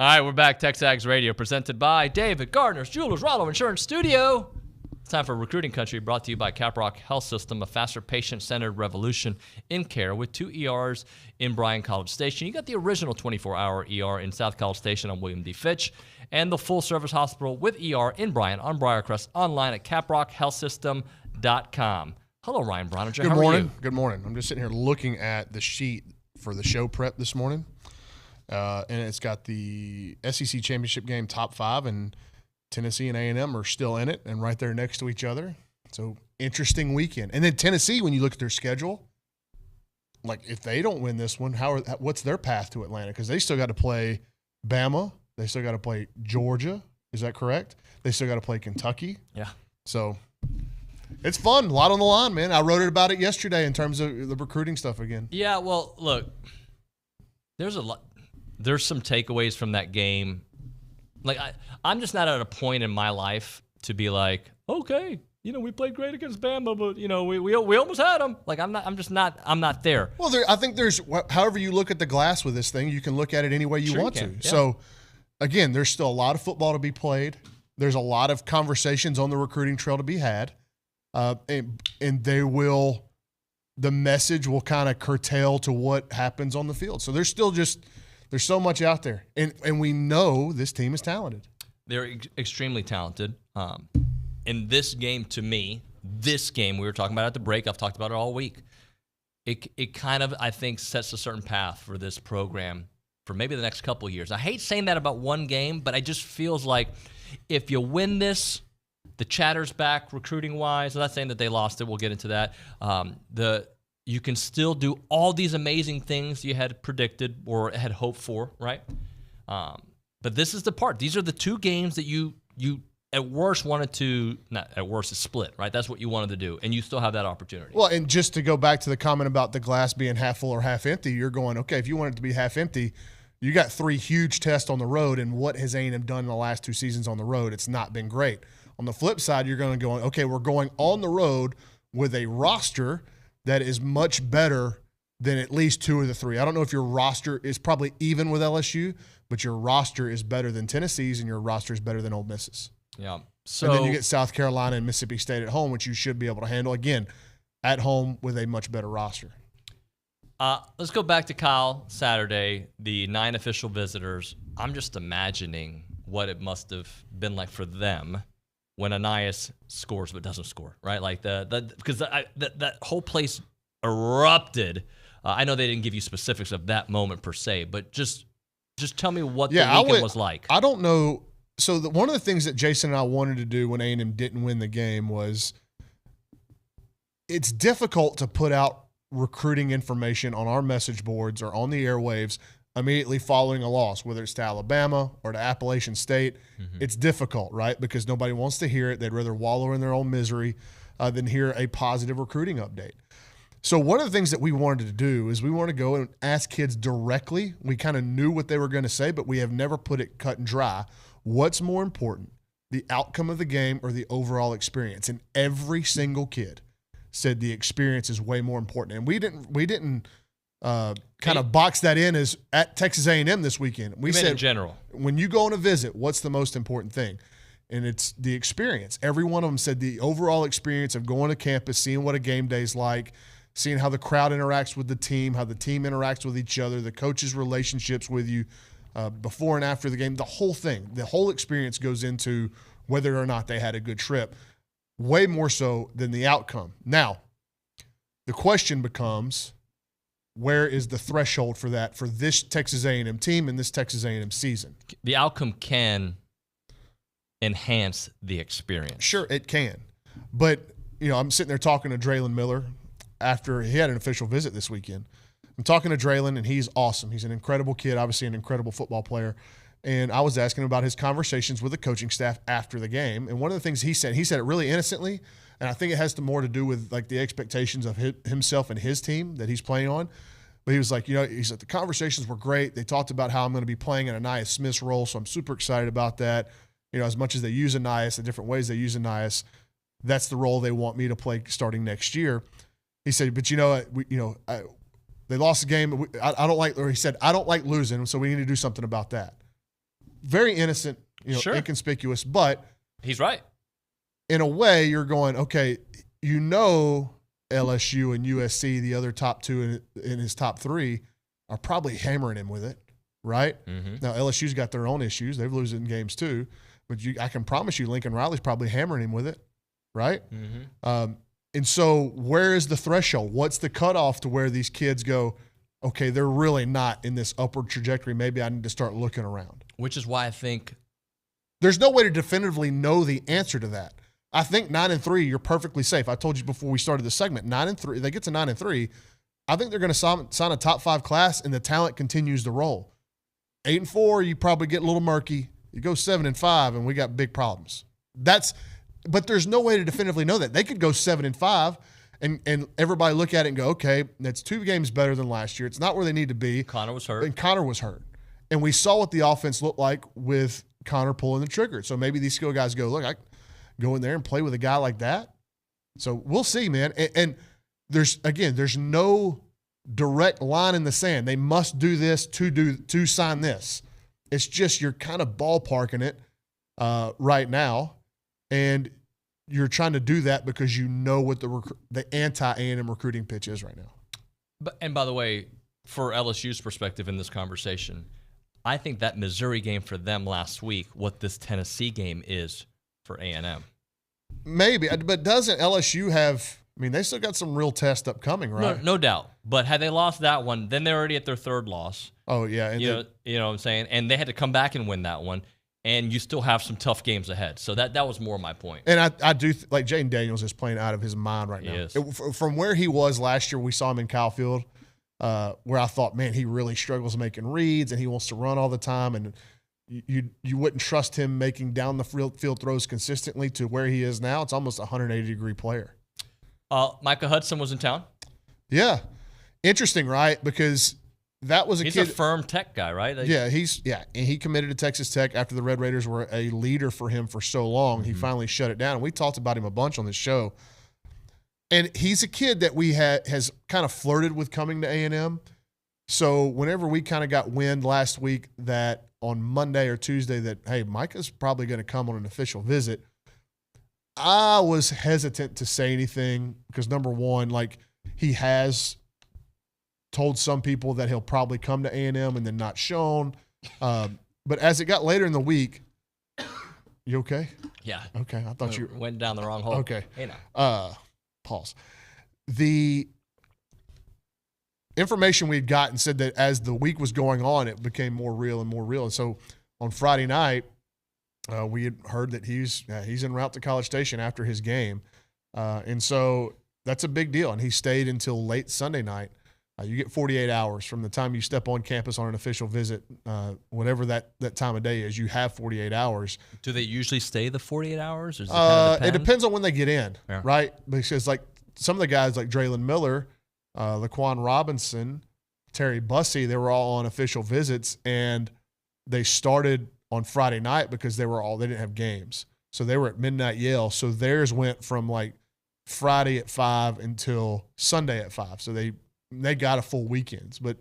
All right, we're back. TexAgs Radio, presented by David Gardner's Jewelers, Rollo Insurance Studio. It's time for Recruiting Country, brought to you by Caprock Health System, a faster patient-centered revolution in care with 2 ERs in Bryan College Station. You got the original 24-hour ER in South College Station on William D. Fitch, and the full-service hospital with ER in Bryan on Briarcrest, online at caprockhealthsystem.com. Hello, Ryan Browninger. How are you? Good morning. I'm just sitting here looking at the sheet for the show prep this morning, and it's got the SEC championship game top 5, and Tennessee and A&M are still in it and right there next to each other. So interesting weekend. And then Tennessee, when you look at their schedule, like if they don't win this one, what's their path to Atlanta? Because they still got to play Bama. They still got to play Georgia. Is that correct? They still got to play Kentucky. Yeah. So it's fun. A lot on the line, man. I wrote about it yesterday in terms of the recruiting stuff again. Yeah, well, look, there's a lot. There's some takeaways from that game. Like I'm just not at a point in my life to be like, okay, we played great against Bama, but we almost had them. Like I'm not there. Well, I think there's however you look at the glass with this thing, you can look at it any way you want to. Yeah. So again, there's still a lot of football to be played. There's a lot of conversations on the recruiting trail to be had. And the message will kind of curtail to what happens on the field. So there's so much out there. And we know this team is talented. They're extremely talented. In this game, to me, we were talking about it at the break. I've talked about it all week. It kind of, I think, sets a certain path for this program for maybe the next couple of years. I hate saying that about one game, but it just feels like if you win this, the chatter's back recruiting-wise. I'm not saying that they lost it. We'll get into that. You can still do all these amazing things you had predicted or had hoped for, right? But this is the part. These are the 2 games that you at worst wanted to, not at worst, split, right? That's what you wanted to do, and you still have that opportunity. Well, and just to go back to the comment about the glass being half full or half empty, you're going, okay, if you want it to be half empty, you got 3 huge tests on the road, and what has A&M done in the last 2 seasons on the road? It's not been great. On the flip side, you're going to go, okay, we're going on the road with a roster that is much better than at least 2 of the 3. I don't know if your roster is probably even with LSU, but your roster is better than Tennessee's and your roster is better than Ole Miss's. Yeah. So, and then you get South Carolina and Mississippi State at home, which you should be able to handle, again, at home with a much better roster. Let's go back to Kyle Saturday, the 9 official visitors. I'm just imagining what it must have been like for them when Anais scores but doesn't score, right? Like because that whole place erupted. I know they didn't give you specifics of that moment per se, but just tell me what the weekend was like. I don't know. So one of the things that Jason and I wanted to do when A&M didn't win the game was it's difficult to put out recruiting information on our message boards or on the airwaves immediately following a loss, whether it's to Alabama or to Appalachian State. Mm-hmm. It's difficult, right? Because nobody wants to hear it. They'd rather wallow in their own misery than hear a positive recruiting update. So one of the things that we wanted to do is we wanted to go and ask kids directly. We kind of knew what they were going to say, but we have never put it cut and dry. What's more important, the outcome of the game or the overall experience? And every single kid said the experience is way more important. And we didn't kind of box that in as at Texas A&M this weekend. We said in general, when you go on a visit, what's the most important thing? And it's the experience. Every one of them said the overall experience of going to campus, seeing what a game day's like, seeing how the crowd interacts with the team, how the team interacts with each other, the coaches' relationships with you before and after the game, the whole thing, the whole experience goes into whether or not they had a good trip, way more so than the outcome. Now, the question becomes, where is the threshold for that for this Texas A&M team and this Texas A&M season? The outcome can enhance the experience. Sure, it can. But, I'm sitting there talking to Draylon Miller after he had an official visit this weekend. I'm talking to Draylon, and he's awesome. He's an incredible kid, obviously an incredible football player. And I was asking him about his conversations with the coaching staff after the game. And one of the things he said it really innocently, and I think it has more to do with like the expectations of himself and his team that he's playing on. But he was like, he said the conversations were great. They talked about how I'm going to be playing in Anais Smith's role, so I'm super excited about that. As much as they use Anais, the different ways they use Anais, that's the role they want me to play starting next year. He said, but they lost the game. I don't like, or he said, I don't like losing, so we need to do something about that. very innocent, Sure. inconspicuous, but he's right. In a way, you're going, okay, LSU and USC, the other top two in his top three, are probably hammering him with it, right? Mm-hmm. Now, LSU's got their own issues. They've losing games too. But I can promise you Lincoln Riley's probably hammering him with it, right? Mm-hmm. And so where is the threshold? What's the cutoff to where these kids go, okay, they're really not in this upward trajectory. Maybe I need to start looking around. Which is why I think there's no way to definitively know the answer to that. I think 9-3, you're perfectly safe. I told you before we started the segment, 9-3, they get to 9-3. I think they're going to sign a top 5 class, and the talent continues to roll. 8-4, you probably get a little murky. You go 7-5, and we got big problems. But there's no way to definitively know that. They could go 7-5, and everybody look at it and go, okay, that's 2 games better than last year. It's not where they need to be. Connor was hurt. And Connor was hurt. And we saw what the offense looked like with Connor pulling the trigger. So maybe these skill guys go, look, I go in there and play with a guy like that. So we'll see, man. And there's no direct line in the sand. They must do this to sign this. It's just you're kind of ballparking it right now, and you're trying to do that because you know what the anti-A&M recruiting pitch is right now. And by the way, for LSU's perspective in this conversation, I think that Missouri game for them last week, what this Tennessee game is for A&M. Maybe, but doesn't LSU have – I mean, they still got some real tests upcoming, right? No doubt. But had they lost that one, then they're already at their 3rd loss. Oh, yeah. You know what I'm saying? And they had to come back and win that one. And you still have some tough games ahead. So that was more my point. And I do like Jaden Daniels is playing out of his mind right now. From where he was last year, we saw him in Kyle Field, where I thought, man, he really struggles making reads and he wants to run all the time. And you wouldn't trust him making down the field throws consistently to where he is now. It's almost a 180-degree player. Micah Hudson was in town. Yeah. Interesting, right? Because that was He's kid. a firm Tech guy, right? And he committed to Texas Tech after the Red Raiders were a leader for him for so long. Mm-hmm. He finally shut it down. And we talked about him a bunch on this show. And he's a kid that has kind of flirted with coming to A&M. So whenever we kind of got wind last week that on Monday or Tuesday that, hey, Micah's probably going to come on an official visit, I was hesitant to say anything because, number one, like he has told some people that he'll probably come to A&M and then not shown. But as it got later in the week, you okay? Yeah. Okay. I thought you went down the wrong hole. Okay. Hey, now. Pause. The information we'd gotten said that as the week was going on, it became more real and more real. And so on Friday night, we had heard that he's en route to College Station after his game. And so that's a big deal. And he stayed until late Sunday night. You get 48 hours from the time you step on campus on an official visit, whatever that time of day is, you have 48 hours. Do they usually stay the 48 hours? Or does it kind of depend? It depends on when they get in, yeah. Right? Because like some of the guys like Draylon Miller, Laquan Robinson, Terry Bussey, they were all on official visits, and they started on Friday night because they didn't have games. So they were at Midnight Yale. So theirs went from like Friday at 5 until Sunday at 5. So they got a full weekends. But,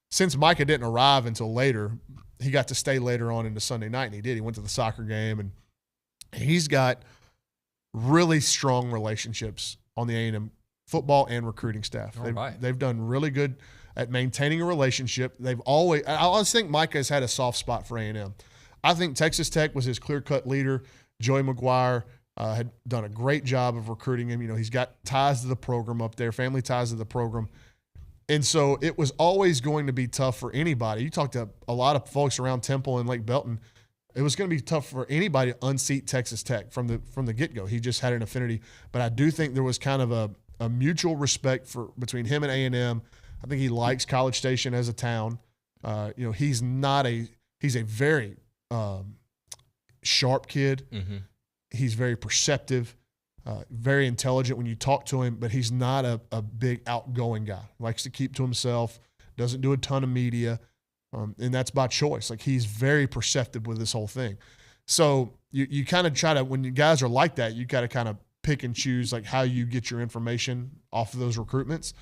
since Micah didn't arrive until later, he got to stay later on into Sunday night, and he did. He went to the soccer game, and he's got really strong relationships on the A&M football and recruiting staff. They've done really good at maintaining a relationship. I always think Micah has had a soft spot for A&M. I think Texas Tech was his clear-cut leader. Joey McGuire had done a great job of recruiting him. He's got ties to the program up there, family ties to the program. And so it was always going to be tough for anybody. You talked to a lot of folks around Temple and Lake Belton. It was going to be tough for anybody to unseat Texas Tech from the get-go. He just had an affinity. But I do think there was kind of a mutual respect between him and A&M. I think he likes College Station as a town. He's a very sharp kid. Mm-hmm. He's very perceptive, very intelligent when you talk to him, but he's not a big outgoing guy. Likes to keep to himself, doesn't do a ton of media, and that's by choice. Like, he's very perceptive with this whole thing. So you kind of try to, when you guys are like that, you got to kind of pick and choose like how you get your information off of those recruitments.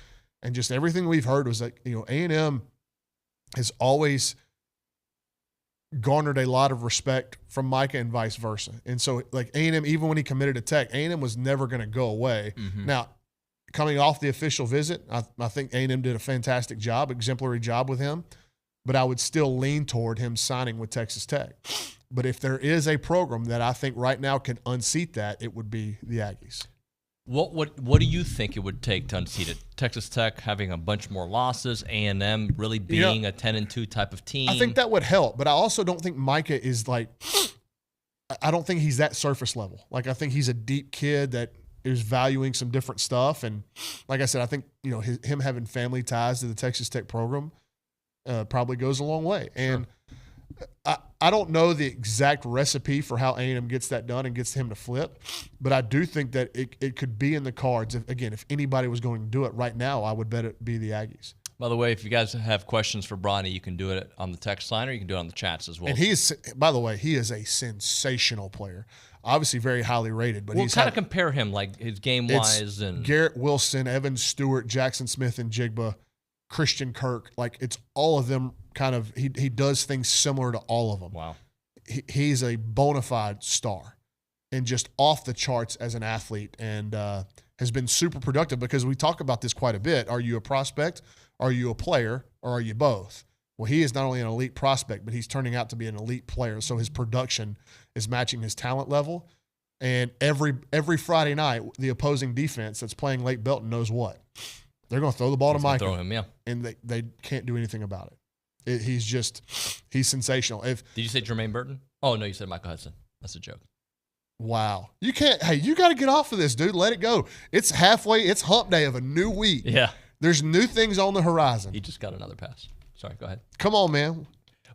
And just everything we've heard was like, A&M has always garnered a lot of respect from Micah and vice versa. And so, like, A&M, even when he committed to Tech, A&M was never going to go away. Mm-hmm. Now, coming off the official visit, I think A&M did a fantastic job, exemplary job with him, but I would still lean toward him signing with Texas Tech. But if there is a program that I think right now can unseat that, it would be the Aggies. What do you think it would take to unseat it? Texas Tech having a bunch more losses, A&M really being a 10-2 type of team. I think that would help, but I also don't think Micah is like – I don't think he's that surface level. Like, I think he's a deep kid that is valuing some different stuff. And like I said, I think, you know, him having family ties to the Texas Tech program probably goes a long way. And I don't know the exact recipe for how A&M gets that done and gets him to flip, but I do think that it could be in the cards. If anybody was going to do it right now, I would bet it be the Aggies. By the way, if you guys have questions for Bronny, you can do it on the text line or you can do it on the chats as well. And he is, by the way, he is a sensational player. Obviously very highly rated, but he's kind of compare him, like his game-wise. And Garrett Wilson, Evan Stewart, Jackson Smith and Jigba, Christian Kirk. Like, it's all of them kind of – he does things similar to all of them. Wow. He's a bona fide star and just off the charts as an athlete, and has been super productive because we talk about this quite a bit. Are you a prospect? Are you a player? Or are you both? Well, he is not only an elite prospect, but he's turning out to be an elite player. So his production is matching his talent level. And every Friday night, the opposing defense that's playing Lake Belton knows what? They're going to throw the ball to Micah. Throw him, yeah. And they can't do anything about it. He's sensational. Did you say Jermaine Burton? Oh, no, you said Michael Hudson. That's a joke. Wow. You can't – hey, you got to get off of this, dude. Let it go. It's halfway – it's hump day of a new week. Yeah. There's new things on the horizon. He just got another pass. Sorry, go ahead. Come on, man.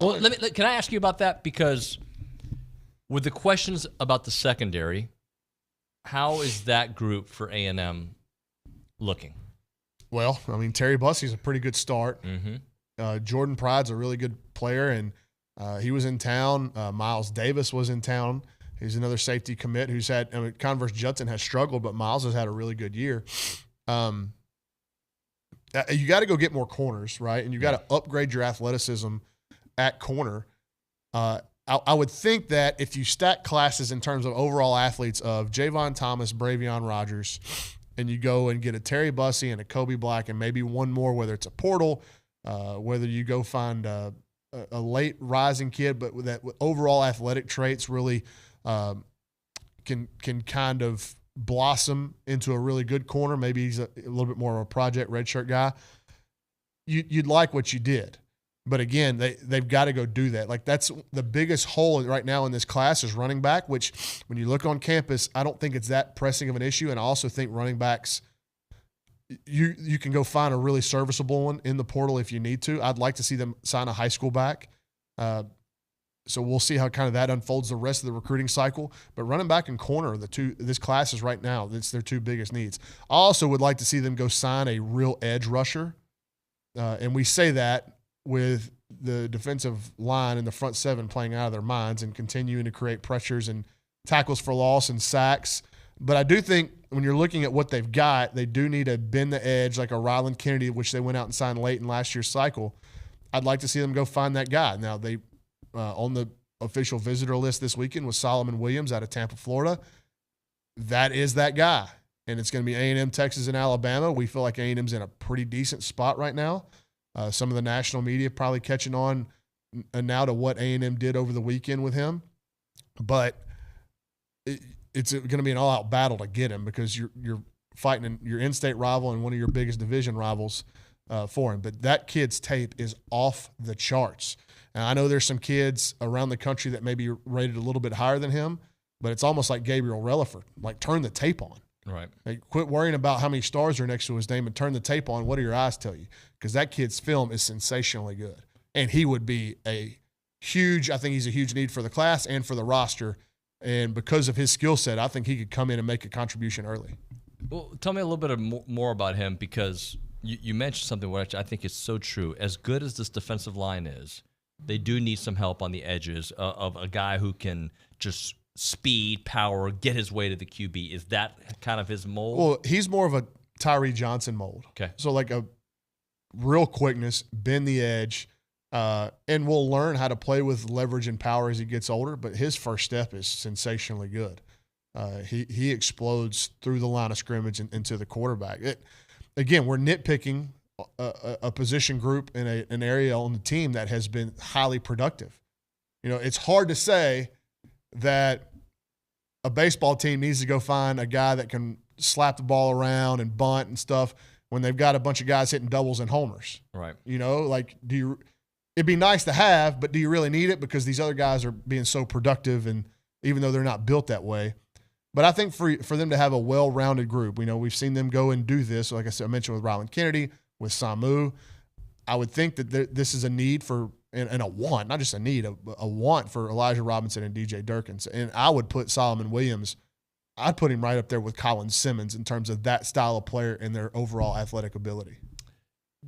Well, can I ask you about that? Because with the questions about the secondary, how is that group for A&M looking? Well, I mean, Terry Bussey's a pretty good start. Mm-hmm. Jordan Pride's a really good player, and he was in town. Miles Davis was in town. He's another safety commit who's had – I mean, Converse Judson has struggled, but Miles has had a really good year. You got to go get more corners, right? And you got to upgrade your athleticism at corner. I would think that if you stack classes in terms of overall athletes of Javon Thomas, Bravion Rogers, and you go and get a Terry Bussey and a Kobe Black and maybe one more, whether it's a portal, whether you go find a late rising kid, but with overall athletic traits really can kind of blossom into a really good corner. Maybe he's a little bit more of a project redshirt guy. You'd like what you did. But again, they've got to go do that. Like, that's the biggest hole right now in this class is running back, which when you look on campus, I don't think it's that pressing of an issue. And I also think running backs, you can go find a really serviceable one in the portal if you need to. I'd like to see them sign a high school back. So we'll see how kind of that unfolds the rest of the recruiting cycle. But running back and corner, this class is right now, it's their two biggest needs. I also would like to see them go sign a real edge rusher. And we say that with the defensive line and the front seven playing out of their minds and continuing to create pressures and tackles for loss and sacks. But I do think when you're looking at what they've got, they do need to bend the edge like a Ryland Kennedy, which they went out and signed late in last year's cycle. I'd like to see them go find that guy. Now, they on the official visitor list this weekend was Solomon Williams out of Tampa, Florida. That is that guy. And it's going to be A&M, Texas, and Alabama. We feel like A&M's in a pretty decent spot right now. Some of the national media probably catching on now to what A&M did over the weekend with him. But it's going to be an all-out battle to get him because you're fighting your in-state rival and one of your biggest division rivals for him. But that kid's tape is off the charts. And I know there's some kids around the country that may be rated a little bit higher than him, but it's almost like Gabriel Relaford. Like, turn the tape on. Right. Like, quit worrying about how many stars are next to his name and turn the tape on. What do your eyes tell you? Because that kid's film is sensationally good. And he would be I think he's a huge need for the class and for the roster. And because of his skill set, I think he could come in and make a contribution early. Well, tell me a little bit more about him because you mentioned something which I think is so true. As good as this defensive line is, they do need some help on the edges of a guy who can just speed, power, get his way to the QB. Is that kind of his mold? Well, he's more of a Tyree Johnson mold. Okay. So like a real quickness, bend the edge, And will learn how to play with leverage and power as he gets older. But his first step is sensationally good. He explodes through the line of scrimmage and into the quarterback. Again, we're nitpicking a position group in an area on the team that has been highly productive. You know, it's hard to say that a baseball team needs to go find a guy that can slap the ball around and bunt and stuff when they've got a bunch of guys hitting doubles and homers. Right. You know, like, it'd be nice to have, but do you really need it? Because these other guys are being so productive, and even though they're not built that way. But I think for them to have a well-rounded group, you know, we've seen them go and do this. Like I said, I mentioned with Ryland Kennedy, with Samu. I would think that this is a need for, and a want, not just a need, a want for Elijah Robinson and DJ Durkins. And I would put Solomon Williams, I'd put him right up there with Colin Simmons in terms of that style of player and their overall athletic ability.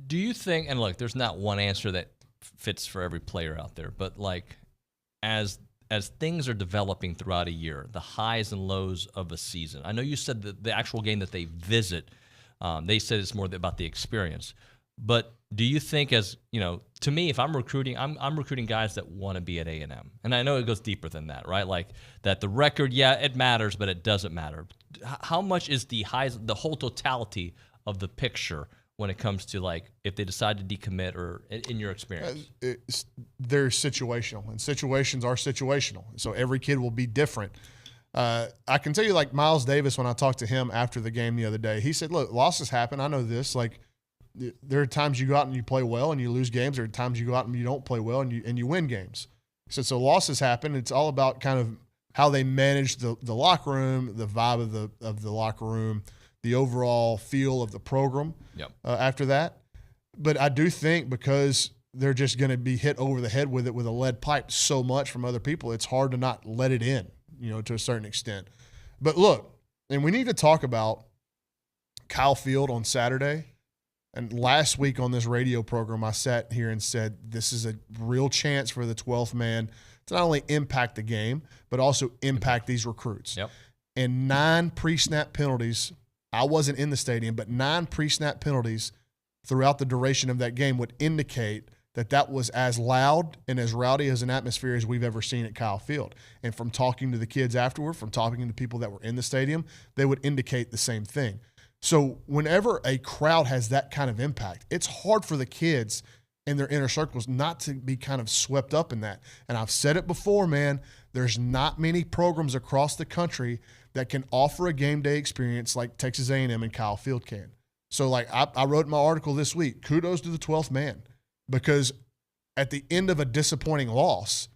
Do you think, and look, there's not one answer that fits for every player out there, but like as things are developing throughout a year, the highs and lows of a season. I know you said that the actual game that they visit, they said it's more about the experience. But do you think, as you know, to me, if I'm recruiting, I'm recruiting guys that want to be at A&M, and I know it goes deeper than that, right? Like that the record, yeah, it matters, but it doesn't matter. How much is the whole totality of the picture when it comes to, like, if they decide to decommit, or in your experience? They're situational, and situations are situational. So every kid will be different. I can tell you, like Miles Davis, when I talked to him after the game the other day, he said, look, losses happen. I know this. Like, there are times you go out and you play well and you lose games. There are times you go out and you don't play well and you win games. He said, so losses happen. It's all about kind of how they manage the locker room, the vibe of the locker room, the overall feel of the program. Yep. After that. But I do think because they're just going to be hit over the head with it with a lead pipe so much from other people, it's hard to not let it in, you know, to a certain extent. But look, and we need to talk about Kyle Field on Saturday. And last week on this radio program, I sat here and said this is a real chance for the 12th man to not only impact the game, but also impact these recruits. Yep. And 9 pre-snap penalties. I wasn't in the stadium, but 9 pre-snap penalties throughout the duration of that game would indicate that was as loud and as rowdy as an atmosphere as we've ever seen at Kyle Field. And from talking to the kids afterward, from talking to people that were in the stadium, they would indicate the same thing. So whenever a crowd has that kind of impact, it's hard for the kids in their inner circles not to be kind of swept up in that. And I've said it before, man, there's not many programs across the country that can offer a game day experience like Texas A&M and Kyle Field can. So like I wrote in my article this week, kudos to the 12th man, because at the end of a disappointing loss,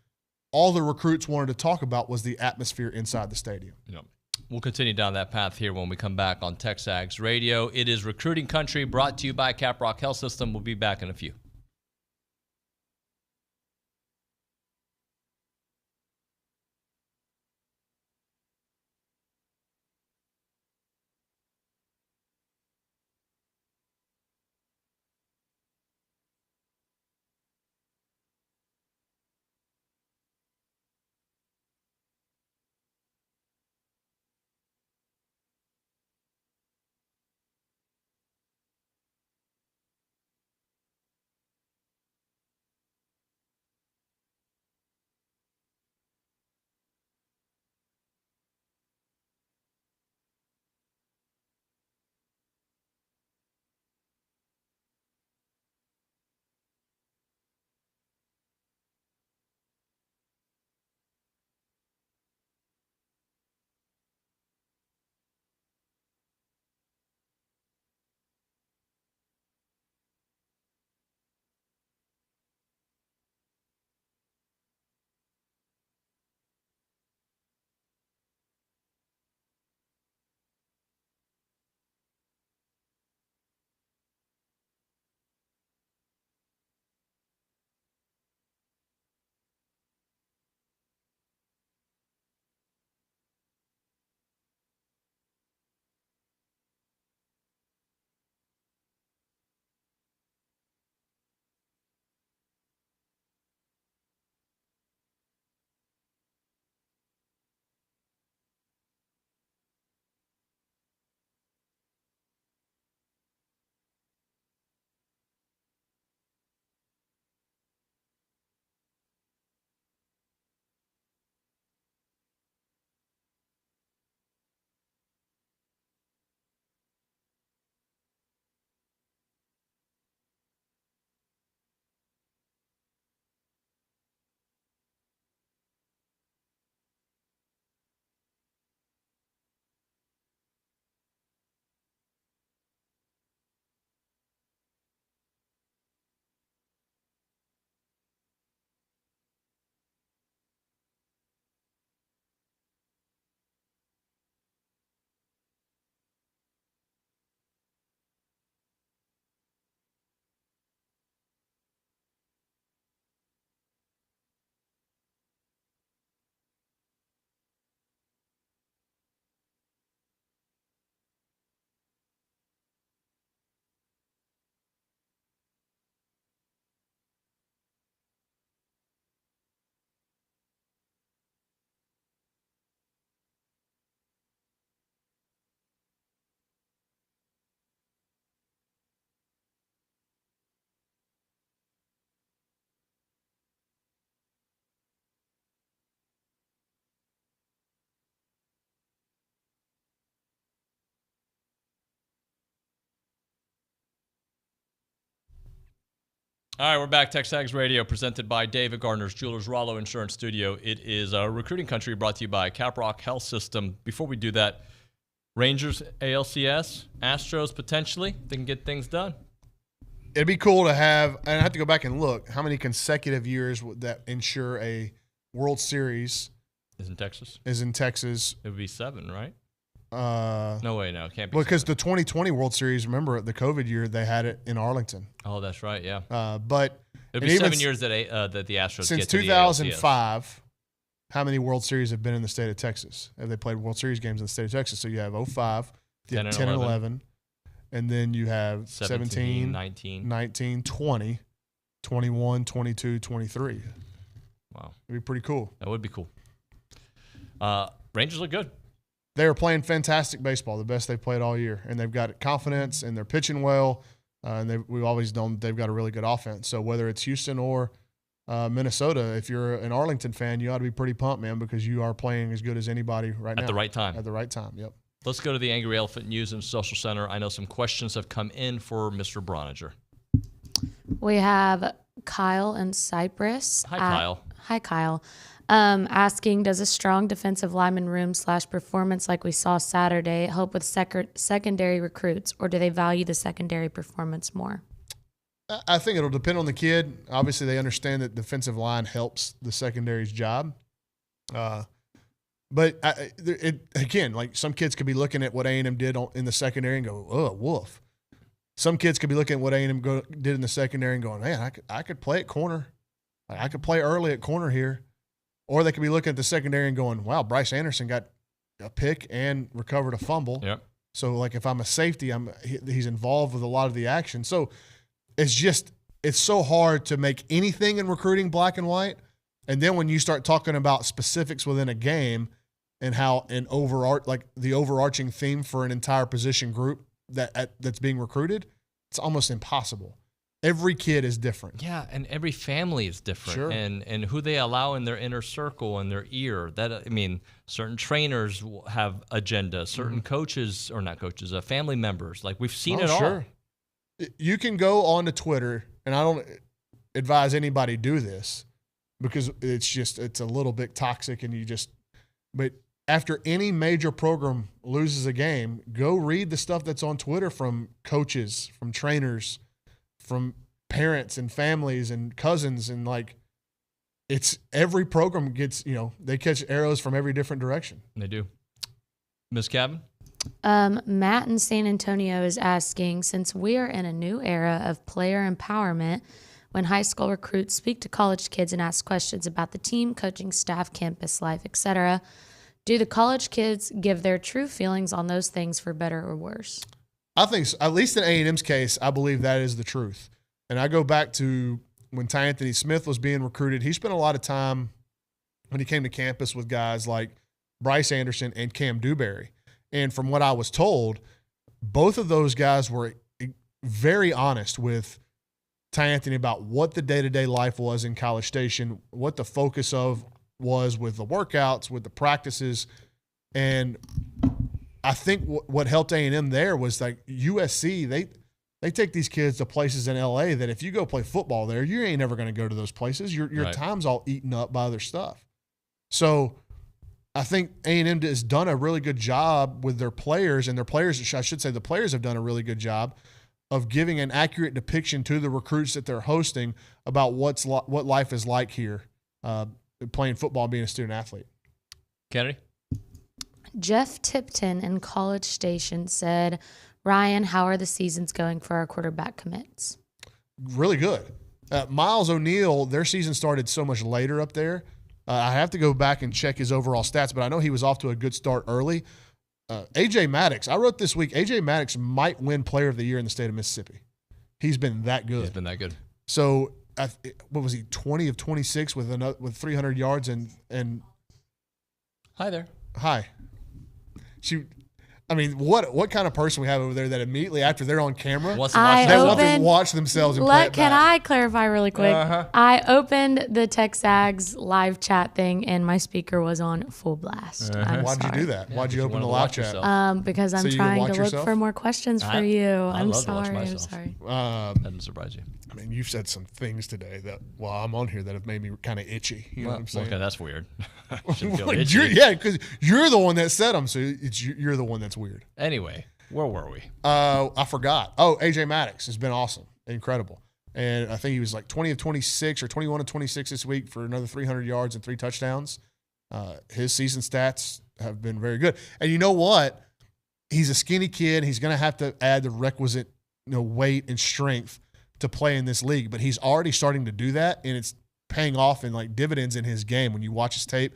all the recruits wanted to talk about was the atmosphere inside the stadium. Yep. We'll continue down that path here when we come back on TexAgs Radio. It is Recruiting Country, brought to you by Caprock Health System. We'll be back in a few. All right, we're back. TexAgs Radio, presented by David Gardner's Jewelers Rollo Insurance Studio. It is Recruiting Country, brought to you by Caprock Health System. Before we do that, Rangers, ALCS, Astros, potentially, they can get things done. It'd be cool to have, and I have to go back and look, how many consecutive years would that ensure a World Series is in Texas? It would be 7, right? No way, no, it can't be. Because the 2020 World Series, remember the COVID year, they had it in Arlington. Oh, that's right, yeah. But it'd be 7 years that the Astros since get to 2005. How many World Series have been in the state of Texas? Have they played World Series games in the state of Texas? So you have 05, you have 10 and 11, and then you have 17, 19, 20, 21, 22, 23. Wow. It'd be pretty cool. That would be cool. Rangers look good. They are playing fantastic baseball, the best they've played all year, and they've got confidence, and they're pitching well, and we've always known they've got a really good offense. So whether it's Houston or Minnesota, if you're an Arlington fan, you ought to be pretty pumped, man, because you are playing as good as anybody right now. At the right time. At the right time, yep. Let's go to the Angry Elephant News and Social Center. I know some questions have come in for Mr. Broniger. We have Kyle in Cyprus. Hi, Kyle. Hi, Kyle. Asking, does a strong defensive lineman room / performance like we saw Saturday help with secondary recruits, or do they value the secondary performance more? I think it'll depend on the kid. Obviously, they understand that defensive line helps the secondary's job. But again, like some kids could be looking at what A&M did in the secondary and go, oh, woof. Some kids could be looking at what A&M did in the secondary and going, man, I could play at corner. I could play early at corner here. Or they could be looking at the secondary and going, wow, Bryce Anderson got a pick and recovered a fumble. Yep. So, like, if I'm a safety, he's involved with a lot of the action. So, it's so hard to make anything in recruiting black and white. And then when you start talking about specifics within a game and how the overarching theme for an entire position group that's being recruited, it's almost impossible. Every kid is different. Yeah, and every family is different. Sure. And who they allow in their inner circle and their ear. Certain trainers have agendas, certain coaches, or not coaches, family members. Like, we've seen it all. Sure. You can go onto Twitter, and I don't advise anybody do this because it's a little bit toxic, but after any major program loses a game, go read the stuff that's on Twitter from coaches, from trainers, from parents and families and cousins, and it's every program gets, they catch arrows from every different direction. They do. Ms. Cabin? Matt in San Antonio is asking, since we are in a new era of player empowerment, when high school recruits speak to college kids and ask questions about the team, coaching staff, campus life, etc., do the college kids give their true feelings on those things for better or worse? I think so. At least in A&M's case, I believe that is the truth. And I go back to when Ty Anthony Smith was being recruited. He spent a lot of time when he came to campus with guys like Bryce Anderson and Cam Dewberry. And from what I was told, both of those guys were very honest with Ty Anthony about what the day-to-day life was in College Station, what the focus was with the workouts, with the practices. And I think what helped A&M there was like USC, they take these kids to places in LA that if you go play football there, you ain't never going to go to those places. Your right. time's all eaten up by other stuff. So I think A&M has done a really good job with their players, and the players have done a really good job of giving an accurate depiction to the recruits that they're hosting about what life is like here, playing football and being a student athlete. Kennedy? Jeff Tipton in College Station said, Ryan, how are the seasons going for our quarterback commits? Really good. Miles O'Neill, their season started so much later up there. I have to go back and check his overall stats, but I know he was off to a good start early. A.J. Maddox, I wrote this week, A.J. Maddox might win Player of the Year in the state of Mississippi. He's been that good. So, what was he, 20 of 26 with 300 yards and Hi there. Hi. I mean, what kind of person we have over there that immediately after they're on camera, Wants to watch they themselves. want to watch themselves and play it Can back. I clarify really quick? I opened the TexAgs live chat thing and my speaker was on full blast. Why'd you do that? Why'd you open the live chat? Because I'm So you can trying watch to look yourself? for more questions for you. I'm love to watch sorry. I'm myself. sorry. That doesn't surprise you. I mean, you've said some things today that while I'm on here that have made me kind of itchy. You know what I'm saying? Okay, that's weird. Shouldn't feel Like, itchy. because you're the one that said them, so you're the one that's weird. Anyway, where were we? I forgot. Oh, AJ Maddox has been awesome, incredible, and I think he was like 20 of 26 or 21 of 26 this week for another 300 yards and 3 touchdowns. His season stats have been very good, and you know what? He's a skinny kid. He's going to have to add the requisite, weight and strength to play in this league, but he's already starting to do that, and it's paying off in like dividends in his game. When you watch his tape,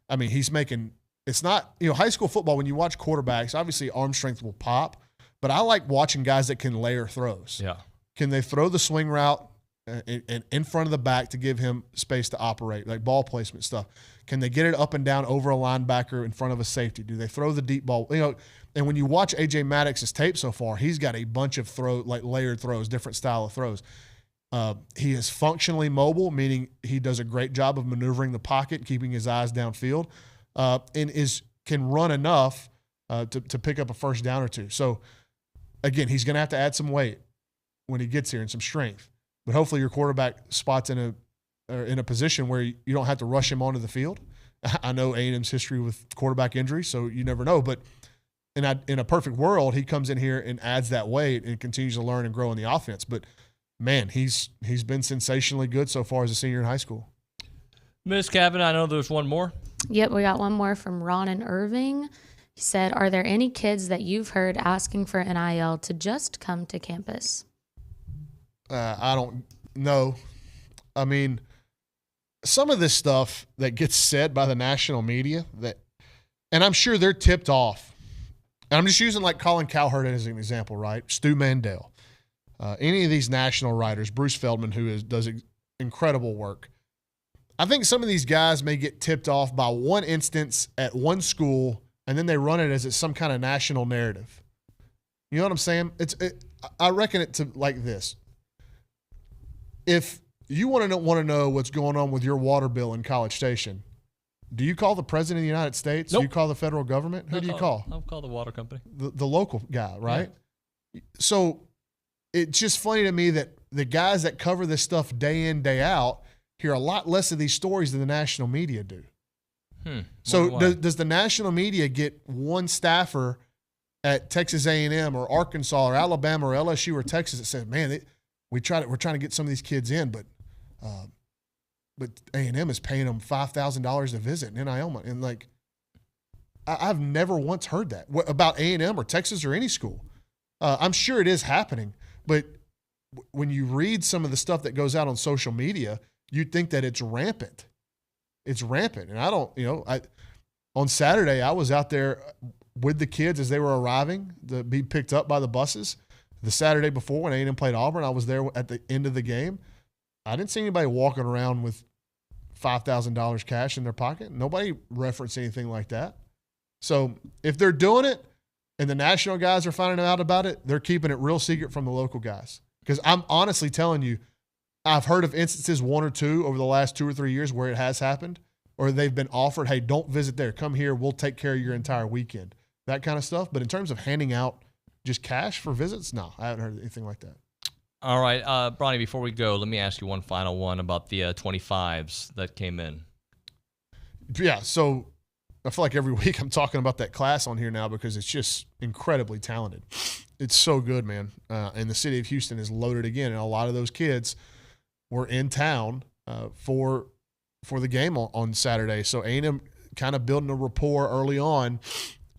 I mean, he's making. It's not, high school football, when you watch quarterbacks, obviously arm strength will pop, but I like watching guys that can layer throws. Yeah. Can they throw the swing route in front of the back to give him space to operate, like ball placement stuff? Can they get it up and down over a linebacker in front of a safety? Do they throw the deep ball? And when you watch A.J. Maddox's tape so far, he's got a bunch of layered throws, different style of throws. He is functionally mobile, meaning he does a great job of maneuvering the pocket, keeping his eyes downfield. And can run enough to pick up a first down or two. So, again, he's going to have to add some weight when he gets here and some strength. But hopefully your quarterback spot's in a position where you don't have to rush him onto the field. I know A&M's history with quarterback injury, so you never know. But in a perfect world, he comes in here and adds that weight and continues to learn and grow in the offense. But, man, he's been sensationally good so far as a senior in high school. Ms. Kavanaugh, I know there's one more. Yep, we got one more from Ron and Irving. He said, are there any kids that you've heard asking for NIL to just come to campus? I don't know. I mean, some of this stuff that gets said by the national media and I'm sure they're tipped off. And I'm just using like Colin Cowherd as an example, right? Stu Mandel. Any of these national writers, Bruce Feldman, who does incredible work. I think some of these guys may get tipped off by one instance at one school, and then they run it as it's some kind of national narrative. You know what I'm saying? I reckon it to like this. If you want to know what's going on with your water bill in College Station, do you call the President of the United States? Nope. Do you call the federal government? Who do you call? I'll call the water company. The local guy, right? Yeah. So it's just funny to me that the guys that cover this stuff day in, day out hear a lot less of these stories than the national media do. So does the national media get one staffer at Texas A&M or Arkansas or Alabama or LSU or Texas that says, man, we're trying to get some of these kids in, but A&M is paying them $5,000 to visit in NIL money. And like, I've never once heard that about A&M or Texas or any school. I'm sure it is happening, but when you read some of the stuff that goes out on social media, you'd think that it's rampant. It's rampant. And I don't, on Saturday, I was out there with the kids as they were arriving to be picked up by the buses. The Saturday before when A&M played Auburn, I was there at the end of the game. I didn't see anybody walking around with $5,000 cash in their pocket. Nobody referenced anything like that. So if they're doing it and the national guys are finding out about it, they're keeping it real secret from the local guys. Because I'm honestly telling you, I've heard of instances, one or two over the last 2 or 3 years where it has happened, or they've been offered, hey, don't visit there. Come here. We'll take care of your entire weekend. That kind of stuff. But in terms of handing out just cash for visits, no, I haven't heard anything like that. All right, Bronny, before we go, let me ask you one final one about the 25s that came in. Yeah, so I feel like every week I'm talking about that class on here now because it's just incredibly talented. It's so good, man. And the city of Houston is loaded again, and a lot of those kids were in town for the game on Saturday. So A&M kind of building a rapport early on,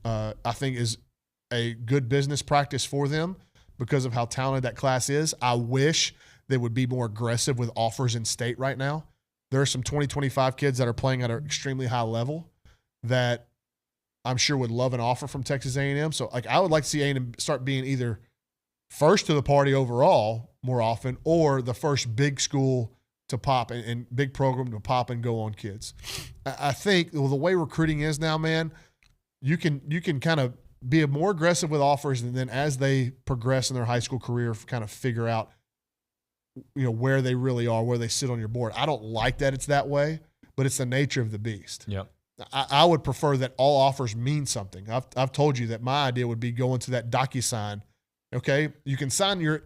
I think is a good business practice for them because of how talented that class is. I wish they would be more aggressive with offers in state right now. There are some 2025 kids that are playing at an extremely high level that I'm sure would love an offer from Texas A&M. So like I would like to see A&M start being either first to the party overall more often or the first big school to pop and big program to pop and go on kids. I think the way recruiting is now, man, you can kind of be more aggressive with offers, and then as they progress in their high school career, kind of figure out, where they really are, where they sit on your board. I don't like that it's that way, but it's the nature of the beast. Yep. I would prefer that all offers mean something. I've told you that my idea would be going to that DocuSign. Okay, you can sign your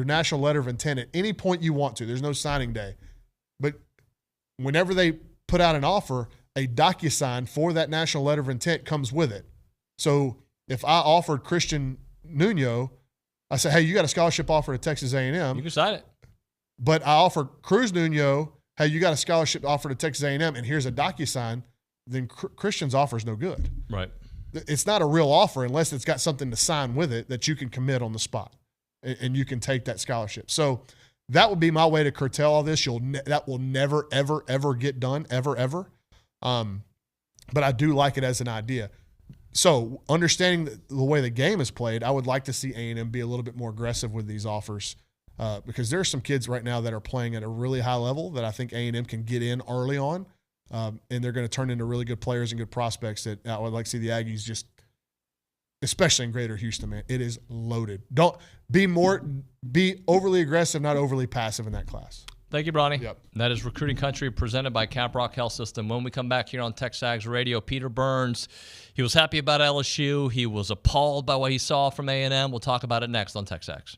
national letter of intent at any point you want to. There's no signing day, but whenever they put out an offer, a DocuSign for that national letter of intent comes with it. So if I offered Christian Nuño, I say, hey, you got a scholarship offer to Texas A&M. You can sign it. But I offered Cruz Nuño, hey, you got a scholarship offer to Texas A&M, and here's a DocuSign. Then Christian's offer is no good. Right. It's not a real offer unless it's got something to sign with it that you can commit on the spot, and you can take that scholarship. So that would be my way to curtail all this. That will never, ever, ever get done, ever, ever. But I do like it as an idea. So understanding the way the game is played, I would like to see A&M be a little bit more aggressive with these offers, because there are some kids right now that are playing at a really high level that I think A&M can get in early on, and they're going to turn into really good players and good prospects that I would like to see the Aggies just, especially in Greater Houston, man. It is loaded. Don't be overly aggressive, not overly passive in that class. Thank you, Bronny. Yep. That is Recruiting Country presented by Caprock Health System. When we come back here on TexAgs Radio, Peter Burns, he was happy about LSU. He was appalled by what he saw from A&M. We'll talk about it next on TexAgs.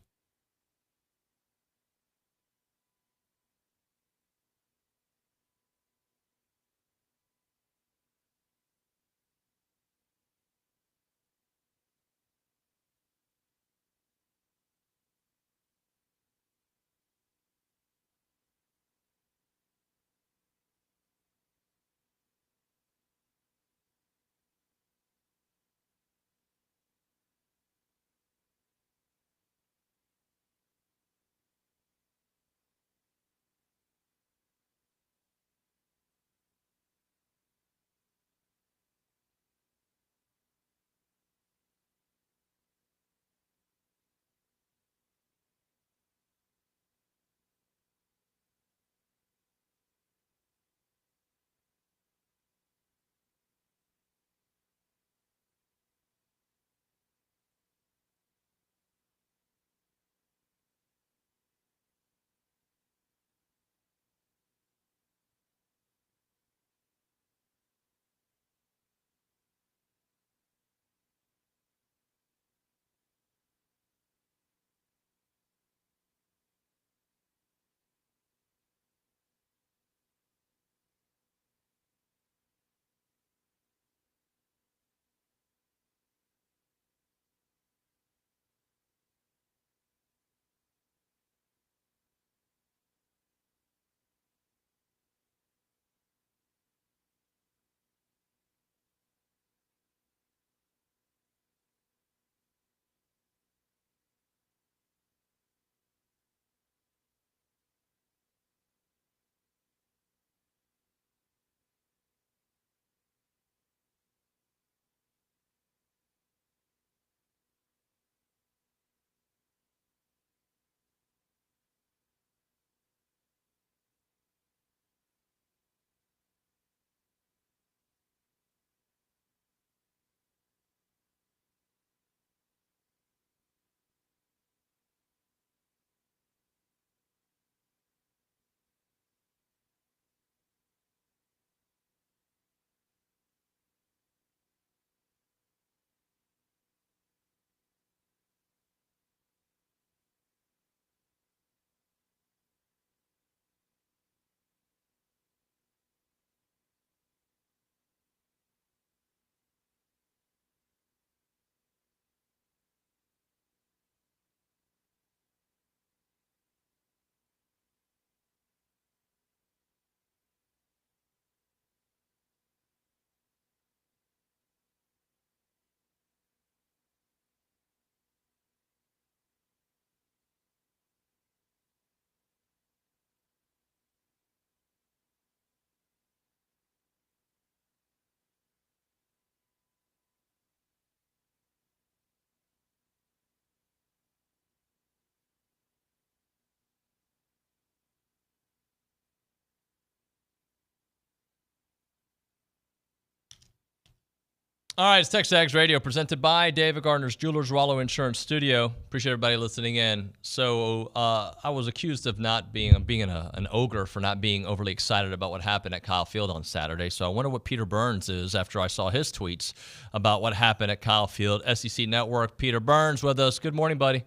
All right, it's TexAgs Radio presented by David Gardner's Jewelers Wallow Insurance Studio. Appreciate everybody listening in. So I was accused of not being an ogre for not being overly excited about what happened at Kyle Field on Saturday. So I wonder what Peter Burns is after I saw his tweets about what happened at Kyle Field. SEC Network, Peter Burns with us. Good morning, buddy.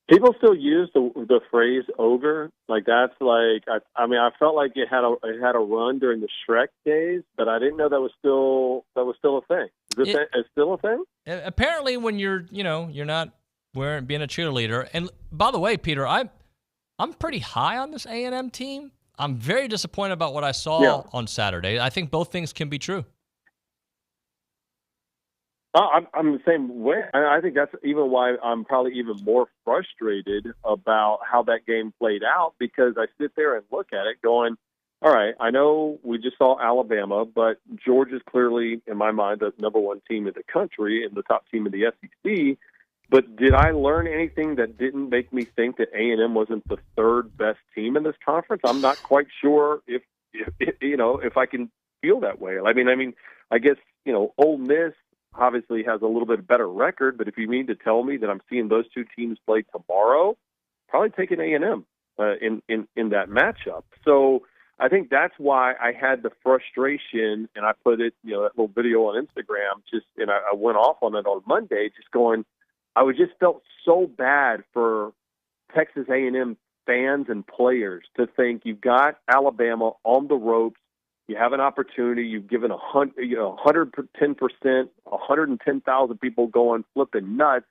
People still use the phrase ogre. Like that's like I mean I felt like it had a run during the Shrek days, but I didn't know that was still a thing. Is it still a thing? Apparently, when you're not being a cheerleader. And by the way, Peter, I'm pretty high on this A&M team. I'm very disappointed about what I saw on Saturday. I think both things can be true. I'm the same way. I think that's even why I'm probably even more frustrated about how that game played out, because I sit there and look at it going, all right, I know we just saw Alabama, but Georgia's clearly, in my mind, the number one team in the country and the top team in the SEC. But did I learn anything that didn't make me think that A&M wasn't the third best team in this conference? I'm not quite sure if I can feel that way. I mean, I guess, Ole Miss obviously has a little bit better record, but if you mean to tell me that I'm seeing those two teams play tomorrow, probably taking A&M in that matchup. So I think that's why I had the frustration, and I put it, that little video on Instagram, and I went off on it on Monday, just going, I just felt so bad for Texas A&M fans and players to think you've got Alabama on the ropes. You have an opportunity. You've given 110%, 110,000 people going flipping nuts,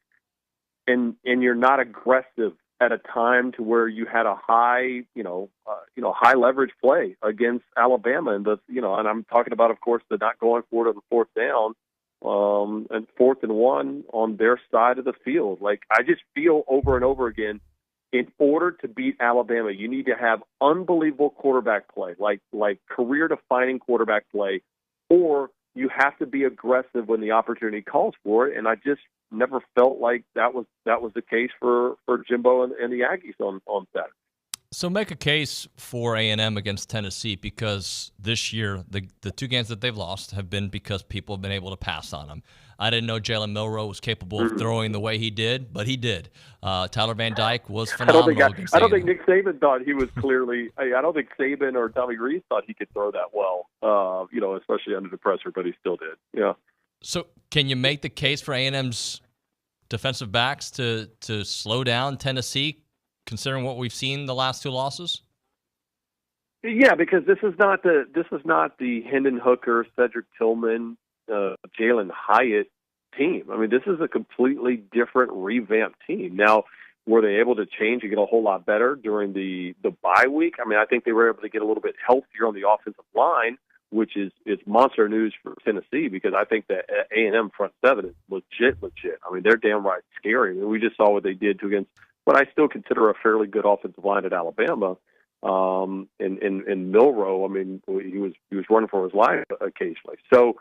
and you're not aggressive at a time to where you had a high leverage play against Alabama, and and I'm talking about, of course, the not going for it on the fourth down, and 4th and 1 on their side of the field. Like, I just feel over and over again, in order to beat Alabama, you need to have unbelievable quarterback play, like career-defining quarterback play, or you have to be aggressive when the opportunity calls for it. And I just never felt like that was the case for Jimbo and the Aggies on Saturday. So make a case for A&M against Tennessee, because this year the two games that they've lost have been because people have been able to pass on them. I didn't know Jalen Milroe was capable of throwing the way he did, but he did. Tyler Van Dyke was phenomenal. I don't think Nick Saban thought he was clearly. I don't think Saban or Tommy Rees thought he could throw that well. Especially under the pressure, but he still did. Yeah. So can you make the case for A&M's defensive backs to slow down Tennessee, considering what we've seen the last two losses? Yeah, because this is not the Hendon Hooker, Cedric Tillman, Jalen Hyatt team. I mean, this is a completely different, revamped team. Now, were they able to change and get a whole lot better during the bye week? I mean, I think they were able to get a little bit healthier on the offensive line, which is monster news for Tennessee, because I think that A&M front seven is legit. I mean, they're downright scary. I mean, we just saw what they did against what I still consider a fairly good offensive line at Alabama. And Milroe, I mean, he was running for his life occasionally. So,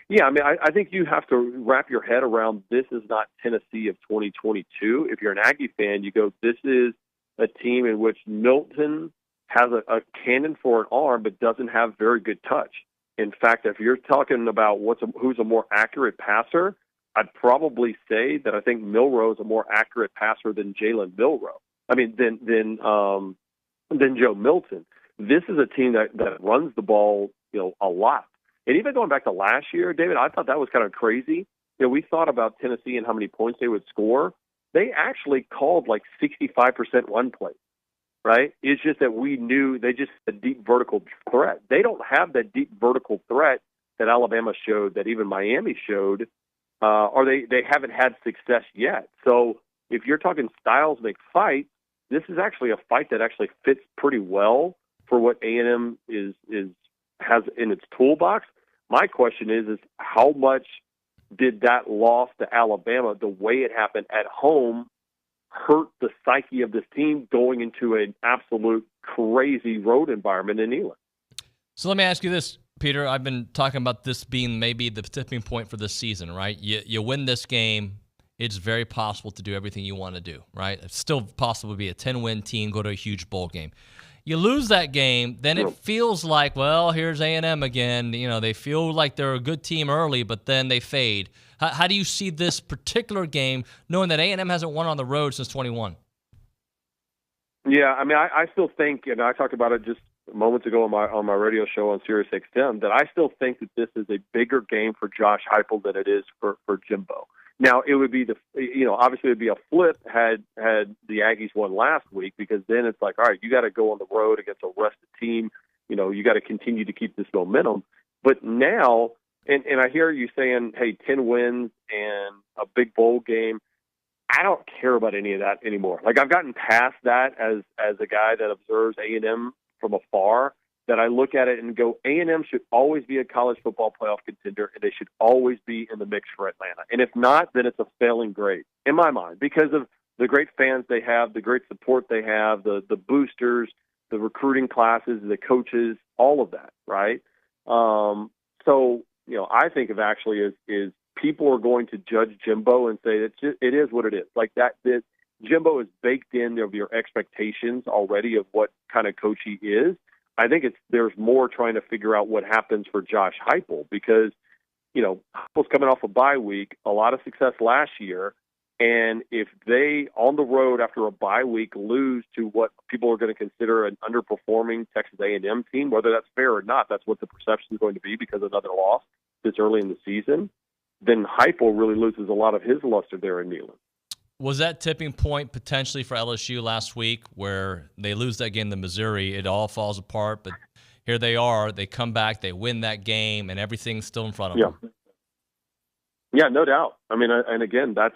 yeah, I mean, I think you have to wrap your head around, this is not Tennessee of 2022. If you're an Aggie fan, you go, this is a team in which Milton has a cannon for an arm but doesn't have very good touch. In fact, if you're talking about who's a more accurate passer, I'd probably say that I think Milroe is a more accurate passer than Jalen Milroe. I mean, than Joe Milton. This is a team that runs the ball, a lot. And even going back to last year, David, I thought that was kind of crazy. We thought about Tennessee and how many points they would score. They actually called like 65% run play, right? It's just that we knew they just had a deep vertical threat. They don't have that deep vertical threat that Alabama showed, that even Miami showed, or they haven't had success yet. So if you're talking styles make fights, this is actually a fight that actually fits pretty well for what A&M has in its toolbox. My question is how much did that loss to Alabama, the way it happened at home, hurt the psyche of this team going into an absolute crazy road environment in England? So let me ask you this, Peter. I've been talking about this being maybe the tipping point for this season, right? You win this game, it's very possible to do everything you want to do, right? It's still possible to be a 10-win team, go to a huge bowl game. You lose that game, then it feels like, well, here's A&M again. They feel like they're a good team early, but then they fade. How do you see this particular game, knowing that A&M hasn't won on the road since 21? Yeah, I mean, I still think, and I talked about it just moments ago on my radio show on Sirius XM, that I still think that this is a bigger game for Josh Heupel than it is for Jimbo. Now, it would be obviously it would be a flip had the Aggies won last week, because then it's like, all right, you got to go on the road against a rested team. You got to continue to keep this momentum. But now, and I hear you saying, hey, 10 wins and a big bowl game. I don't care about any of that anymore. Like, I've gotten past that as a guy that observes A&M from afar, that I look at it and go, A&M should always be a college football playoff contender, and they should always be in the mix for Atlanta. And if not, then it's a failing grade in my mind, because of the great fans they have, the great support they have, the boosters, the recruiting classes, the coaches, all of that, right? So, I think of actually is people are going to judge Jimbo and say it is what it is. Like that Jimbo is baked in of your expectations already of what kind of coach he is. I think there's more trying to figure out what happens for Josh Heupel, because, Heupel's coming off a bye week, a lot of success last year. And if they, on the road after a bye week, lose to what people are going to consider an underperforming Texas A&M team, whether that's fair or not, that's what the perception is going to be because of another loss this early in the season, then Heupel really loses a lot of his luster there in Neyland. Was that tipping point potentially for LSU last week where they lose that game to Missouri, it all falls apart, but here they are, they come back, they win that game, and everything's still in front of them? Yeah, no doubt. I mean, and again, as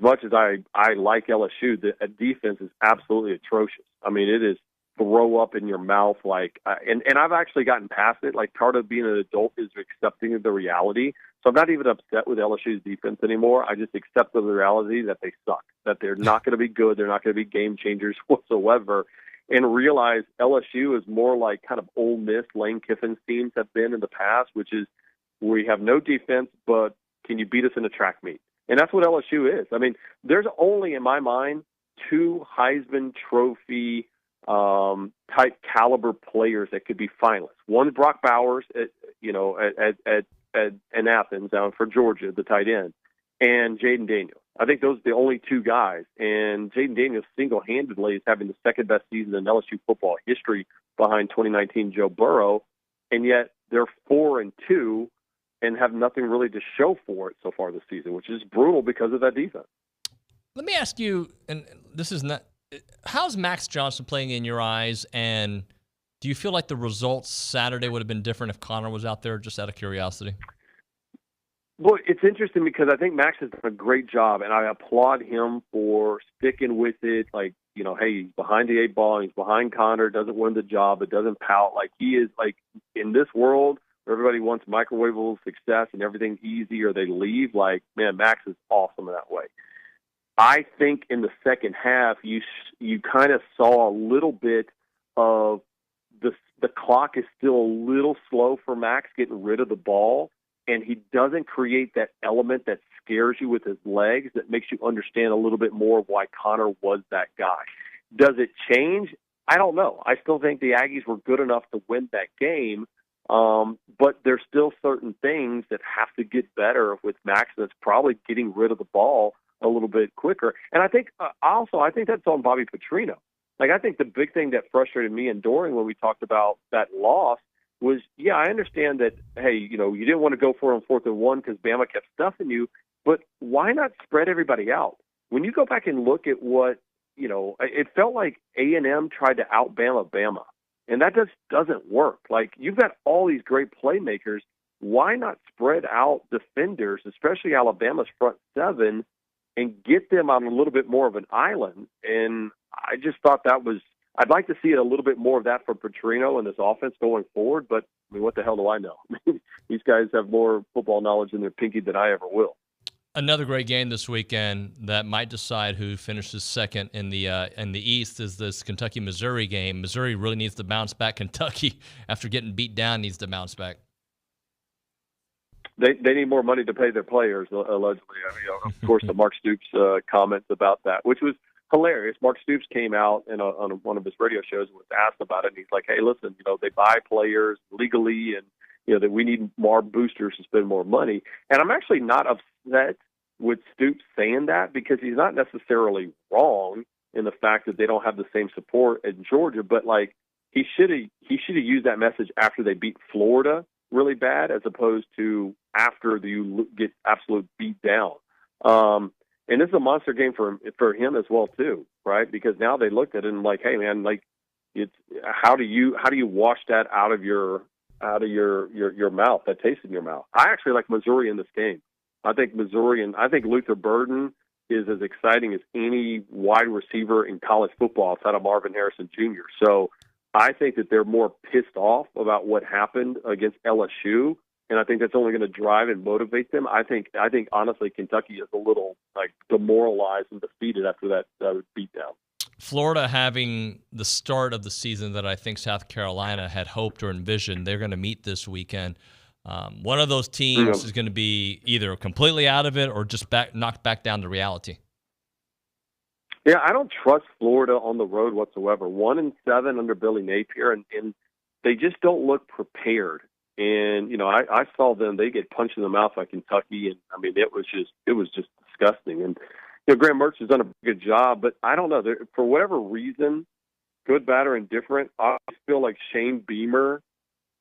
much as I like LSU, the defense is absolutely atrocious. I mean, it is throw up in your mouth, and I've actually gotten past it. Like, part of being an adult is accepting the reality. So I'm not even upset with LSU's defense anymore. I just accept the reality that they suck, that they're not going to be good, they're not going to be game changers whatsoever, and realize LSU is more like kind of Ole Miss, Lane Kiffin's teams have been in the past, which is we have no defense, but can you beat us in a track meet? And that's what LSU is. I mean, there's only, in my mind, 2 Heisman Trophy type caliber players that could be finalists. One's Brock Bowers in Athens down for Georgia, the tight end, and Jaden Daniels. I think those are the only 2 guys. And Jaden Daniels single-handedly is having the second best season in LSU football history behind 2019 Joe Burrow. And yet they're 4-2 and have nothing really to show for it so far this season, which is brutal because of that defense. Let me ask you, and this is not, how's Max Johnson playing in your eyes, and do you feel like the results Saturday would have been different if Connor was out there, just out of curiosity? Well, it's interesting because I think Max has done a great job, and I applaud him for sticking with it. Like, hey, he's behind the 8 ball, he's behind Connor, doesn't win the job, but doesn't pout. Like, he is, like, in this world where everybody wants microwavable success and everything easy or they leave, like, man, Max is awesome in that way. I think in the second half, you kind of saw a little bit of the clock is still a little slow for Max getting rid of the ball, and he doesn't create that element that scares you with his legs that makes you understand a little bit more of why Connor was that guy. Does it change? I don't know. I still think the Aggies were good enough to win that game, but there's still certain things that have to get better with Max, and it's probably getting rid of the ball a little bit quicker. And I think I think that's on Bobby Petrino. Like, I think the big thing that frustrated me and Doring when we talked about that loss was, yeah, I understand that, hey, you didn't want to go for it on 4th and 1 because Bama kept stuffing you, but why not spread everybody out? When you go back and look at what, it felt like A&M tried to out-Bama Bama, and that just doesn't work. Like, you've got all these great playmakers. Why not spread out defenders, especially Alabama's front 7, and get them on a little bit more of an island? And I just thought I'd like to see it a little bit more of that from Petrino and this offense going forward, but I mean, what the hell do I know? These guys have more football knowledge in their pinky than I ever will. Another great game this weekend that might decide who finishes second in the East is this Kentucky-Missouri game. Missouri really needs to bounce back. Kentucky, after getting beat down, needs to bounce back. They need more money to pay their players, allegedly. I mean, of course, the Mark Stoops comments about that, which was hilarious. Mark Stoops came out on one of his radio shows and was asked about it, and he's like, "Hey, listen, they buy players legally, and that we need more boosters to spend more money." And I'm actually not upset with Stoops saying that, because he's not necessarily wrong in the fact that they don't have the same support in Georgia, but like he should have used that message after they beat Florida really bad, as opposed to after you get absolute beat down. And this is a monster game for him as well too, right? Because now they looked at it and like, hey man, like it's how do you wash that out of your mouth, that taste in your mouth? I actually like Missouri in this game. I think Missouri, and I think Luther Burden is as exciting as any wide receiver in college football outside of Marvin Harrison Jr. So I think that they're more pissed off about what happened against LSU, and I think that's only going to drive and motivate them. I think honestly, Kentucky is a little like demoralized and defeated after that beatdown. Florida having the start of the season that I think South Carolina had hoped or envisioned. They're going to meet this weekend. One of those teams is going to be either completely out of it or just knocked back down to reality. Yeah, I don't trust Florida on the road whatsoever. 1-7 under Billy Napier, and they just don't look prepared. And I saw them; they get punched in the mouth by Kentucky, and I mean it was just disgusting. And Graham Mertz has done a good job, but I don't know, for whatever reason, good, bad, or indifferent, I feel like Shane Beamer,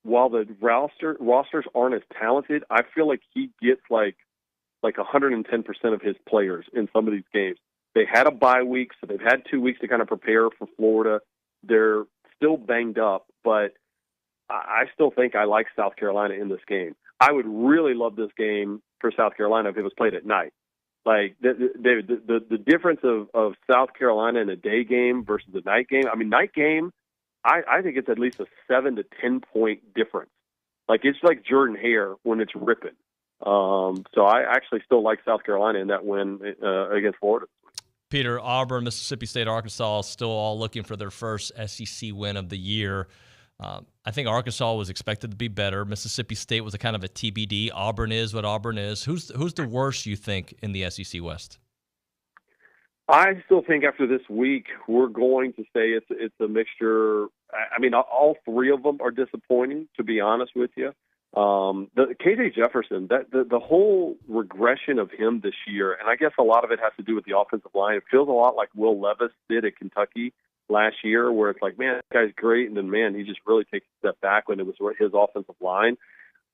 while the rosters aren't as talented, I feel like he gets like 110% of his players in some of these games. They had a bye week, so they've had 2 weeks to kind of prepare for Florida. They're still banged up, but I still think I like South Carolina in this game. I would really love this game for South Carolina if it was played at night. Like the difference of South Carolina in a day game versus a night game. I mean, night game, I think it's at least a 7 to 10 point difference. Like it's like Jordan Hare when it's ripping. So I actually still like South Carolina in that win against Florida. Peter, Auburn, Mississippi State, Arkansas still all looking for their first SEC win of the year. I think Arkansas was expected to be better. Mississippi State was a kind of a TBD. Auburn is what Auburn is. Who's the worst, you think, in the SEC West? I still think after this week, we're going to say it's a mixture. I mean, all three of them are disappointing, to be honest with you. The KJ Jefferson, the whole regression of him this year, and I guess a lot of it has to do with the offensive line. It feels a lot like Will Levis did at Kentucky last year, where it's like, man, this guy's great, and then, man, he just really takes a step back when it was his offensive line.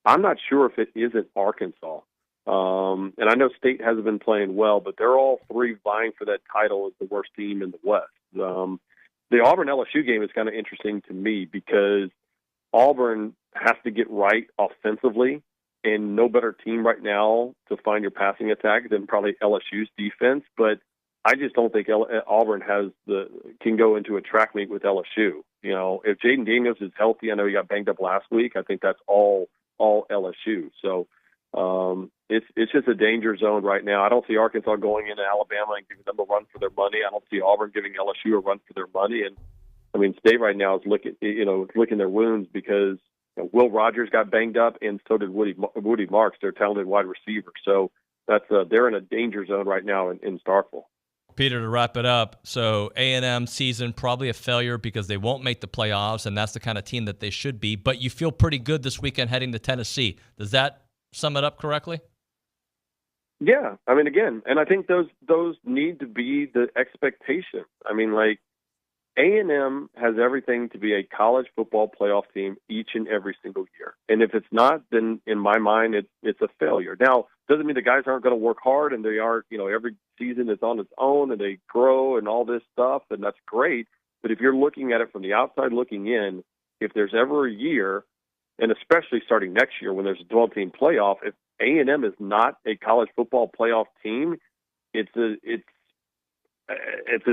I'm not sure if it isn't Arkansas. And I know State hasn't been playing well, but they're all three vying for that title as the worst team in the West. The Auburn-LSU game is kind of interesting to me because Auburn has to get right offensively, and no better team right now to find your passing attack than probably LSU's defense. But I just don't think Auburn can go into a track meet with LSU. If Jaden Daniels is healthy, I know he got banged up last week. I think that's all LSU. So it's just a danger zone right now. I don't see Arkansas going into Alabama and giving them a run for their money. I don't see Auburn giving LSU a run for their money. And I mean, State right now is licking their wounds because Will Rogers got banged up, and so did Woody Marks, their talented wide receiver. So they're in a danger zone right now in Starkville. Peter, to wrap it up, so A&M season probably a failure because they won't make the playoffs, and that's the kind of team that they should be. But you feel pretty good this weekend heading to Tennessee. Does that sum it up correctly? Yeah, I mean, again, and I think those need to be the expectation. I mean, like, A&M has everything to be a college football playoff team each and every single year. And if it's not, then in my mind, it's a failure. Now, doesn't mean the guys aren't going to work hard and they aren't, every season is on its own and they grow and all this stuff, and that's great. But if you're looking at it from the outside looking in, if there's ever a year, and especially starting next year when there's a 12-team playoff, if A&M is not a college football playoff team, it's an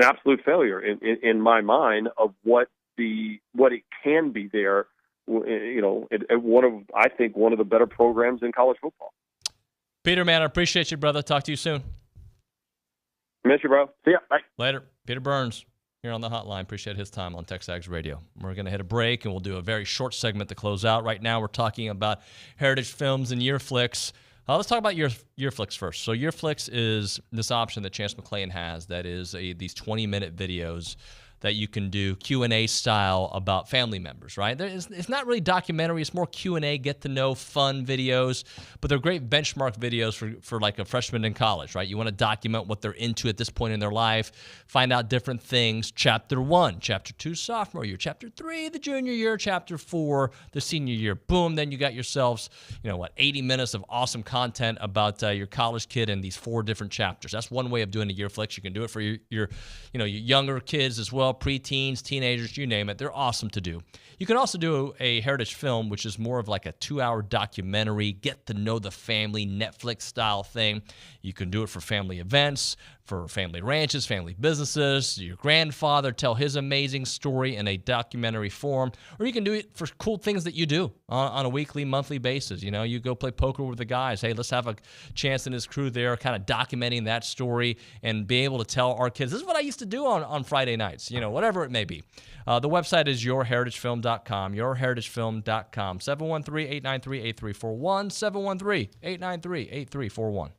absolute failure in my mind of what it can be there. I think one of the better programs in college football. Peter, man, I appreciate you, brother. Talk to you soon. Miss you, bro. See ya. Bye. Later. Peter Burns here on the hotline. Appreciate his time on TexAgs Radio. We're going to hit a break, and we'll do a very short segment to close out. Right now, we're talking about Heritage Films and Year Flicks. Let's talk about YourFlix first. So YourFlix is this option that Chance McClain has that is these 20-minute videos that you can do Q&A style about family members, right? It's not really documentary. It's more Q&A, get-to-know, fun videos, but they're great benchmark videos for like a freshman in college, right? You want to document what they're into at this point in their life, find out different things. Chapter 1, Chapter 2, sophomore year, Chapter 3, the junior year, Chapter 4, the senior year. Boom, then you got yourselves, 80 minutes of awesome content about your college kid in these 4 different chapters. That's one way of doing a YourFlix. You can do it for your younger kids as well, preteens, teenagers, you name it. They're awesome to do. You can also do a heritage film, which is more of like a 2-hour documentary, get to know the family, Netflix style thing. You can do it for family events, for family ranches, family businesses, your grandfather, tell his amazing story in a documentary form, or you can do it for cool things that you do on a weekly, monthly basis. You go play poker with the guys. Hey, let's have a Chance and his crew there kind of documenting that story and be able to tell our kids, this is what I used to do on Friday nights, whatever it may be. The website is yourheritagefilm.com, yourheritagefilm.com, 713-893-8341, 713-893-8341.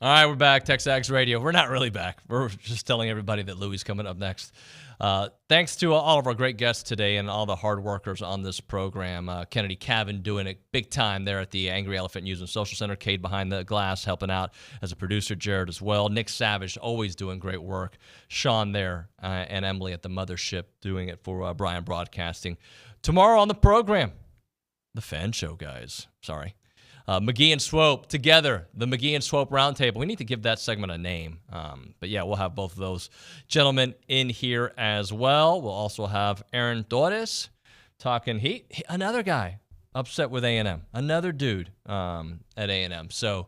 All right, we're back. TexAgs Radio. We're not really back. We're just telling everybody that Louis coming up next. Thanks to all of our great guests today and all the hard workers on this program. Kennedy Cavan doing it big time there at the Angry Elephant News and Social Center. Cade behind the glass helping out as a producer. Jared as well. Nick Savage always doing great work. Sean there and Emily at the mothership doing it for Brian Broadcasting. Tomorrow on the program, The Fan Show, guys. Sorry. McGee and Swope together, the McGee and Swope Roundtable. We need to give that segment a name. But yeah, we'll have both of those gentlemen in here as well. We'll also have Aaron Torres talking. He another guy upset with A&M, another dude at A&M. So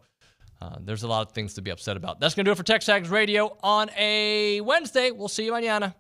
there's a lot of things to be upset about. That's going to do it for TexAgs Radio on a Wednesday. We'll see you mañana.